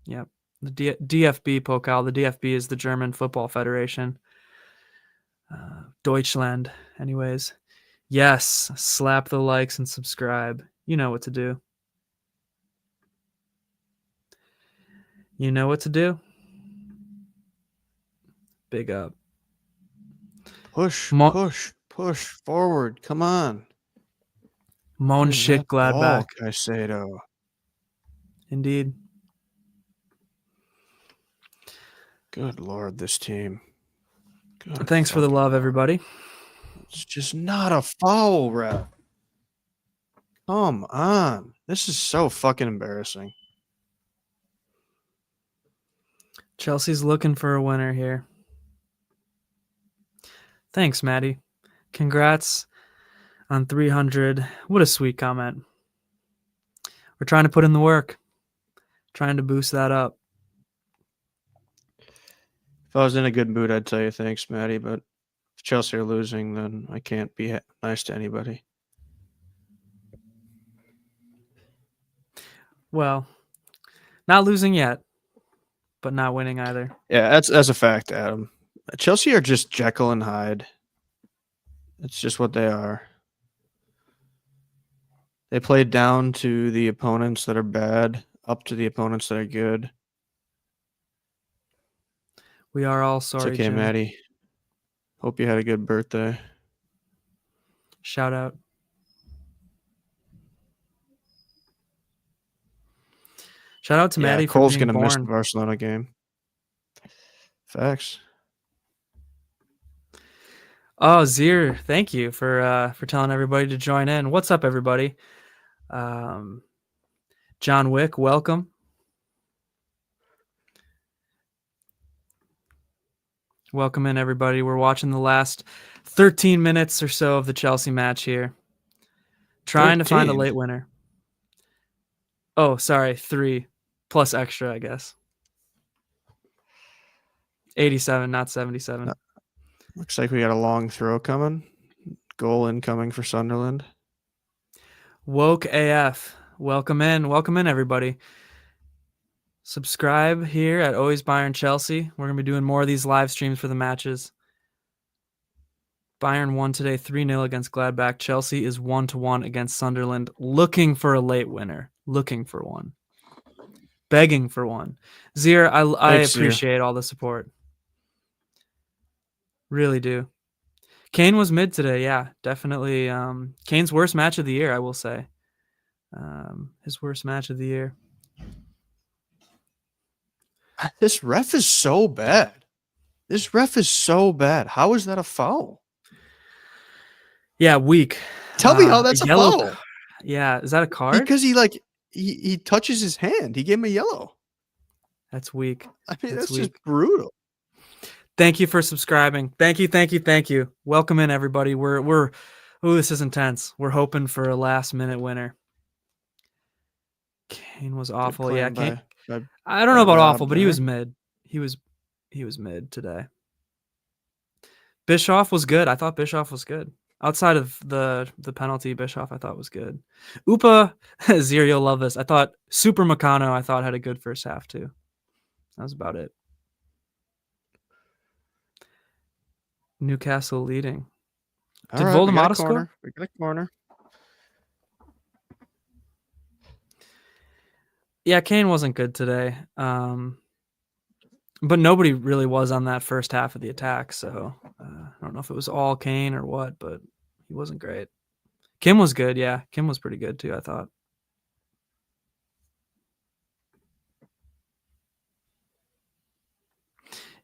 Yep. The DFB Pokal. The DFB is the German Football Federation. Deutschland. Anyways. Yes. Slap the likes and subscribe. You know what to do. You know what to do. Big up. Push, Mo- push forward. Come on. Win that Monchengladbach. ball, Caicedo. Indeed. Good Lord, this team. Good Thanks for the fucking love, Lord. everybody. It's just not a foul, ref. Come on. This is so fucking embarrassing. Chelsea's looking for a winner here. Thanks, Maddie. Congrats on 300. What a sweet comment. We're trying to put in the work. Trying to boost that up. If I was in a good mood, I'd tell you thanks, Maddie, but if Chelsea are losing, then I can't be nice to anybody. Well, not losing yet, but not winning either. Yeah, that's a fact, Adam. Chelsea are just Jekyll and Hyde. It's just what they are. They play down to the opponents that are bad, up to the opponents that are good. We are all sorry, It's okay, Jim. Maddie. Hope you had a good birthday. Shout out. Shout out to Maddie for Cole's being gonna miss the born. Barcelona game. Facts. Oh, Zir, thank you for telling everybody to join in. What's up, everybody? John Wick, welcome. Welcome in, everybody. We're watching the last 13 minutes or so of the Chelsea match here. Trying to find a 13? late winner. Oh, sorry, 3 plus extra, I guess. 87, not 77. Looks like we got a long throw coming. Goal incoming for Sunderland. Woke AF. Welcome in, everybody. Subscribe here at Always Bayern Chelsea. We're going to be doing more of these live streams for the matches. Bayern won today 3-0 against Gladbach. Chelsea is 1-1 against Sunderland, looking for a late winner. Looking for one. Begging for one. Zir, I appreciate all the support. Really do. Kane was mid today, yeah, definitely. Kane's worst match of the year, I will say. His worst match of the year. This ref is so bad. How is that a foul? Yeah, weak. Tell me how that's a foul. Yeah, is that a card? Because he touches his hand. He gave him a yellow. That's weak. I mean, That's that's just brutal. Thank you for subscribing. Thank you. Welcome in, everybody. We're this is intense. We're hoping for a last minute winner. Kane was awful. Yeah, Kane. I don't know about awful, but he was mid. He was mid today. Bischoff was good. I thought Bischoff was good. Outside of the penalty, Bischoff I thought was good. Upa, Zir, you'll love this. I thought Super Meccano I thought had a good first half too. That was about it. Newcastle leading. Did Voldemort score? We got a corner. Yeah, Kane wasn't good today. But nobody really was on that first half of the attack, so I don't know if it was all Kane or what, but he wasn't great. Kim was good, yeah. Kim was pretty good too, I thought.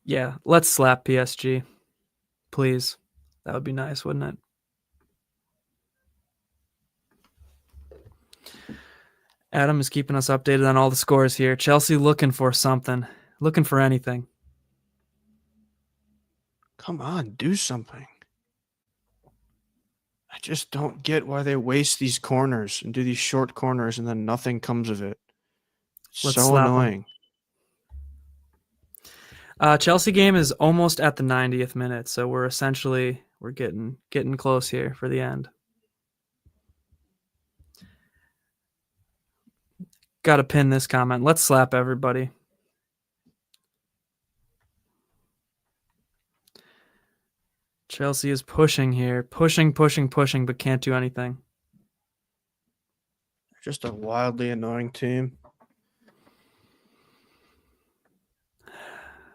Yeah, let's slap PSG. Please. That would be nice, wouldn't it? Adam is keeping us updated on all the scores here. Chelsea looking for something. Looking for anything. Come on, do something. I just don't get why they waste these corners and do these short corners and then nothing comes of it. It's so annoying. Chelsea game is almost at the 90th minute, so we're getting close here for the end. Got to pin this comment. Let's slap everybody. Chelsea is pushing here. Pushing, but can't do anything. Just a wildly annoying team.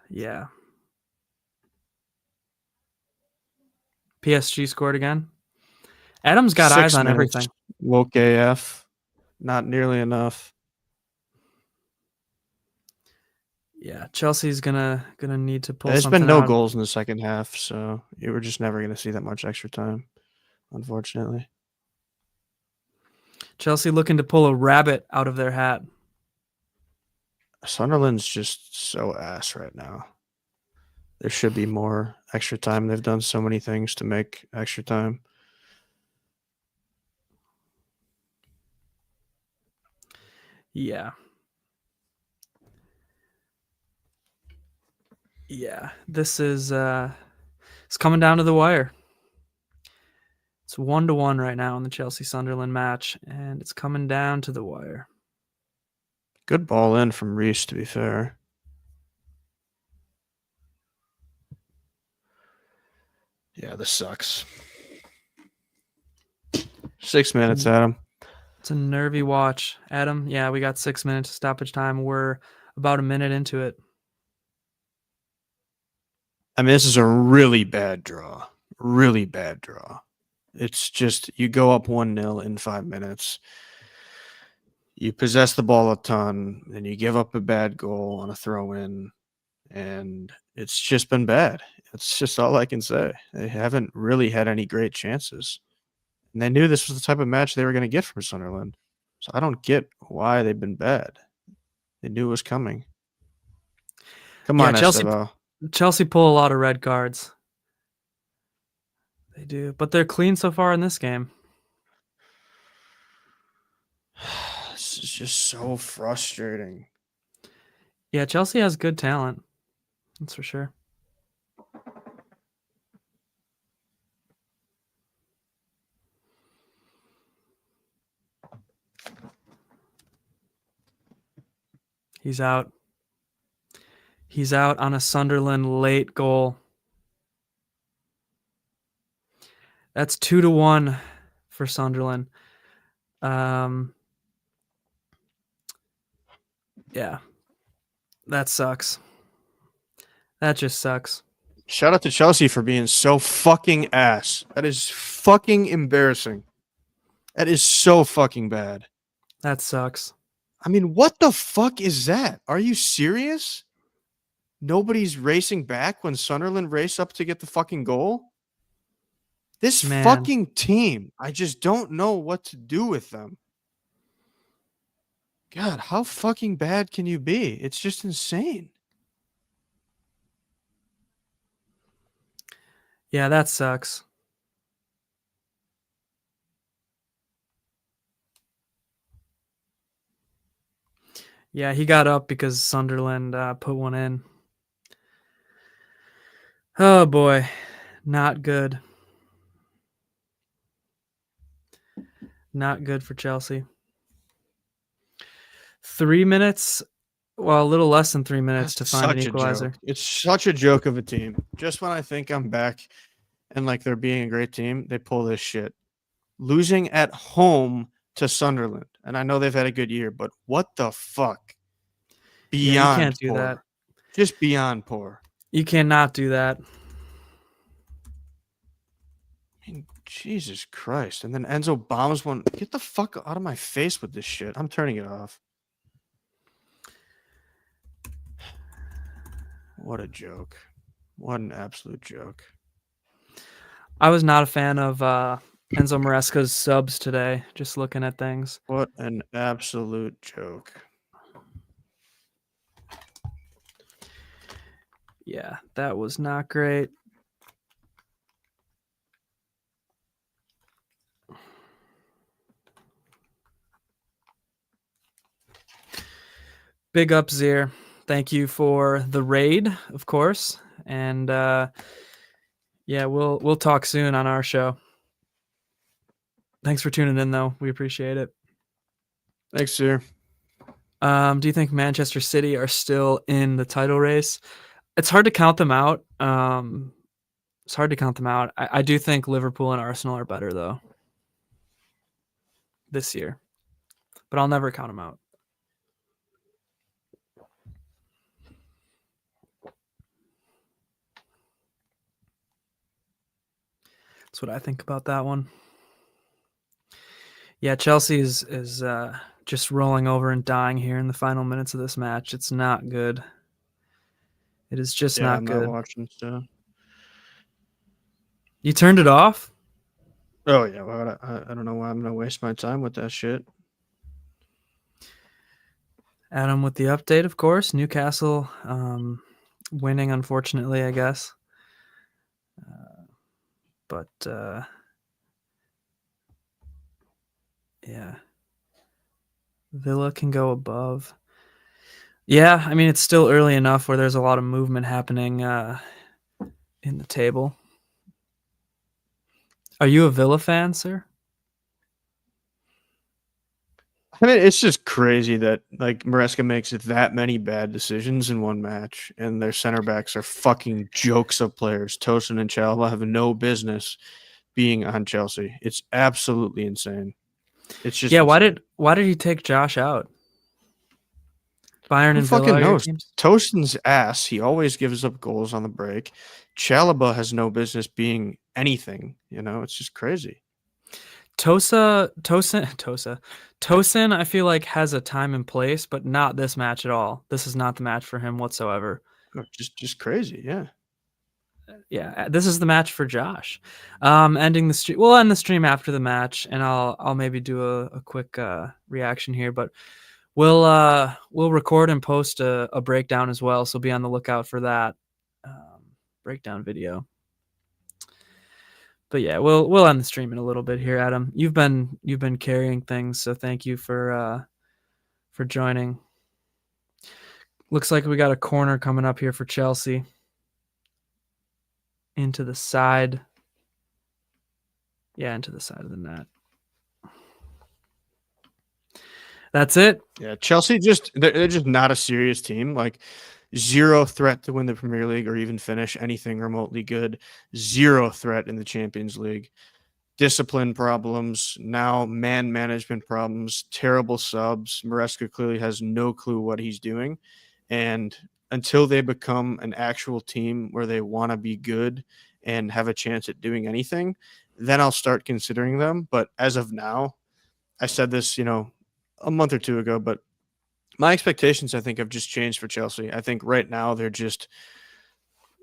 Yeah. PSG scored again. Adam's got 6 eyes on minutes. everything. Woke AF. Not nearly enough. Yeah, Chelsea's gonna need to pull There's something been no out. goals in the second half, so you were just never going to see that much extra time, unfortunately. Chelsea looking to pull a rabbit out of their hat. Sunderland's just so ass right now. There should be more extra time. They've done so many things to make extra time. Yeah. Yeah. This is it's coming down to the wire. It's 1-1 right now in the Chelsea-Sunderland match, and it's coming down to the wire. Good ball in from Reece, to be fair. Yeah, this sucks. 6 minutes, Adam. It's a nervy watch. Adam, yeah, we got 6 minutes of stoppage time. We're about a minute into it. I mean, this is a really bad draw. Really bad draw. It's just you go up 1-0 in 5 minutes. You possess the ball a ton, then you give up a bad goal on a throw-in, and it's just been bad. That's just all I can say. They haven't really had any great chances. And they knew this was the type of match they were going to get from Sunderland. So I don't get why they've been bad. They knew it was coming. Come on, Esteban. Chelsea pull a lot of red cards. They do, but they're clean so far in this game. This is just so frustrating. Yeah, Chelsea has good talent. That's for sure. He's out. He's out on a Sunderland late goal. That's 2-1 for Sunderland. Yeah, that sucks. That just sucks. Shout out to Chelsea for being so fucking ass. That is fucking embarrassing. That is so fucking bad. That sucks. I mean, what the fuck is that? Are you serious? Nobody's racing back when Sunderland race up to get the fucking goal? This fucking team, I just don't know what to do with them. God, how fucking bad can you be? It's just insane. Yeah, that sucks. Yeah, he got up because Sunderland put one in. Oh, boy. Not good. Not good for Chelsea. 3 minutes. Well, a little less than 3 minutes to find an equalizer. It's such a joke of a team. Just when I think I'm back and like they're being a great team, they pull this shit. Losing at home to Sunderland. And I know they've had a good year, but what the fuck? Beyond you can't do poor. that. Just beyond poor. You cannot do that. I mean, Jesus Christ. And then Enzo bombs one. Get the fuck out of my face with this shit. I'm turning it off. What a joke. What an absolute joke. I was not a fan of Enzo Maresca's subs today, just looking at things. What an absolute joke. Yeah, that was not great. Big up, Zier. Thank you for the raid, of course. And yeah, we'll talk soon on our show. Thanks for tuning in, though. We appreciate it. Thanks, sir. Do you think Manchester City are still in the title race? It's hard to count them out. It's hard to count them out. I do think Liverpool and Arsenal are better, though, this year. But I'll never count them out. That's what I think about that one. Yeah, Chelsea is just rolling over and dying here in the final minutes of this match. It's not good. It is just not I'm good. not watching stuff. You turned it off? Oh yeah, why would I don't know why I'm gonna waste my time with that shit. Adam with the update, of course. Newcastle winning, unfortunately, I guess. But yeah, Villa can go above. Yeah, I mean, it's still early enough where there's a lot of movement happening in the table. Are you a Villa fan, sir? I mean, it's just crazy that like Maresca makes that many bad decisions in one match, and their center backs are fucking jokes of players. Tosin and Chalobah have no business being on Chelsea. It's absolutely insane. It's just insane. Why did he take Josh out? Bayern Who and Villa fucking are your knows? teams? Tosin's ass. He always gives up goals on the break. Chalobah has no business being anything. You know, it's just crazy. Tosin, I feel like has a time and place, but not this match at all. This is not the match for him whatsoever. Just crazy, yeah. Yeah, this is the match for Josh. Ending the stream. We'll end the stream after the match, and I'll maybe do a quick reaction here, but we'll record and post a breakdown as well. So be on the lookout for that breakdown video. But yeah, we'll end the stream in a little bit here, Adam. You've been carrying things, so thank you for joining. Looks like we got a corner coming up here for Chelsea. Into the side. Yeah, into the side of the net. That's it. Yeah, Chelsea they're just not a serious team. Like zero threat to win the Premier League or even finish anything remotely good. Zero threat in the Champions League. Discipline problems, now man management problems, terrible subs. Maresca clearly has no clue what he's doing. And until they become an actual team where they want to be good and have a chance at doing anything, then I'll start considering them. But as of now, I said this, a month or two ago, but my expectations, I think, have just changed for Chelsea. I think right now they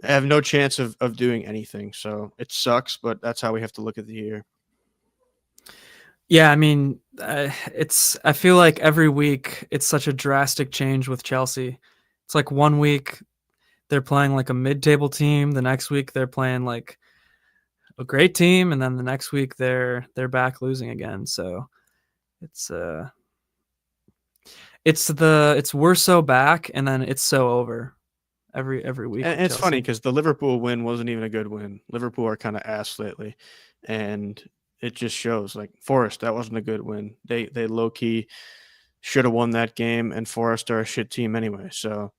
have no chance of doing anything. So it sucks, but that's how we have to look at the year. Yeah, I mean, I feel like every week it's such a drastic change with Chelsea. It's like one week they're playing like a mid-table team, the next week they're playing like a great team, and then the next week they're back losing again. So it's we're so back, and then it's so over every week. And it's funny because the Liverpool win wasn't even a good win. Liverpool are kind of ass lately, and it just shows. Like Forest, that wasn't a good win. They low key should have won that game, and Forest are a shit team anyway. So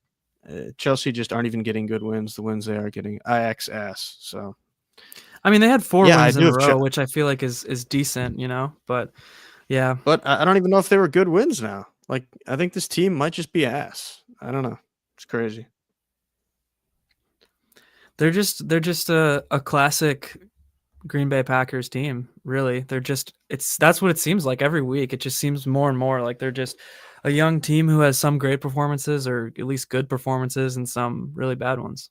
Chelsea just aren't even getting good wins. The wins they are getting, Ajax ass. So I mean, they had 4 wins in a row, have which I feel like is decent, But yeah, but I don't even know if they were good wins now. Like I think this team might just be ass. I don't know. It's crazy. They're just a classic Green Bay Packers team, really. That's what it seems like every week. It just seems more and more like they're just a young team who has some great performances, or at least good performances, and some really bad ones.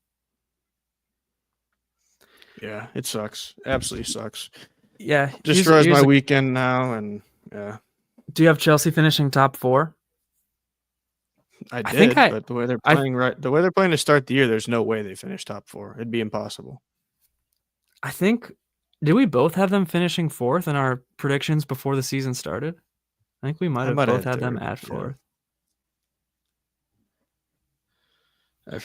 Yeah, it sucks. Absolutely sucks. Yeah, destroys my weekend now, and yeah. Do you have Chelsea finishing top 4? I did, but the way they're playing the way they're playing to start the year, there's no way they finish top 4. It'd be impossible. I think, did we both have them finishing 4th in our predictions before the season started? I think we might have both had them at 4th.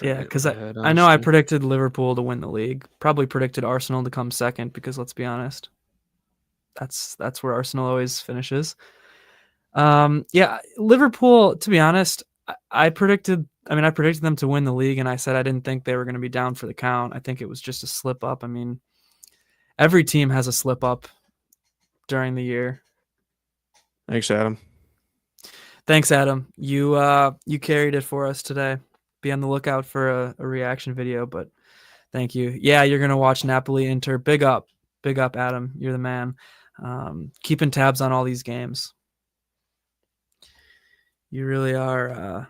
Yeah, because I know I predicted Liverpool to win the league. Probably predicted Arsenal to come second because, let's be honest, that's where Arsenal always finishes. Yeah, Liverpool, to be honest, I predicted them to win the league, and I said I didn't think they were going to be down for the count. I think it was just a slip up. I mean, every team has a slip up during the year. Thanks, Adam. You carried it for us today. Be on the lookout for a reaction video, but thank you. Yeah, you're going to watch Napoli Inter. Big up. Big up, Adam. You're the man. Keeping tabs on all these games. You really are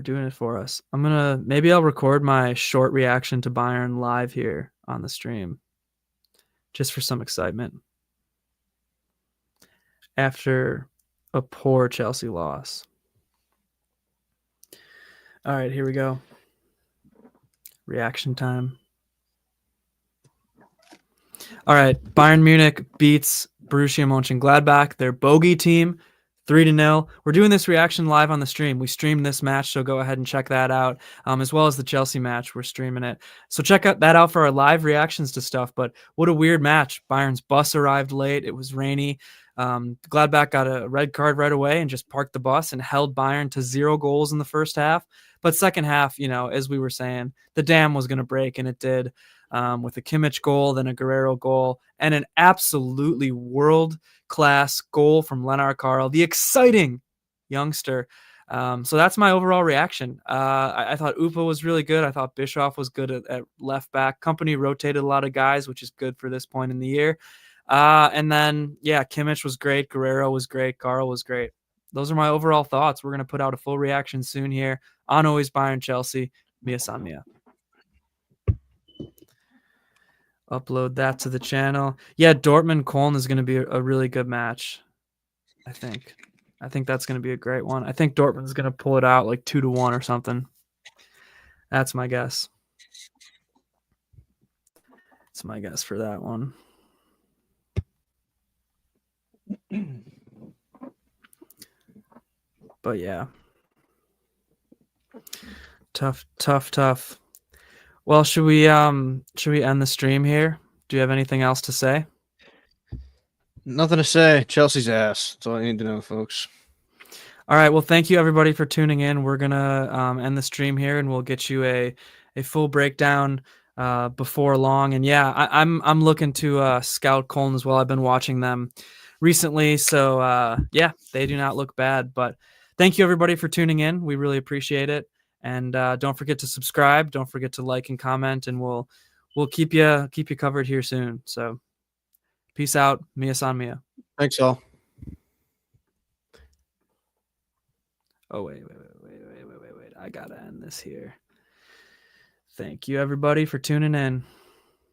doing it for us. Maybe I'll record my short reaction to Bayern live here on the stream, just for some excitement. After a poor Chelsea loss. All right, here we go. Reaction time. All right, Bayern Munich beats Borussia Monchengladbach, their bogey team, 3-0. We're doing this reaction live on the stream. We streamed this match, so go ahead and check that out, as well as the Chelsea match. We're streaming it. So check that out for our live reactions to stuff. But what a weird match. Bayern's bus arrived late. It was rainy. Gladbach got a red card right away and just parked the bus and held Bayern to 0 goals in the first half. But second half, as we were saying, the dam was going to break, and it did. With a Kimmich goal, then a Guerrero goal, and an absolutely world-class goal from Lennart Karl, the exciting youngster. So that's my overall reaction. I thought Upa was really good. I thought Bischoff was good at left back. Company rotated a lot of guys, which is good for this point in the year. And then, Kimmich was great. Guerrero was great. Karl was great. Those are my overall thoughts. We're going to put out a full reaction soon here on Always Bayern Chelsea. Mia San Mia. Upload that to the channel. Yeah, Dortmund-Köln is going to be a really good match, I think. I think that's going to be a great one. I think Dortmund's going to pull it out like 2-1 or something. That's my guess. That's my guess for that one. But yeah. Tough. Well, should we end the stream here? Do you have anything else to say? Nothing to say. Chelsea's ass. That's all you need to know, folks. All right. Well, thank you everybody for tuning in. We're gonna end the stream here, and we'll get you a full breakdown before long. And yeah, I'm looking to scout Köln as well. I've been watching them recently, so yeah, they do not look bad. But thank you everybody for tuning in. We really appreciate it. And don't forget to subscribe. Don't forget to like and comment, and we'll keep you covered here soon. So peace out. Mia San Mia. Thanks all. Oh, wait. I gotta end this here. Thank you everybody for tuning in.